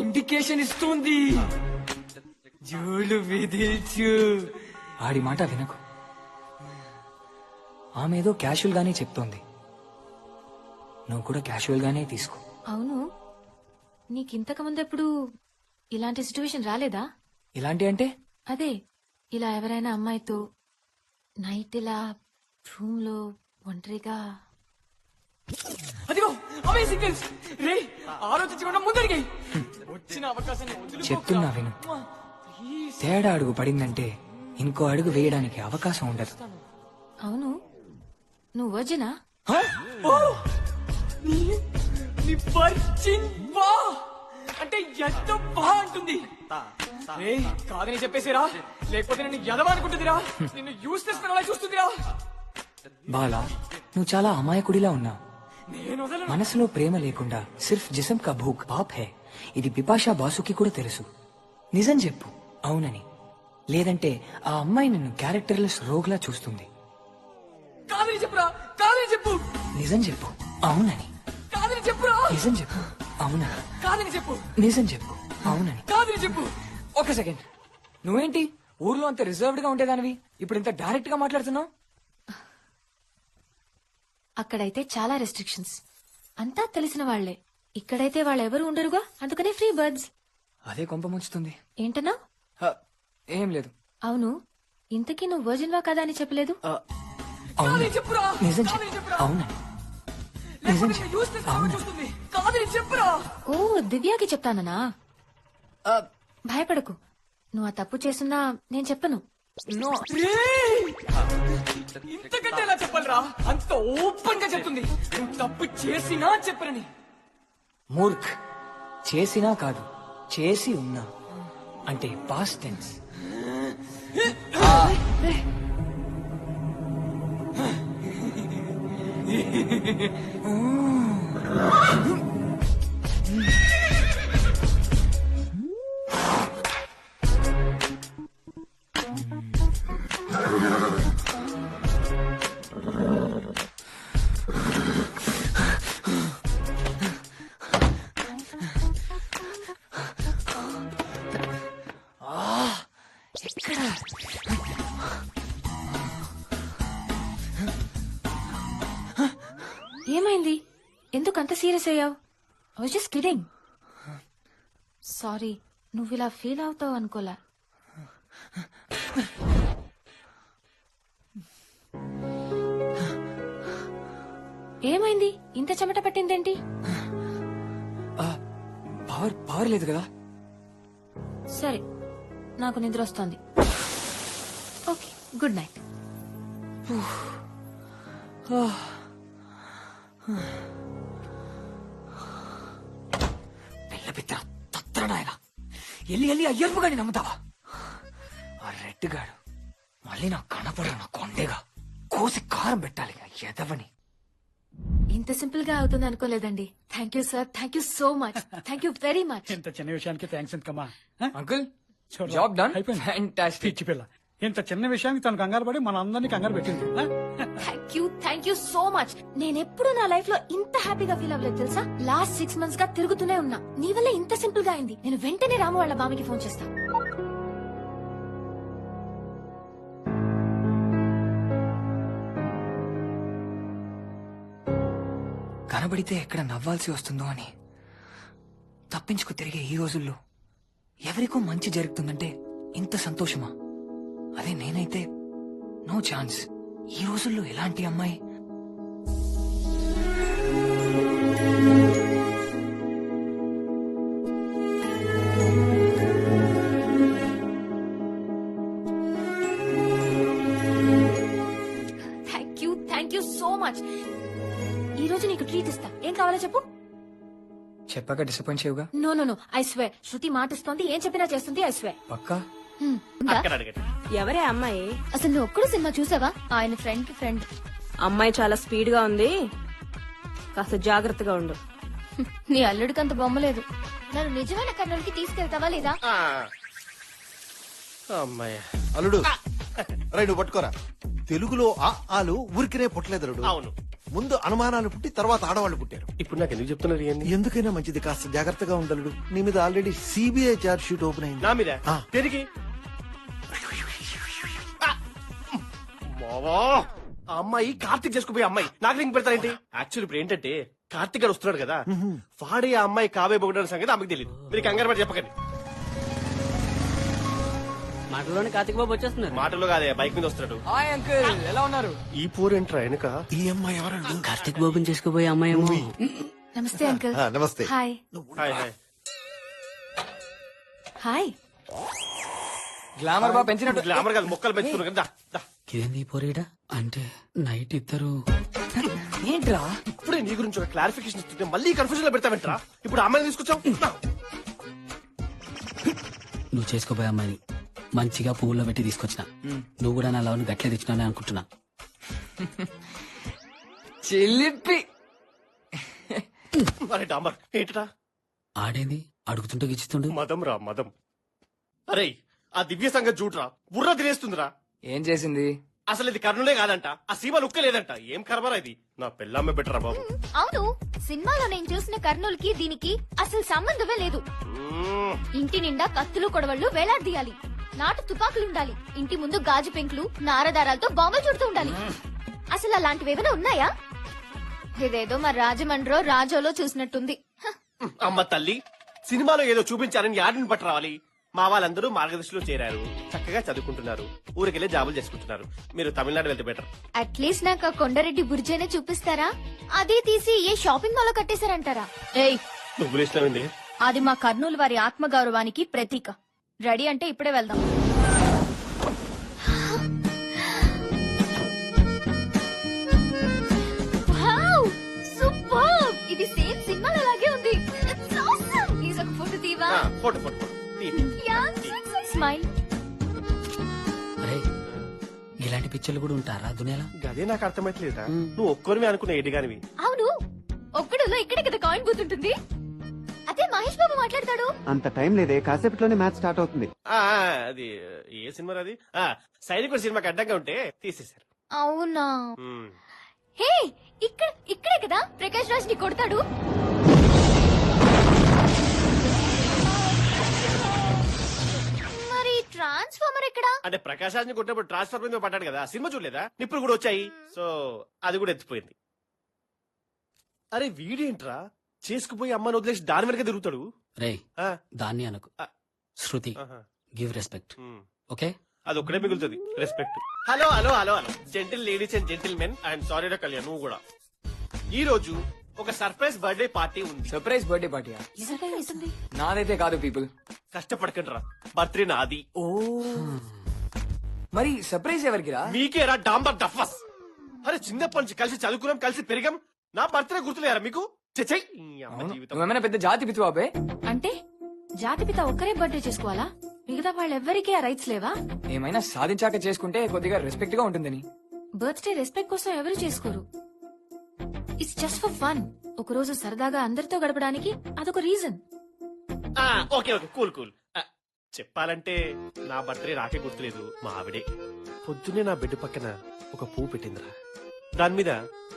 ఇండికేషన్ ఇస్తుంది. జోలు విదిల్చు. ఆడి మాట వినకు. ఆమె ఏదో క్యాషువల్ గానే చెప్తోంది, నువ్వు కూడా క్యాషువల్ గానే తీసుకో. అవును, నీకింతకు ముందెప్పుడు ఇలాంటి సిచ్యువేషన్ రాలేదా? ఇలాంటి అంటే? అదే, ఇలా ఎవరైనా అమ్మాయితో నైట్ ఇలా రూమ్ లో ఒంటరిగా. అదిగో అవే సిగ్నల్స్. రే ఆలోచించకుండా ముందరికి వచ్చిన అవకాశాన్ని చెప్తున్నా విను. తేడా అడుగు పడిందంటే ఇంకో అడుగు వేయడానికి అవకాశం ఉండదు. అవును, నువ్వు వర్జినా? అంటే ఎంత బాగుంటుంది. కాదని చెప్పేసిరా, లేకపోతే నిన్ను ఎదవా అనుకుంటుందిరా, నిన్ను యూస్లెస్ అలా చూస్తుందిరా. బాలా, నువ్వు చాలా అమాయకుడిలా ఉన్నావు. మనసులో ప్రేమ లేకుండా సిర్ఫ్ జిసమ్ కా భూక్ పాప్ హై. ఇది బిపాషా బాసుకి కూడా తెలుసు. నిజం చెప్పు అవునని, లేదంటే ఆ అమ్మాయి నిన్ను క్యారెక్టర్లెస్ రోగ్లా చూస్తుంది. కాదని చెప్పురా, కాదని చెప్పు. నిజం చెప్పు అవునని. కాదని చెప్పురా. నిజం చెప్పు అవునని. కాదని చెప్పు. నిజం చెప్పు అవునని. కాదని చెప్పు. ఒక సెకండ్, నువ్వేంటి ఊర్లో అంత రిజర్వ్డ్ గా ఉండేదానివి, ఇప్పుడు ఇంత డైరెక్ట్ గా మాట్లాడుతున్నావు? అక్కడైతే చాలా రెస్ట్రిక్షన్స్, అంతా తెలిసిన వాళ్లే. ఇక్కడైతే వాళ్ళెవరూ ఉండరుగా, అందుకనే ఫ్రీ బర్డ్స్. అదే కొంప ముంచుతుంది. ఏంటన్నా? ఏం లేదు. అవును, ఇంతకీ నువ్వు వర్జిన్వా కదా అని చెప్పలేదు? అవును. నిజం చెప్పు అవునని. నిజం చెప్పు అవునని. ఓ, దివ్యాకి చెప్తానన్నా. భయపడకు, నువ్వు ఆ తప్పు చేస్తున్నా నేను చెప్పను. ఇంతకంటే ఎలా చెప్పాలరా? అంత ఓపెన్ గా చెప్తుంది. నువ్వు తప్పు చేసినా చెప్పరని. మూర్ఖ్, చేసినా కాదు చేసి ఉన్నా అంటే పాస్ట్ టెన్స్. ఏమైంది? ఎందుకు అంత సీరియస్ అయ్యావు? I was just kidding. Sorry, నువ్వు ఇలా ఫీల్ అవుతావు అనుకోలా. ఏమైంది? ఇంత చెమట పట్టిందేంటి? పవర్ లేదు కదా. సరే, నాకు నిద్ర వస్తోంది. Okay, good night. పిల్ల పిత్ర తత్రనాయన ఎల్లి ఎల్లి అయ్యర్పు గాని నమ్ముతావా? ఆ రెడ్ గాడు మళ్ళీ నాకు కనపడ నా కొండేగా కోసి కారం పెట్టాలి ఎదవని. ఇంత సింపుల్ గా అవుతుంది అనుకోలేదండి. Thank you sir, thank you so much, thank you very much. ఇంత చిన్న విషయానికి థ్యాంక్స్ ఎందుకమ్మా? Uncle job done. ఫ్యాంటాస్టిక్. పిచ్చి పిల్ల, ఇంత చిన్న విషయానికి తను కంగారు పడి మన అందరినీ కంగారు పెట్టింది. Thank you so much. నేను ఎప్పుడు నా లైఫ్ లో ఇంత హ్యాపీగా ఫీల్ అవ్వలేదు తెలుసా. లాస్ట్ 6 months గా తిరుగుతూనే ఉన్నా. నీ వల్ల ఇంత సింపుల్ గా అయింది. నేను వెంటనే రాము వాళ్ళ బామ్మకి ఫోన్ చేస్తా. కనబడితే ఎక్కడ నవ్వాల్సి వస్తుందో అని తప్పించుకు తిరిగే ఈ రోజుల్లో ఎవరికో మంచి జరుగుతుందంటే ఇంత సంతోషమా? అదే నేనైతే నో ఛాన్స్. ఈ రోజుల్లో ఎలాంటి అమ్మాయి థ్యాంక్ యూ సో మచ్. ఈ రోజు నీకు ట్రీట్ ఇస్తా. ఏం కావాలో చెప్పు. చెప్పాక డిసప్పాయింట్ చేయవుగా? No no no, I swear. Shruti మాటిస్తోంది, ఏం చెప్పినా చేస్తుంది. I swear. పక్కా? ఎవరే అమ్మాయి? అసలు నువ్వు ఒక్కడు సినిమా చూసావా? ఆయన ఫ్రెండ్ కి ఫ్రెండ్. అమ్మాయి చాలా స్పీడ్ గా ఉంది, కాస్త జాగ్రత్తగా ఉండు. నీ అల్లుడికి అంత బొమ్మలేదు. నన్ను నిజమైన కర్నూలుకి తీసుకెళ్తావా లేదా? అమ్మాయి అల్లుడు రైడు పట్టుకోరా. తెలుగులో ఆ ఆలు ఊరికినే పుట్టలేదు అల్లుడు. అవును, ముందు అనుమానాలు పుట్టి తర్వాత ఆడవాళ్ళు పుట్టారు. ఇప్పుడు నాకు ఎందుకు చెప్తున్నారు ఇవన్నీ? ఎందుకైనా మంచిది కాస్త జాగ్రత్తగా ఉండలుడు. నీ మీద already CBI charge sheet open అయింది. నా మీద ఆ. తిరిగి మావా, ఆ అమ్మాయి కార్తీక్ చేసుకుపోయే అమ్మాయి నాకు లింక్ పెడతారేంటి? యాక్చువల్ ఇప్పుడు ఏంటంటే కార్తీక్ గారు వస్తున్నాడు కదా, వాడే ఆ అమ్మాయి కాబోయే బొగడని సంగతి ఆమెకు తెలియదు. మీరు కంగారు పడి చెప్పకండి. మాటలోనే కార్తిక్ బాబు వచ్చేస్తున్నారు. మాటల్లో కాదే, బైక్ మీద వస్తున్నాడు. హాయ్ అంకుల్, ఎలా ఉన్నారు? ఈ పోరేంట్రా వెనక? ఈ అమ్మాయి ఎవరు? కార్తిక్ బాబుని చేసుకుపోయే అమ్మాయి ఏమో. నమస్తే అంకుల్. నమస్తే. Hi hi hi. Hi. Glamour బాగా పెంచినట్టు. గ్లామర్ కాదు, మొక్కలు పెంచుతున్నారు కదా. దా, దా. ఇదేంది పోరీడా? అంటే నైట్ ఇద్దరు ఏంట్రా? ఇప్పుడే నీ గురించి ఒక క్లారిఫికేషన్ ఇస్తుంటే మళ్ళీ కన్ఫ్యూజన్ లో పెడతావేంట్రా? ఇప్పుడు ఆ అమ్మాయిని తీసుకొచ్చావు. నువ్వు చేసుకోపోయే అమ్మాయిని మంచిగా పువ్వుల్లో పెట్టి తీసుకొచ్చిన. నువ్వు కూడా నా లవ్ని గట్లే తెచ్చినా అనుకుంటున్నా. చిలిపి. అరే డాంబర్ ఏంటరా? ఆడేంది అడుగుతుంటే గిచ్చుతుండు. మదం రా మదం. అరే ఆ దివ్య సంగతి చూడరా, బుర్ర తినేస్తుందిరా. ఏం చేసింది? అసలు ఇది కర్ణులే కాదంట, ఆ సీమ లుక్క లేదంట. ఏం కర్మరా ఇది? నా పెళ్ళమ్మే బెటరా బాబు. అవును, సినిమాలో నేను చూసిన కర్నూలుకి దీనికి అసలు సంబంధమే లేదు. ఇంటి నిండా కత్తులు కొడవళ్ళు వేలాడదీయాలి, నాటు తుపాకులుండాలి, ఇంటి ముందు గాజు పెంకులు నారదారాలతో బాంబులు చుడుతూ ఉండాలి. అసలు అలాంటివి ఏమైనా ఉన్నాయా? ఇదేదో మా రాజమండ్రో రాజోలో చూసినట్టుంది. అమ్మ తల్లి, సినిమాలో ఏదో చూపించారని యాడిని పట్టు రావాలి. మా వాళ్ళందరూ మార్గదర్శిలో చేరారు, చక్కగా చదువుకుంటున్నారు, ఊరికెళ్ళి జాబులు చేసుకుంటున్నారు. మీరు తమిళనాడు వెళ్తే బెటర్. అట్లీస్ట్ నాకు ఆ కొండారెడ్డి బుర్జైనా చూపిస్తారా? అదే తీసి ఏ షాపింగ్ మాల్ లో కట్టేశారంటారా? ఏయ్, నువ్వు ఇష్టమైంది. అది మా కర్నూలు వారి ఆత్మగౌరవానికి ప్రతీక. రెడీ అంటే ఇప్పుడే వెళ్దాం. Wow, super! ఇది సేమ్ సినిమాలో లాగే ఉంది. It's awesome. ప్లీజ్ ఒక ఫోటో తీవా? Photo photo yeah, smile. అరే ఇలాంటి పిక్చర్లు కూడా ఉంటారా దునియాలో? అదే నాకు అర్థమైతలేదా? నువ్వు ఒక్కరివి అనుకున్న ఎడిగానివి. అవును, ఒక్కడులో ఇక్కడే కదా కాయిన్ బూత్ ఉంటుంది. అదే మహేష్ బాబు మాట్లాడతాడు. అంత టైం లేదే, కాసేపట్లోనే మ్యాచ్ స్టార్ట్ అవుతుంది. అది ఏ సినిమా? అది సైనికుడు సినిమాకి అడ్డంగా ఉంటే తీసేశారు. అవునా? హే, ఇక్కడే కదా ప్రకాష్ రాజ్ ని కొడతాడు. మరి ట్రాన్స్ఫార్మర్ ఎక్కడా? అంటే ప్రకాశ్ రాజ్ ని కొట్టినప్పుడు ట్రాన్స్ఫర్ మీద పడ్డాడు కదా, సినిమా చూడలేదా? నిప్పులు కూడా వచ్చాయి, సో అది కూడా ఎత్తిపోయింది. అరే వీడేంట్రా చేసుకుపోయి అమ్మని వదిలేసి దాని వెనక తిరుగుతాడు? రే దాన్ని అనకు, శృతి. Give respect, okay? అది ఒక్కడే మిగులుతుంది, respect. Hello hello hello hello gentle ladies and gentlemen, I'm sorry రా కళ్యాణ్, నువ్వు కూడా. ఈ రోజు ఒక సర్ప్రైజ్ బర్త్డే పార్టీ ఉంది. సర్ప్రైజ్ బర్త్డే పార్టీయా? నాదైతే కాదు పీపుల్. కష్టపడకండి రా, బర్త్డే నాది. ఓ మరి సర్ప్రైజ్ ఎవరికిరా? మీకేరా డాంబర్ డఫస్. అరే చిన్నప్పటి నుంచి కలిసి చదువుకున్నాం, కలిసి పెరిగాం. నా బర్త్డే గుర్తులేరా మీకు? చెచ్చై నువ్వేమైనా పెద్ద జాతి పితువాబే? అంటే జాతిపిత ఒక్కరే బర్త్డే చేసుకోవాలా? మిగతా వాళ్ళెవ్వరికీ ఆ రైట్స్ లేవా? ఏమైనా సాధించాక చేసుకుంటే కొద్దిగా రెస్పెక్ట్ గా ఉంటుందని. బర్త్డే రెస్పెక్ట్ కోసం ఎవరు చేసుకోరు. It's just for fun. ఒక రోజు సరదాగా అందరితో గడపడానికి అదొక reason. Okay okay cool cool. చెప్పాలంటే నా బర్త్డే నాకే గుర్తులేదు, మా ఆవిడే పొద్దున్నే నా బెడ్ పక్కన ఒక పువ్వు పెట్టిందిరా. దాని మీద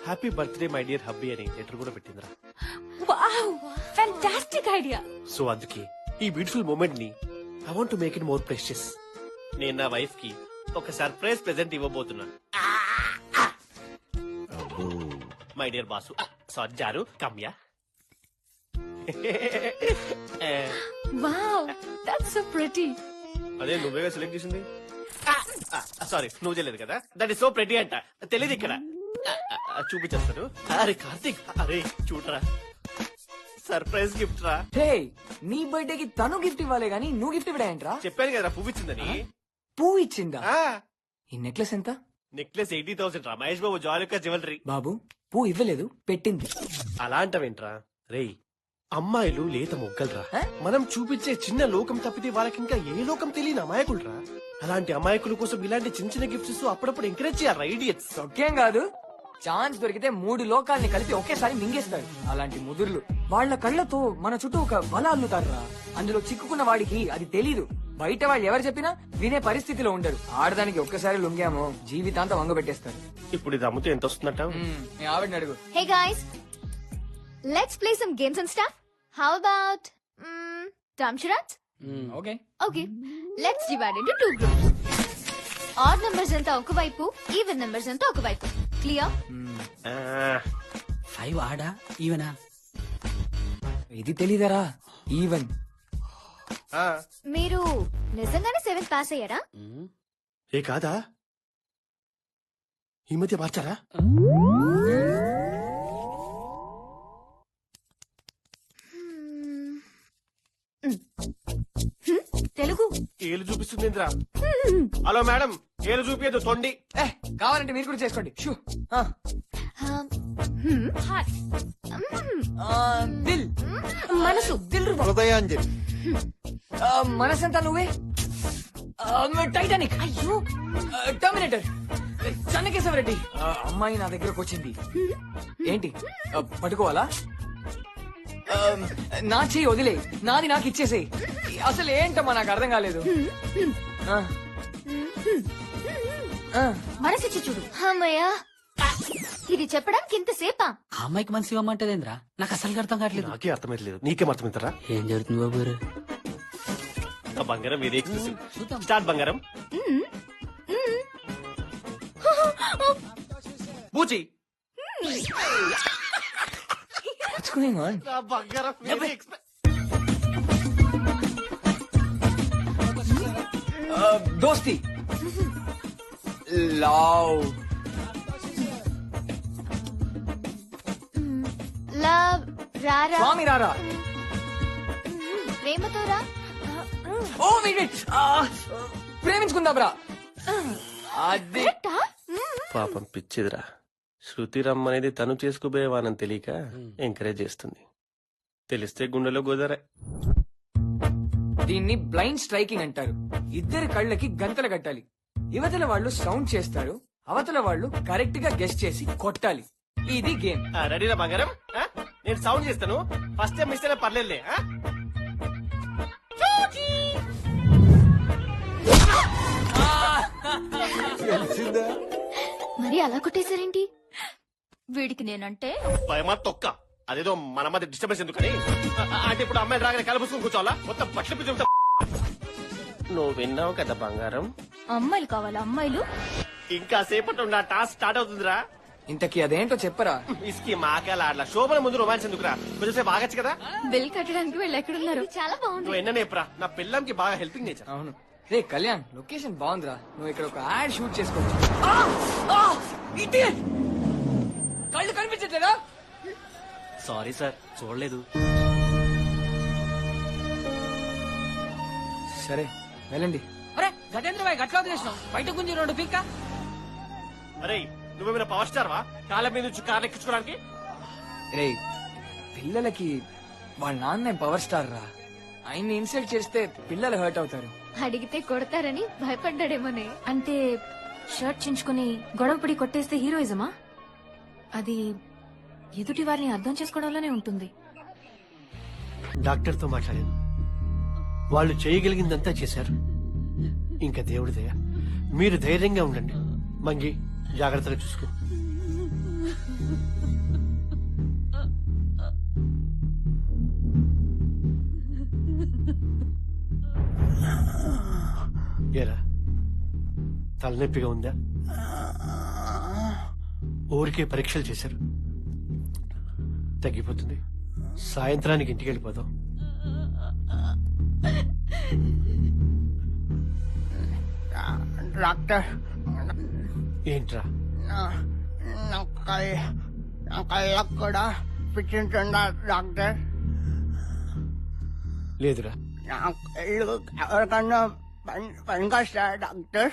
happy birthday my dear hubby అని లెటర్ కూడా పెట్టిందిరా. Wow, fantastic idea. సో అందుకే ఈ బ్యూటిఫుల్ మూమెంట్ ని I want to make it more precious. నేను నా వైఫ్ కి ఒక సర్ప్రైజ్ ప్రెజెంట్ ఇవ్వబోతున్నా. మై డియర్ బాసు, సజ్జారు కమ్యా. Wow that's so pretty. అదే నువ్వేగా సెలెక్ట్ చేసింది. సారీ నువ్వు చేయలేదు కదా. దట్ ఇస్ సో ప్రెటీ అంట. తెలియదు ఇక్కడ. చూపించేస్తాను. అరే కార్తీక్, అరే చూడరా, సర్ప్రైజ్ గిఫ్ట్ రా. హే, నీ బర్త్డే కి తను గిఫ్ట్ ఇవ్వాలి గానీ నువ్వు గిఫ్ట్ ఇవ్వడేంట్రా? చెప్పాను కదా పువ్వు ఇచ్చిందని. పువ్వు ఇచ్చిందా? ఈ నెక్లెస్ ఎంత? నెక్లెస్ 80,000 రా. మహేష్ బాబు జాలికా జ్యువెలరీ. బాబు పువ్వు ఇవ్వలేదు, పెట్టింది. అలా అంటావేంట్రా రేయ్? అమ్మాయిలు లేత మొగ్గలరా. మనం చూపించే చిన్న లోకం తప్పితే వాళ్ళకి ఇంకా ఏ లోకం తెలియని అమాయకులరా. అలాంటి అమాయకుల కోసం ఇలాంటి చిన్న చిన్న గిఫ్ట్స్ అప్పుడప్పుడు ఎంకరేజ్ చేయాలి. ఐడియట్స్. ఒకేం కాదు, ఛాన్స్ దొరికితే 3 లోకాల్ని కలిపి ఒకేసారి మింగేస్తారు. అలాంటి ముదుర్లు వాళ్ళ కళ్ళతో మన చుట్టూ ఒక వల అల్లుతారా. అందులో చిక్కుకున్న వాడికి అది తెలీదు. బయట వాళ్ళు ఎవరు చెప్పినా వినే పరిస్థితిలో ఉండరు. ఆడదానికి ఒక్కసారి లొంగామో జీవితాంతం వంగబెట్టేస్తారు. ఇప్పుడు ఇది అమ్ముతే ఎంత వస్తుందట? మీ ఆవిడని అడుగు. Hey guys, let's play some games and stuff. How about Damsharats? Okay. Okay, let's divide into 2 groups. Odd numbers అంతా ఒకవైపు, ఈవెన్ numbers అంతా ఒకవైపు. Clear? 5 ఆడా ఈవెనా? ఇది తెలీదరా? ఈవెన్. మీరు నిజంగానే 7th పాస్ అయ్యారా? ఏ కాదా? ఈ మధ్య మార్చారా? తెలుగు ఏలు చూపిస్తుంది ఇంద్రా. హలో మేడం, ఏలు చూపించదు తొండి. కావాలంటే మీరు కూడా చేసుకోండి. షూ. దిల్. మనసు. దిల్. హృదయాంజలి. మనసంతా నువ్వే. టైటానిక్. అయ్యో. టర్మినేటర్. చెన్నకేశవరెడ్డి. అమ్మాయి నా దగ్గరకు వచ్చింది. ఏంటి పట్టుకోవాలా? నా చెయ్యి వదిలే, నాది నాకు ఇచ్చేసేయ్. అసలు ఏంటమ్మా నాకు అర్థం కాలేదు. మనసిచ్చి చూడు. అమ్మయ్యా, ఇది చెప్పడానికి ఇంతసేపా? ఆ అమ్మాయికి మనసు ఇవ్వమంటదేంద్రా? నాకు అసలు అర్థం కావట్లేదు. నాకే అర్థమైతలేదు. నీకేం అర్థమవుతారా? ఏం జరుగుతుంది బాబు గారు? నా బంగారం ఇది ఎక్స్క్లూసివ్. స్టార్ట్ బంగారం. బూచి. What's going on? నా బంగారం ఇది దోస్తి. లవ్. లవ్. రారా. స్వామి రారా. ప్రేమతో రా. ఓ వెయిట్, ప్రేమించుకుందా బ్రా. అది పాపం పిచ్చిదిరా. శృతి రమ్మనేది తను చేసుకోబోయేవానని తెలియక ఎంకరేజ్ చేస్తుంది. తెలిస్తే గుండెలో గోదరే. దీన్ని బ్లైండ్ స్ట్రైకింగ్ అంటారు. ఇద్దరి కళ్ళకి గంతలు కట్టాలి. యువతల వాళ్ళు సౌండ్ చేస్తారు, అవతల వాళ్ళు కరెక్ట్ గా గెస్ చేసి కొట్టాలి. ఇది గేమ్. రెడీరా బంగారం? నేను సౌండ్ చేస్తాను. ఫస్ట్ టైం మిస్ అయినా పర్లేదులే. మరి అలా కొట్టేశారేంటి? వీడికి నేనంటే భయమా తొక్క. అదేదో మన మధ్య డిస్టర్బెన్స్ ఎందుకని. అంటే ఇప్పుడు అమ్మాయి రాగానే కలబుసుకుని కూర్చోవాలా? మొత్తం బట్టలు పిచ్చి. నువ్వు విన్నావు కదా బంగారం. అమ్మాయిలు కావాలా? అమ్మాయిలు ఇంకా సేపట్లో నా టాస్క్ స్టార్ట్ అవుతుందిరా. ఇంతకీ అదేంటో చెప్పరా? ఇస్కి మాకేలా ఆడలా. శోభన ముందు రొమాన్స్ ఎందుకురా? కొంచెం బాగచ్చు కదా. బిల్ కట్టడానికి వీళ్ళు ఎక్కడున్నారు? చాలా బాగుంది. నువ్వు ఎన్ననేప్రా. నా పిల్లంకి బాగా హెల్పింగ్ నేచర్. అవును. రే కళ్యాణ్, లొకేషన్ బాగుందిరా. నువ్వు ఇక్కడ ఒక యాడ్ షూట్ చేసుకోవచ్చు. కళ్ళు కనిపించట్లేదా? సారీ సార్, చూడలేదు. సరే వెళ్ళండి. అరే గజేంద్ర భాయ్ గట్ల వదిలేసినావు. బయట గుంజి 2 పీక్క. అరే నువ్వేమైనా పవర్ స్టార్ వా? కాళ్ళ మీద నుంచి కార్లు ఎక్కించుకోవడానికి. రే పిల్లలకి వాళ్ళ నాన్న పవర్ స్టార్ రా. ఆయన్ని ఇన్సల్ట్ చేస్తే పిల్లలు హర్ట్ అవుతారు. అడిగితే కొడతారని భయపడ్డాడేమోనే. అంటే షర్ట్ చించుకుని గొడవపడి కొట్టేస్తే హీరోయిజమా? అది ఎదుటి వారిని అర్థం చేసుకోవడంలోనే ఉంటుంది. డాక్టర్తో మాట్లాడాను. వాళ్ళు చేయగలిగిందంతా చేశారు. ఇంకా దేవుడి దయ. మీరు ధైర్యంగా ఉండండి. మంగి జాగ్రత్తగా చూసుకో. ఏరా తలనొప్పిగా ఉందా? ఊరికే పరీక్షలు చేశారు. తగ్గిపోతుంది. సాయంత్రానికి ఇంటికి వెళ్ళిపోదాం. డాక్టర్ ఏంట్రా? నా కళ్ళకు కూడా పిచ్చింటుందా డాక్టర్? లేదురా. నా కళ్ళు ఎవరికన్నా పనికొస్తా డాక్టర్?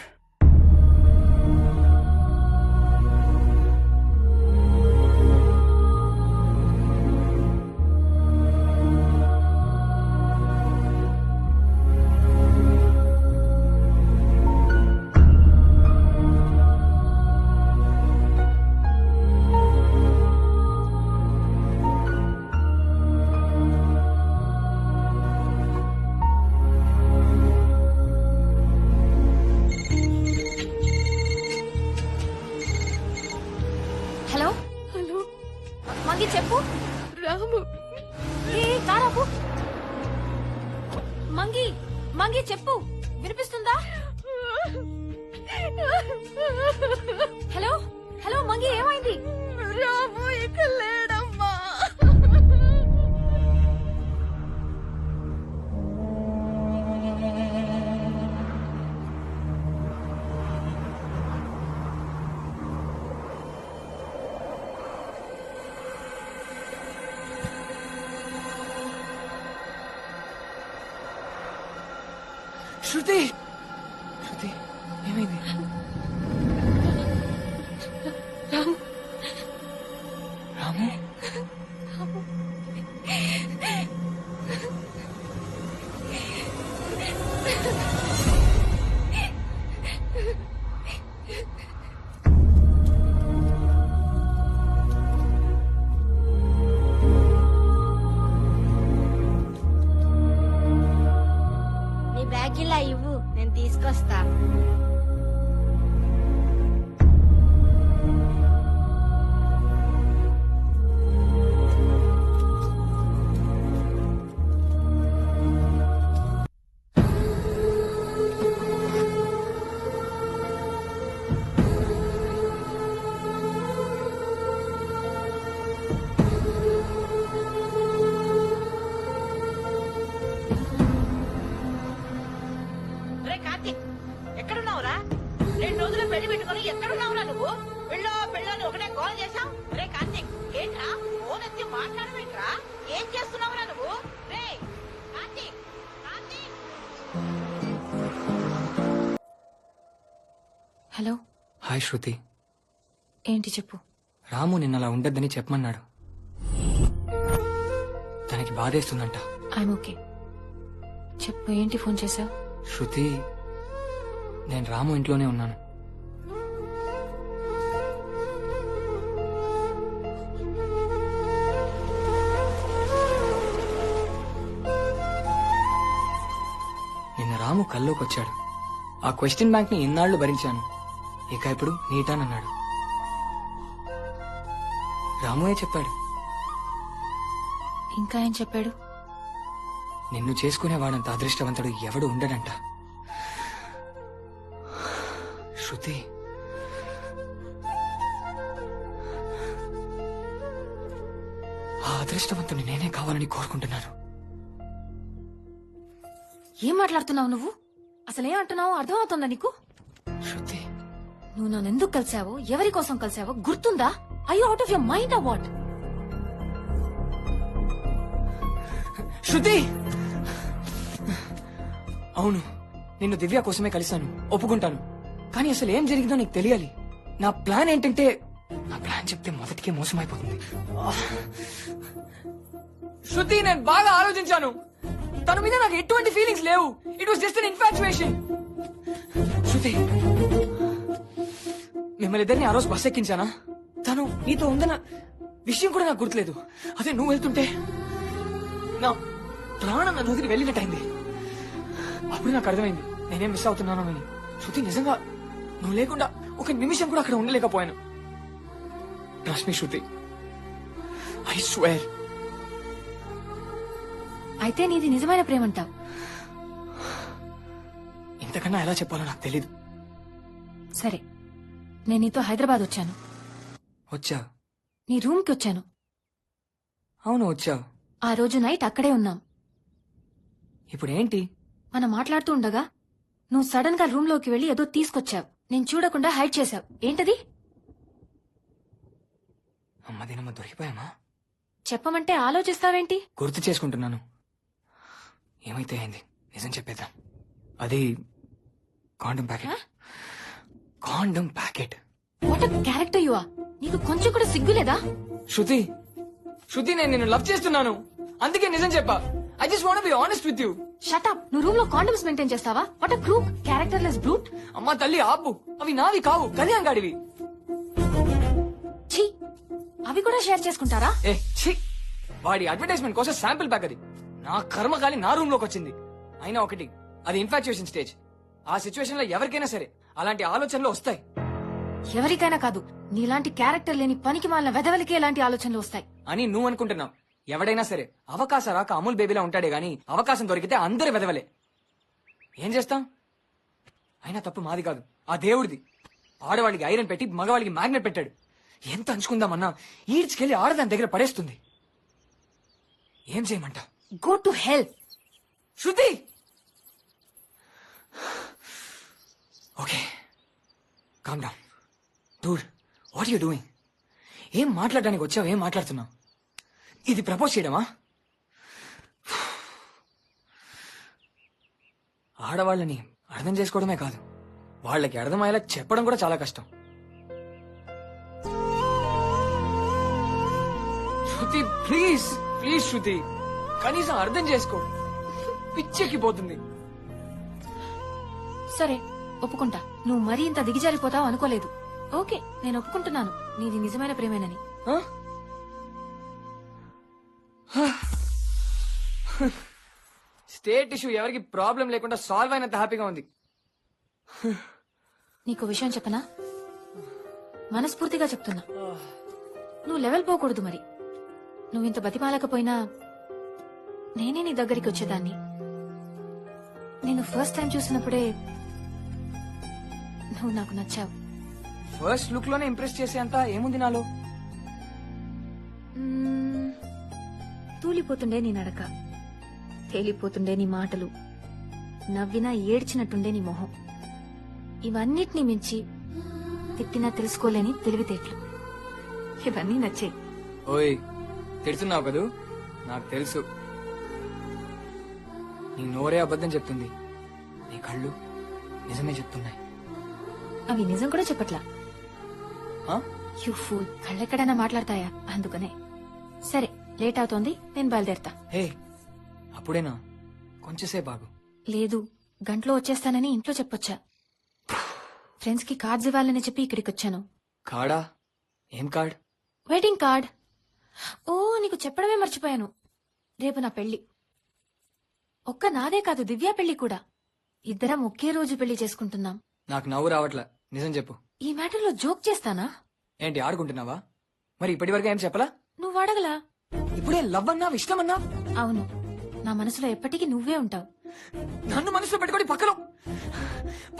హలో హలో మంగి చెప్పు. రాము కారాపు. మంగి మంగి చెప్పు, వినిపిస్తుందా? హలో హలో మంగి ఏమైంది? రాము ఇక లేడమ్మా. శృతి శృతి ఏమైంది? రాము రాము నీ బ్యాగ్ ఇలా ఇవ్వు, నేను తీసుకొస్తా. రే కార్తీక్, ఎక్కడున్నావురా? 2 రోజులు పెళ్లి పెట్టుకుని ఎక్కడున్నావురా నువ్వు? పెళ్ళో పెళ్ళని ఒకటే కాల్ చేశావు. రే కార్తీక్, ఏంట్రా ఫోన్ ఎత్తి మాట్లాడమేంట్రా? ఏం చేస్తున్నావురా నువ్వు? రే కార్తీక్, కార్తీక్. హలో హాయ్ శృతి. ఏంటి చెప్పు. రాము నిన్న అలా ఉండద్దని చెప్పమన్నాడు. తనకి బాధేస్తుందంట. I'm okay. చెప్పు, ఏంటి ఫోన్ చేసావు? శృతి, నేను రాము ఇంట్లోనే ఉన్నాను. నిన్న రాము కల్లోకి వచ్చాడు. ఆ క్వశ్చన్ బ్యాంక్ ని ఇన్నాళ్లు భరించాను, ఇక ఇప్పుడు నీటానన్నాడు. రాముయే చెప్పాడు. ఇంకా ఏం చెప్పాడు? నిన్ను చేసుకునేవాడంత అదృష్టవంతుడు ఎవడు ఉండడంట. శృతి, ఆ అదృష్టవంతుని నేనే కావాలని కోరుకుంటున్నాను. ఏం మాట్లాడుతున్నావు నువ్వు? అసలు ఏం అంటున్నావు అర్థం అవుతుందా నీకు? శృతి, నువ్వు నన్ను ఎందుకు కలిసావో, ఎవరి కోసం కలిసావో గుర్తుందా? I out of your mind ఆ వాట్? శృతి, అవును, నిన్ను దివ్య కోసమే కలిశాను, ఒప్పుకుంటాను. కానీ అసలు ఏం జరిగిందో నీకు తెలియాలి. నా ప్లాన్ ఏంటంటే, నా ప్లాన్ చెప్తే మొదటికే మోసమైపోతుంది. శృతి, నేను బాగా ఆలోచించాను. తన మీద నాకు ఎటువంటి ఫీలింగ్స్ లేవు. It was just an infatuation. Shruti, మిమ్మల్ని ఇద్దరిని ఆ రోజు బస్ ఎక్కించానా? తను నీతో ఉందన్న విషయం కూడా నాకు గుర్తులేదు. అదే నువ్వు వెళ్తుంటే నా ప్రాణం నన్ను వదిలి వెళ్ళినట్టయింది. అప్పుడు నాకు అర్థమైంది నేనేం మిస్ అవుతున్నాను అని. శృతి, నిజంగా నువ్వు లేకుండా ఒక నిమిషం కూడా అక్కడ ఉండలేకపోయాను. Trust me Shruti, I swear. అయితే నీది నిజమైన ప్రేమంటావు? ఇంతకన్నా ఎలా చెప్పాలో నాకు తెలీదు. సరే, నేను నీతో హైదరాబాద్ వచ్చాను. వచ్చా? నీ రూమ్ కి వచ్చాను. అవును వచ్చావు. ఆ రోజు నైట్ అక్కడే ఉన్నాం. ఇప్పుడు ఏంటి? మనం మాట్లాడుతూ ఉండగా నువ్వు సడన్ గా రూమ్ లోకి వెళ్లి ఏదో తీసుకొచ్చావు. నేను చూడకుండా హైడ్ చేశావు. ఏంటది? అమ్మదినమ్మ దొరికిపోయామా? చెప్పమంటే ఆలోచిస్తావేంటి? గుర్తు చేసుకుంటున్నాను. ఏమైతే అయింది, నిజం చెప్పేద్దాం. అది condom packet. Condom packet. What a character you are. నీకు కొంచెం కూడా సిగ్గులేదా? శృతి, శృతి, నేను నిన్ను లవ్ చేస్తున్నాను, అందుకే నిజం చెప్పా. I just want be honest with you. Shut up. నువ్వు రూమ్ లో కాండమ్స్ మెయింటైన్ చేస్తావా? What a crook characterless brute. అమ్మా తల్లి ఆపు, అవి నావి కావు, కళ్యాణ్ గాడివి. ఛీ, అవి కూడా షేర్ చేసుకుంటారా? ఏ ఛీ, వాడి అడ్వర్టైజ్మెంట్ కోసం శాంపిల్ ప్యాక్ అది. నా కర్మకాలి నా రూమ్ లోకి వచ్చింది. అయినా ఒకటి, అది ఇన్ఫాక్చుయేషన్ స్టేజ్. ఆ సిచ్యువేషన్ లో ఎవరికైనా సరే అలాంటి ఆలోచనలు వస్తాయి. ఎవరికైనా కాదు, నీలాంటి క్యారెక్టర్ లేని పనికి మాలిన వెధవలకే ఇలాంటి ఆలోచనలు వస్తాయి అని నువ్వు అనుకుంటున్నావు. ఎవడైనా సరే అవకాశం రాక అమూల్ బేబీలా ఉంటాడే గాని అవకాశం దొరికితే అందరి వెదవలే. ఏం చేస్తాం? అయినా తప్పు మాది కాదు, ఆ దేవుడిది. ఆడవాళ్ళకి ఐరన్ పెట్టి మగవాళ్ళకి మ్యాగ్నెట్ పెట్టాడు. ఎంత అంచుకుందామన్నా ఈడ్చుకెళ్లి ఆడదాని దగ్గర పడేస్తుంది. ఏం చేయమంట? Go to hell. Shruti, okay calm down. Dude, what you doing? ఏం మాట్లాడడానికి వచ్చావు? ఏం మాట్లాడుతున్నావు? ఇది ప్రపోజ్ చేయడమా? ఆడవాళ్ళని అర్థం చేసుకోవడమే కాదు, వాళ్ళకి అర్థమయ్యేలా చెప్పడం కూడా చాలా కష్టం. శృతి ప్లీజ్, ప్లీజ్ శృతి, కనీసం అర్థం చేసుకో. పిచ్చెక్కిపోతుంది. సరే ఒప్పుకుంటా. నువ్వు మరీ ఇంత దిగజారిపోతావు అనుకోలేదు. ఓకే, నేను ఒప్పుకుంటున్నాను నీది నిజమైన ప్రేమేనని. స్టేట్ ఇష్యూ ఎవరికి ప్రాబ్లం లేకుండా సాల్వ్ అయినంత హ్యాపీగా ఉంది. నీకు విషయం చెప్పనా? మనస్ఫూర్తిగా చెప్తున్నా, నువ్వు లెవెల్ పోకూడదు. మరి నువ్వు ఇంత బతిమాలకపోయినా నేనే నీ దగ్గరికి వచ్చేదాన్ని. నేను ఫస్ట్ టైం చూసినప్పుడే నువ్వు నాకు నచ్చావు. ఫస్ట్ లుక్ లోనే ఇంప్రెస్ చేసే అంత ఏముంది నాలో? తూలిపోతుండే నీ నడక, తేలిపోతుండే నీ మాటలు, నవ్వినా ఏడ్చినట్టుండే నీ మొహం. ఇవన్నిటినీ మించి తిట్టినా తెలుసుకోలేని తెలివితేటలు, ఇవన్నీ నచ్చాయి. ఓయ్, తిడుతున్నావు కదూ? నాకు తెలుసు. నీ నోరే అబద్ధం చెప్తుంది, నీ కళ్ళు నిజమే చెప్తున్నాయి. అవి నిజం కూడా చెప్పట్లా. ఆ? You fool. కళ్ళెక్కడైనా మాట్లాడతాయా? అందుకనే. సరే, లేట్ అవుతోంది, నేను బయలుదేరతా. హే, అప్పుడేనా? కొంచెంసేపు ఆగు. లేదు, గంటలో వచ్చేస్తానని ఇంట్లో చెప్పొచ్చా. ఫ్రెండ్స్ కి కార్డ్స్ ఇవ్వాలని చెప్పి ఇక్కడికి వచ్చాను. కార్డా? ఏం కార్డ్? Wedding card. ఓ, నీకు చెప్పడమే మర్చిపోయాను. రేపు నా పెళ్లి. ఒక్క నాదే కాదు, దివ్య పెళ్లి కూడా. ఇద్దరం ఒకే రోజు పెళ్లి చేసుకుంటున్నాం. నాకు నవ్వు రావట్లా, నిజం చెప్పు. ఈ మ్యాటర్లో జోక్ చేస్తానా? ఏంటి ఆడుకుంటున్నావా? మరి ఇప్పటి వరకు ఏం చెప్పలా? నువ్వు అడగలా. ఇప్పుడే లవ్ అన్నా, ఇష్టమన్నా? అవును, నా మనసులో ఎప్పటికీ నువ్వే ఉంటావు. నన్ను మనసులో పెట్టుకొని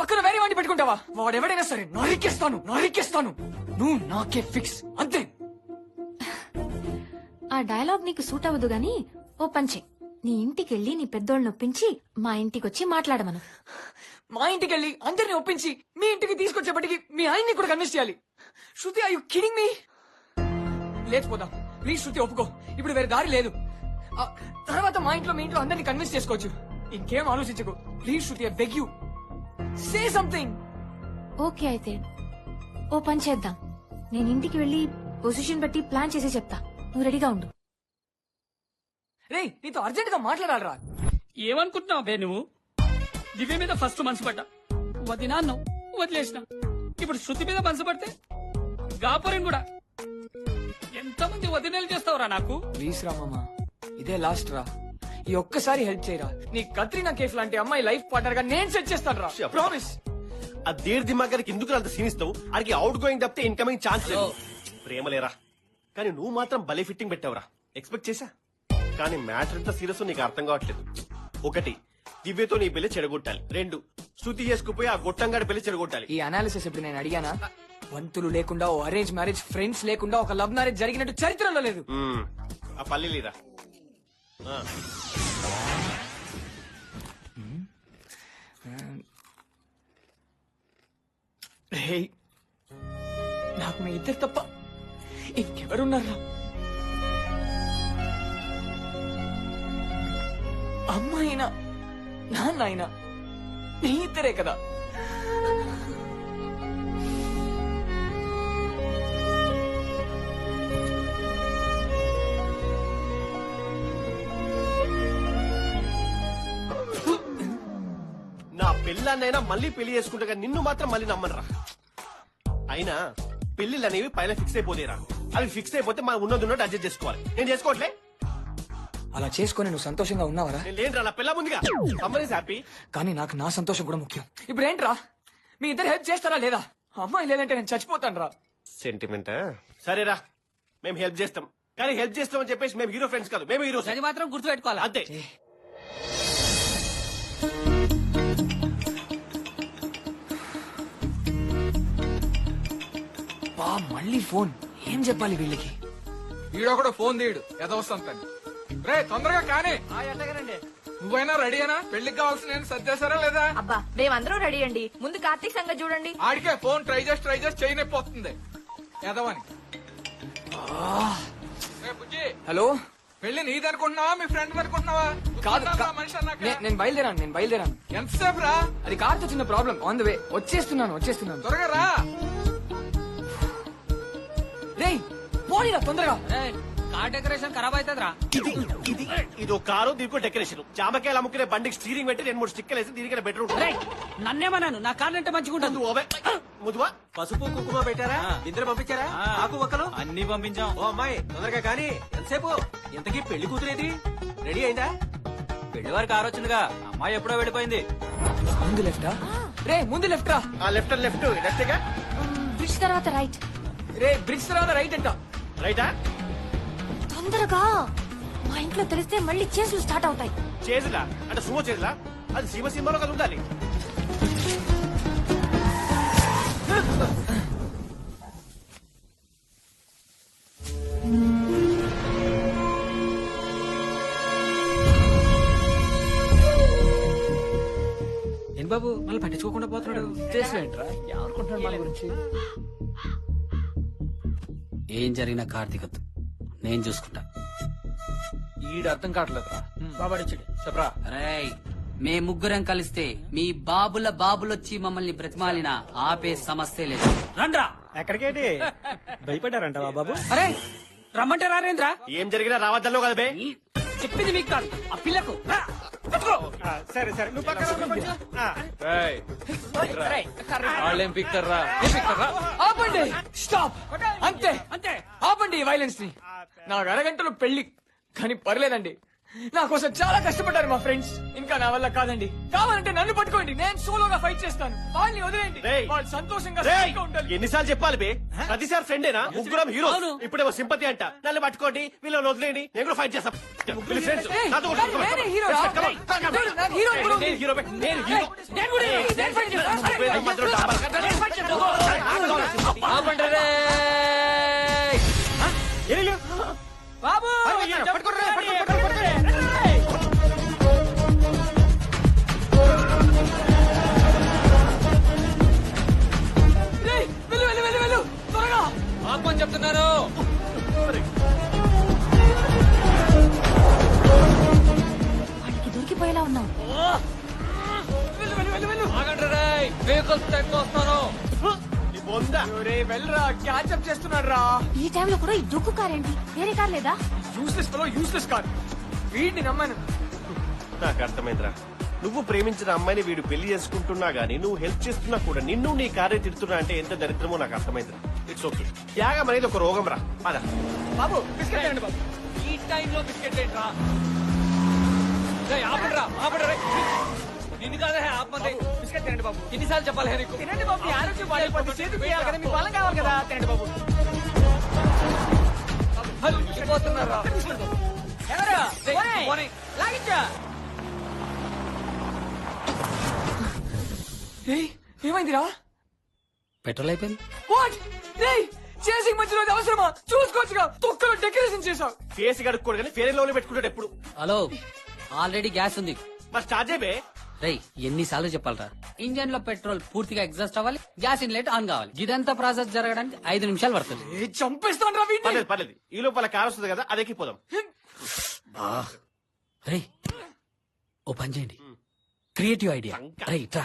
పక్కన వేరే వాడిని పెట్టుకుంటావా? వాడెవడైనా సరే నరికేస్తాను, నరికేస్తాను. నువ్వు నాకే ఫిక్స్, అంతే. ఆ డైలాగ్ నీకు సూట్ అవ్వదు గాని ఓ పంచే. నీ ఇంటికెళ్ళి నీ పెద్దోళ్ళని ఒప్పించి మా ఇంటికొచ్చి మాట్లాడమను. మా ఇంటికెళ్ళి అందరిని ఒప్పించి మీ ఇంటికి తీసుకొచ్చేపటికి మీ ఆయన్ని కూడా కన్విన్స్ చేయాలి. Shruti, are you kidding me? లేచిపోదాం ప్లీజ్ శృతి, ఒప్పుకో. ఇప్పుడు వేరే దారి లేదు. తర్వాత మా ఇంట్లో మీ ఇంట్లో అందరిని కన్విన్స్ చేసుకోవచ్చు. ఇంకేం ఆలోచించకు please Shruti, I beg you, say something. Okay, అయితే ఓ పని చేద్దాం. నేను ఇంటికి వెళ్ళి పొజిషన్ బట్టి ప్లాన్ చేసి చెప్తా. నువ్వు రెడీగా ఉండు. రే, నీతో అర్జెంట్ గా మాట్లాడాలరా. ఏమనుకుంటున్నావు బే నువ్వు? దివ్య మీద ఫస్ట్ మనసు పడ్డా, వదినా అన్నావు, వదిలేసిన. ఇప్పుడు శృతి మీద మనసు పడితే గాపురం కూడా. ఎంతమంది వదినలు చేస్తావురా నాకు? ప్లీజ్ రామమ్మా, ఇదే లాస్ట్ రా. ఈ ఒక్కసారి హెల్ప్ చేయరా. నీ కత్రినా కేఫ్ లాంటి అమ్మాయి లైఫ్ పార్ట్నర్ గా నేను సెట్ చేస్తాను రా, ప్రామిస్. ఆ దేర్ దిమాగారికి ఎందుకు అంత సీనిస్తావు? ఆడికి అవుట్ గోయింగ్ తప్పితే ఇన్కమింగ్ ఛాన్స్ లేదు. ప్రేమలేరా, కానీ నువ్వు మాత్రం భలే ఫిట్టింగ్ పెట్టావురా. ఎక్స్పెక్ట్ చేశా, కానీ మ్యాటర్ ఎంత సీరియస్ నీకు అర్థం కావట్లేదు. ఒకటి, దివ్యతో నీ పెళ్లి చెడగొట్టాలి. రెండు, శృతి చేసుకుపోయి ఆ గొట్టంగాడి పెళ్లి చెడగొట్టాలి. ఈ అనాలిసిస్ ఇప్పుడు నేను అడిగానా? వంతులు లేకుండా, ఓ అరేంజ్ మ్యారేజ్, ఫ్రెండ్స్ లేకుండా ఒక లవ్ మ్యారేజ్ జరిగినట్టు చరిత్రలో లేదు. ఆ పల్లీలీరా. రేయ్, నాకు మీ ఇద్దరు తప్ప ఇంకెవరున్నారా? అమ్మ అయినా నాన్న అయినా మీ ఇద్దరే కదా. నా పెళ్ళాన్నైనా మళ్ళీ పెళ్లి చేసుకుంటా నిన్ను మాత్రం మళ్ళీ నమ్మనరా. అయినా పెళ్లిళ్ళు అనేవి పైన ఫిక్స్ అయిపోతేరా, అవి ఫిక్స్ అయిపోతే మనం ఉన్నది అడ్జస్ట్ చేసుకోవాలి. నేను చేసుకోవట్లే. అలా చేసుకొని నువ్వు సంతోషంగా ఉన్నావరా? నేను లేనురా, నా పిల్ల ముందుగా అమ్మని హ్యాపీ. కానీ నాకు నా సంతోషం కూడా ముఖ్యం. ఇప్పుడు ఏంట్రా, మీ ఇద్దరు హెల్ప్ చేస్తారా లేదా? అమ్మాయి లేదంటే నేను చచ్చిపోతాను రా. సెంటిమెంట్ సరేరా, మేము హెల్ప్ చేస్తాం. కానీ హెల్ప్ చేస్తామని చెప్పేసి మేము హీరో ఫ్రెండ్స్ కాదు, మేము హీరో. అది మాత్రం గుర్తు పెట్టుకోవాలి అంతే. బా మళ్ళీ ఫోన్. ఏం చెప్పాలి వీళ్ళకి? వీడొకడు ఫోన్ తీయడు ఎదవస్తాను. రే తొందరగా కానీ. నువ్వైనా రెడీ అయినా? పెళ్లికి కావాల్సిన సర్దేశారా లేదా? అబ్బా మేమందరం రెడీ అండి. ముందు కార్తీక్ సంగతి చూడండి. ఆడికే ఫోన్ ట్రై చేసి చేయనైపోతుంది ఎదవని. హలో, పెళ్లి నీది అనుకుంటున్నావా మీ ఫ్రెండ్ అనుకుంటున్నావా? కాదు మనిషి అన్నాక నేను బయలుదేరాను. ఎంతసేపు రా? అది కార్తో చిన్న ప్రాబ్లం. On the way. వచ్చేస్తున్నాను. త్వరగా రా. రేయ్ పోనీరా తొందరగా. కార్ డెకరేషన్ ఖరాబ్ అవుతుందిరా. ఇదో కారు, దీనికి డెకరేషన్. జామకాయలు అమ్ముకునే బండికి స్టీరింగ్ పెట్టి 2-3 స్టిక్కర్లు వేసి దీనికి బెటర్. నన్నేమన్నాను, నా కార్ అంటే మంచిగుంటుంది. ముదువా పసుపు కుంకుమ పెట్టారా? ఇద్దరు పంపించారా? ఆకు ఒక్కలు అన్ని పంపించాం. ఓ అమ్మాయి తొందరగా కానీ. ఎంతసేపు? ఇంతకీ పెళ్లి కూతురేది? రెడీ అయిందా? పెళ్లి వారికి కారు వచ్చిందిగా, అమ్మాయి ఎప్పుడో వెళ్ళిపోయింది. ముందు లెఫ్టా? రే ముందు లెఫ్ట్ రా. లెఫ్ట్ లెఫ్ట్గా. బ్రిడ్జ్ తర్వాత రైట్. రే బ్రిడ్జ్ తర్వాత రైట్ అంట. రైటా? తొందరగా. మా ఇంట్లో తెలిస్తే మళ్ళీ చేతులు స్టార్ట్ అవుతాయి. చేతులా అంటే సుమో చేతులా? అది సీమ సినిమాలో కదా ఉండాలి. ఏం బాబు మళ్ళీ పట్టించుకోకుండా పోతున్నాడు? చేసేంట్రా, ఎవరుకుంటున్నాడు మన గురించి? ఏం జరిగినా కార్తీకత్ నేను చూసుకుంటా. ఈడు అర్థం కావట్లేదురా. బాబాడిచ్చాడు చెప్పరా. రేయ్, మే ముగ్గురం కలిస్తే మీ బాబులొచ్చి మమ్మల్ని బ్రతిమాలినా ఆపే సమస్య లేదు. రండ్రా. ఎక్కడికేంటి? భయపడ్డారంట బాబు? అరే రమ్మంటే రారేంద్రా? ఏం జరిగినా రావద్దలో కదా బే. చెప్పింది మీకు కాదు, ఆ పిల్లకు. సరే నువ్వు పక్కన. వాళ్ళేం పిక్తారా? ఆపండి, స్టాప్. అంతే ఆపండి ఈ వైలెన్స్ ని. నాకు అరగంటలో పెళ్లి, కానీ పర్లేదండి. నా కోసం చాలా కష్టపడ్డారు మా ఫ్రెండ్స్. ఇంకా నా వల్ల కాదండి. కావాలంటే నన్ను పట్టుకోండి, నేను సోలోగా ఫైట్ చేస్తాను. వాళ్ళని వదిలేయండి, వాళ్ళు సంతోషంగా సుఖంగా ఉండాలి. ఎన్నిసార్లు చెప్పాలి బే? ప్రతిసారి ఫ్రెండేనా? ముగ్గురం హీరో. ఇప్పుడేమో సింపతి అంట. నన్ను పట్టుకోండి, వీళ్ళని వదిలేయండి, నేను కూడా ఫైట్ చేస్తాం. ఏయ్, నేనే హీరోరా? నాకు హీరో కూడా ఉంది. నేను హీరో. నేను కూడా హీరో. నేను ఫైట్ చేస్తాను. ఆపండి రే. బాబు వెళ్ళు త్వరగా ఆపని చెప్తున్నారు. వాడికి దొరికిపోయేలా ఉన్నావు. ఆగండి రే, వెహికల్స్ ఎక్కువ వస్తాను. వెళ్ళరా, క్యాచప్ చేస్తున్నాడు రా. ఈ టైంలో కూడా ఈ దుక్కు కార్ ఏంటి? వేరే కార్ లేదా? యూస్లెస్ కాదు. వీడిని నమ్మాను. నాకు అర్థమైందిరా. నువ్వు ప్రేమించిన అమ్మాయిని వీడు పెళ్లి చేసుకుంటున్నా గానీ నువ్వు హెల్ప్ చేస్తున్నా కూడా నిన్ను నీ కార్య తిడుతున్నా అంటే ఎంత దరిద్రమో నాకు అర్థమైందిరా. It's okay. త్యాగం అనేది ఒక రోగం రా. పద బాబు బిస్కెట్ అండి బాబు. ఈ టైంలో బిస్కెట్ ఏంట్రా? ఆపండి రే. నిన్ను కాదే ఆపండి. బిస్కెట్ తినండి బాబు. ఎన్నిసార్లు చెప్పాలి నీకు? తినండి బాబు, మీ ఆరోగ్యం పాడైపోతుంది. చేతికి వేయాలి కదా, మీకు బలం కావాలి కదా. తినండి బాబు. పోతున్నారా? ఎవరు లాగించా? ఏమైందిరా? పెట్రోల్ అయిపోయింది. వాట్? చేసి మధ్యలో అది అవసరమా? చూసుకోవచ్చుగా, తొక్కలో డెకరేషన్ చేసావు. ఫేస్ కడుక్కోడు కానీ ఫేర్ లో పెట్టుకుంటాడు ఎప్పుడు. హలో, ఆల్రెడీ గ్యాస్ ఉంది. మరి స్టార్ట్ చేయబే. రేయ్, ఎన్నిసార్లు చెప్పాలరా? ఇంజన్ లో పెట్రోల్ పూర్తిగా ఎగ్జాస్ట్ అవ్వాలి, గ్యాస్ ఇన్లెట్ ఆన్ కావాలి. ఇదంతా ప్రాసెస్ జరగడానికి 5 నిమిషాలు పడుతుంది. చంపేస్తాను రా వీడిని. పర్లేదు పర్లేదు, ఈ లోపల కార్ వస్తుంది కదా, అదెక్కి పోదాం. రేయ్, ఓ పని చేయండి, క్రియేటివ్ ఐడియా. రేయ్ రా.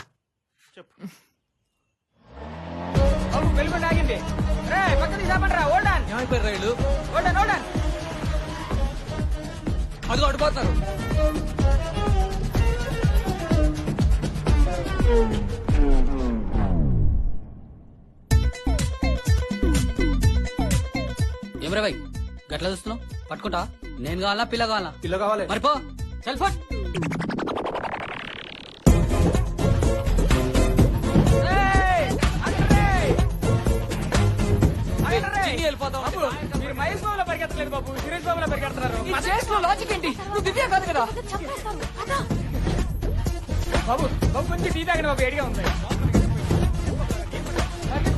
వెలుగుండి ఆగింది. రే పక్కన చాపండి. ఓల్డాన్ ఏమైపోయారు రైలు? ఓల్డాన్ అది అడిపోతారు. ఏమరా భాయ్, గట్లా చూస్తున్నావు? పట్టుకుంటా? నేను కావాలా, పిల్ల కావాలా? పిల్ల కావాలి. మరిపో సెల్ ఫోన్. వెళ్ళిపోతాం. మీరు మహేష్ బాబులో పరిగెత్తలేదు బాబు, సురేష్ బాబులో పరిగెడుతున్నారు. ఈ చేసిన లాజిక్ ఏంటి? నువ్వు దివ్య కాదు కదా బాబు. బాబు కొంచెం టీ తాగిన బాబు, ఏడిగా ఉంది.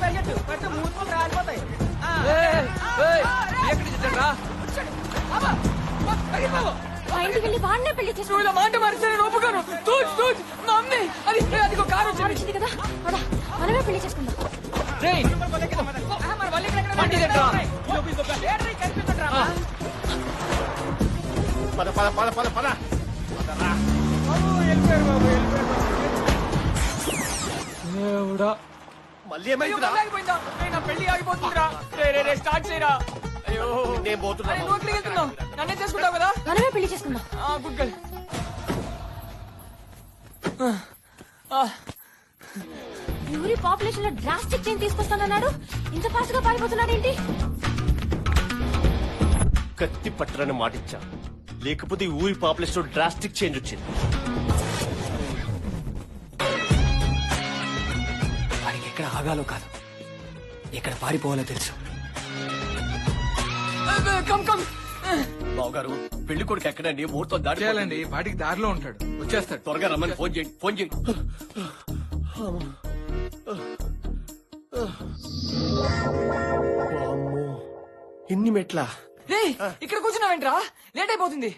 పరిగెత్తు పరిగెత్తు, మూతులు రాలిపోతాయి. ఎక్కడి నుంచి వచ్చాడ్రా? నువ్వు ఇలా మాట మరిచాను ఒప్పుకోను. తూచ్ తూచ్ మా అమ్మే. అది అదిగో కారు వచ్చింది కదా, మనమే పెళ్లి చేసుకుందాం. రేయ్ పద పద పద పద పద. దేవుడా, మళ్ళీ ఏమైందిరా? పెళ్లి ఆగిపోతుందిరా. స్టార్ట్ చేయరా. అయ్యో నేను పోతున్నా. నువ్వు ఎక్కడికి వెళ్తున్నావు? నన్నే చేసుకుంటావు కదా. మనమే పెళ్లి చేసుకుందాం. Good girl. యూరి పాపులేషన్ లో డ్రాస్టిక్ చేంజ్ తీసుకొస్తానన్నాడు, ఇంత ఫాస్ట్ గా పారిపోతున్నాడు ఏంటి? కత్తి పట్టరని మాటిచ్చా, లేకపోతే ఈ ఊరి పాపులేషన్ డ్రాస్టిక్ చేంజ్ వచ్చింది. వాడికి ఎక్కడ ఆగాలో కాదు, ఎక్కడ పారిపోవాలో తెలుసు. Come come. బావగారు, పెళ్లి కొడుకు ఎక్కడండి? ముహూర్తం దాటి చేయాలండి, వాటికి దారిలో ఉంటాడు, వచ్చేస్తాడు. త్వరగా రమ్మని ఫోన్ చేయండి, ఫోన్ చేయండి. ఎన్ని మెట్లా? ఇక్కడ కూర్చున్నావేంట్రా? లేట్ అయిపోతుంది.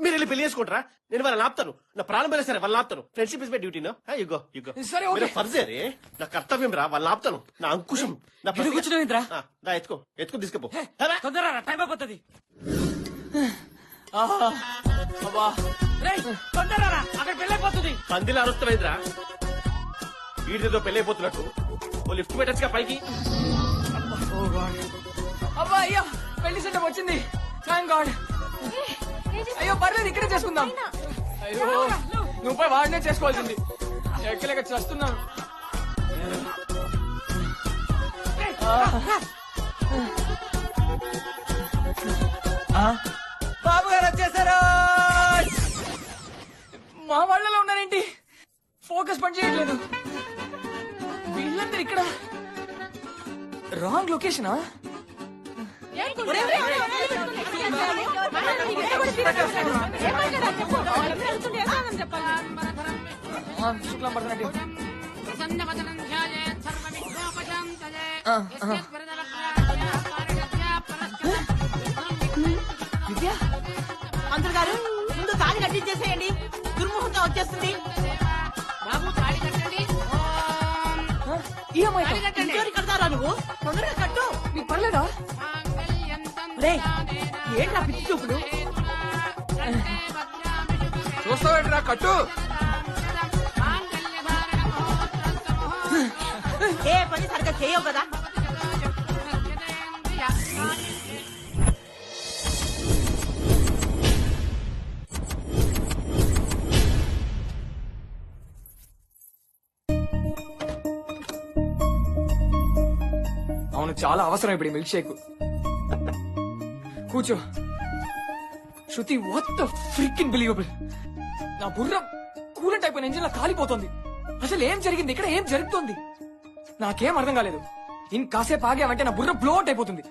మీరు వెళ్ళి పెళ్లి చేసుకుంటారా? నేను వాళ్ళని ఆపుతాను. నా ప్రాణం పోయినా సరే వాళ్ళని ఆపుతాను. Friendship is my duty. You go you go సరే, ఓకే. ఫర్జరే, నా కర్తవ్యం రా. వాళ్ళని ఆపుతాను. నా అంకుశం, నా కూర్చున్నావేంట్రా? ఎత్తుకో ఎత్తుకో తీసుకపో. తొందరగా టైం అయిపోతుంది. అక్కడ పెళ్ళైపోతుంది. పందిలా అరుస్తావేంద్రా? వీడితో పెళ్ళైపోతున్నట్టు ఓ లిఫ్ట్ పెట్టచ్చుగా పైకి. అబ్బా అయ్యా, పెళ్లి సెటప్ వచ్చింది. Thank God. అయ్యో పర్లేదు, ఇక్కడే చేసుకుందాం. అయ్యో నువ్వు పోయి వాడినే చేసుకోవాల్సింది. ఎక్కలేక చేస్తున్నాను. బాబు గారు వచ్చేసారు. మా వాళ్ళలో ఉన్నారేంటి? ఫోకస్ పని చేయట్లేదు. వీళ్ళందరూ ఇక్కడ రాంగ్ లొకేషనా? శుక్లం పడుతున్నట్టు. మంత్రులు గారు, ముందు తాళి కట్టించేసేయండి, దుర్ముహూర్తం వచ్చేస్తుంది. బాబు తాళి కట్టండి. ఇంకోటి కడతారా నువ్వు? తొందరగా కట్టు. మీకు పర్లేదా? ఏంట్రా పిచ్చి చూపుడు? చూస్తావేంట్రా? కట్టు. ఏ పని సరిగ్గా చేయవు కదా. అవును, చాలా అవసరం ఇప్పుడు మిల్క్ షేక్. కూర్చో. శృతి, వాట్ ద ఫ్రీకింగ్ బిలీవబుల్. నా బుర్ర కూలెంట్ అయిపోయిన ఇంజిన్ లా కాలిపోతుంది. అసలు ఏం జరిగింది ఇక్కడ? ఏం జరుగుతుంది? నాకేం అర్థం కాలేదు. ఇంకాసేపు ఆగామంటే నా బుర్ర బ్లో అవుట్ అయిపోతుంది.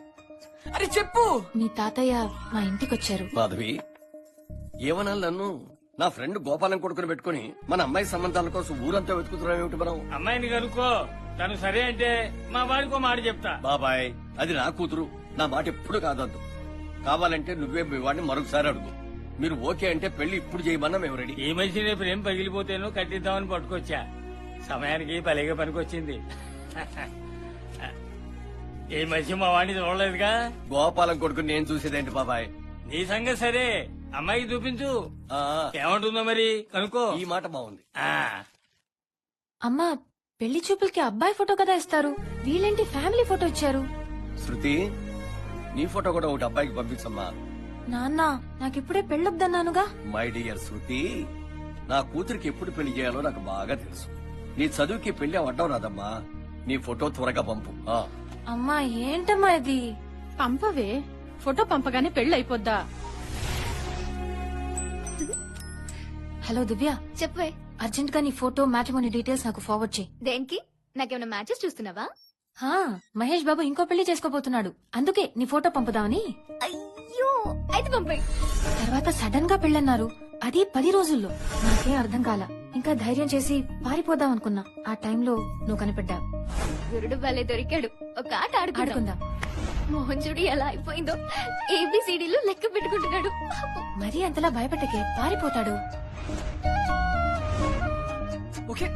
అరే చెప్పు. మీ తాతయ్య మా ఇంటికి వచ్చారు. మాధవి, ఏమనాలి నన్ను? నా ఫ్రెండ్ గోపాలం కొడుకుని పెట్టుకుని మన అమ్మాయి సంబంధాల కోసం ఊరంతా వెతుకుతున్నాం ఏమిటి మనం? అమ్మాయిని కనుక్కో, తను సరే అంటే మా వాడికో మాట చెప్తా. బాబాయ్, అది నా కూతురు, నా మాట ఎప్పుడు కాదద్దు. కావాలంటే నువ్వే మీ వాడిని మరొకసారి అడుగు. మీరు ఓకే అంటే పెళ్లి ఇప్పుడు చేయమన్నా మేము రెడీ. ఈ మనిషి రేపు ఏం పగిలిపోతేనో కట్టిద్దామని పట్టుకొచ్చా. సమయానికి భలేగా పనికొచ్చింది. ఈ మనిషి మా వాడిని చూడలేదుగా. గోపాలం కొడుకుని నేను చూసేదేంటి బాబాయ్? నీ సంగతి సరే, అమ్మాయికి చూపించు. ఏమంటుందో మరి కనుక్కో. ఈ మాట బాగుంది. అమ్మా, పెళ్లి చూపులకి అబ్బాయి ఫోటో కదా ఇస్తారు, వీళ్ళేంటి ఫ్యామిలీ ఫోటో ఇచ్చారు? శృతి, నీ ఫోటో కూడా ఒకటి అబ్బాయికి పంపించమ్మా. నాన్న, నాకిప్పుడే పెళ్ళొద్దన్నానుగా. మై డియర్ శృతి, నా కూతురికి ఎప్పుడు పెళ్లి చేయాలో నాకు బాగా తెలుసు. నీ చదువుకి పెళ్లి అవ్వడం రాదమ్మా. నీ ఫోటో త్వరగా పంపు. అమ్మా, ఏంటమ్మా ఇది? పంపవే, ఫోటో పంపగానే పెళ్లి అయిపోద్దా? హలో దివ్య, చెప్పవే. అర్జెంట్ గా నీ ఫోటో మ్యాట్రిమోనీ డీటెయిల్స్ నాకు ఫార్వర్డ్ చేయి. దేనికి? నాకేమైనా మ్యాచెస్ చూస్తున్నావా? మహేష్ బాబు ఇంకో పెళ్లి చేసుకోబోతున్నాడు, అందుకే నీ ఫోటో పంపుదామని. అయ్యో, అయితే పంపే. తర్వాత సడన్ గా పెళ్ళన్నారు, అది 10 రోజుల్లో. నాకేం అర్థం కాల. ఇంకా ధైర్యం చేసి పారిపోదాం అనుకున్నా. ఆ టైంలో నువ్వు కనిపెట్టావు. గురుడు భలే దొరికాడు. ఒక ఆట ఆడుకుందాం. మోహన్ చూడు ఎలా అయిపోయిందో. ఏబిసిడీలు లెక్క పెట్టుకుంటున్నాడు. మరీ అంతలా భయపెట్టకే, పారిపోతాడు. ఓకే,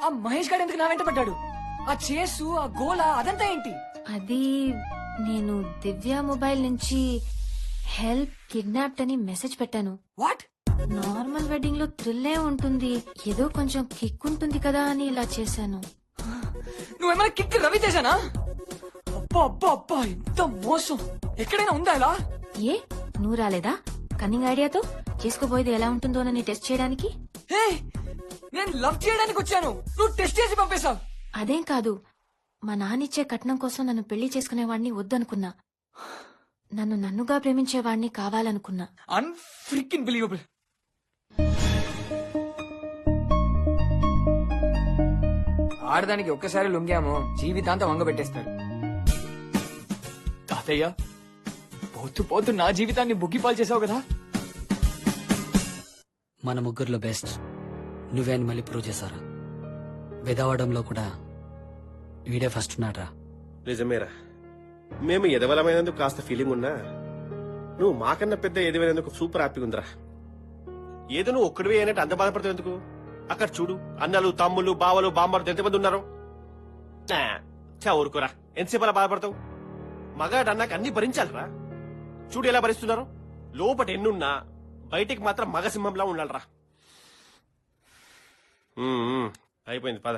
ఆ మహేష్ గారు ఎందుకు నా వెంట పడ్డాడు? ఆ చేసు, ఆ గోల, అదంతా ఏంటి? అది నేను దివ్య మొబైల్ నుంచి హెల్ప్ కిడ్నాప్డ్ అని మెసేజ్ పెట్టాను. వాట్? నార్మల్ వెడ్డింగ్ లో థ్రిల్లే ఉంటుంది, ఏదో కొంచెం కిక్ ఉంటుంది కదా అని ఇలా చేశాను. నువ్వేమైనా కిక్ రవి చేశానా? అబ్బా అబ్బా అబ్బా, ఎంత మోసం! ఎక్కడైనా ఉందా ఇలా? ఏ, నువ్వు రాలేదా కన్నింగ్ ఐడియాతో? చేసుకోబోయేది ఎలా ఉంటుందోనని టెస్ట్ చేయడానికి? నేను లవ్ చేయడానికి వచ్చాను, నువ్వు టెస్ట్ చేసి పంపేశావు. అదేం కాదు, మా నాన్నిచ్చే కట్నం కోసం నన్ను పెళ్లి చేసుకునేవాడిని వద్దనుకున్నా. నన్ను నన్నుగా ప్రేమించేవాడిని కావాలనుకున్నా. అన్ఫ్రీకింగ్ బిలీవబుల్. ఆడదానికి ఒక్కసారి లొంగామో జీవితాంతం వంగబెట్టేస్తారు. తాతయ్య, పోతూ పోతూ నా జీవితాన్ని బుగ్గిపాలు చేసావు కదా. మన ముగ్గురులో బెస్ట్ నువ్వే అని మళ్ళీ ప్రూవ్ చేశారా? వెదవడంలో కూడా వీడే ఫస్ట్ ఉన్నాడ్రా. నిజమేరా, మేము ఎదవలమైనందుకు కాస్త ఫీలింగ్ ఉన్నా నువ్వు మాకన్నా పెద్ద ఎదవైనందుకు సూపర్ హ్యాపీగా ఉందిరా. ఏదో నువ్వు ఒక్కడివే అయినట్టు అంత బాధపడతావు ఎందుకు? అక్కడ చూడు, అన్నలు, తమ్ముళ్ళు, బావలు, బామ్మలు ఎంతమంది ఉన్నారు. ఊరుకోరా, ఎంతసేపు అలా బాధపడతావు? మగాడు అన్నాక అన్ని భరించాలిరా. చూడు ఎలా భరిస్తున్నారు. లోపట ఎన్నున్నా బయటికి మాత్రం మగసింహంలా ఉండాలరా. అయిపోయింది పద.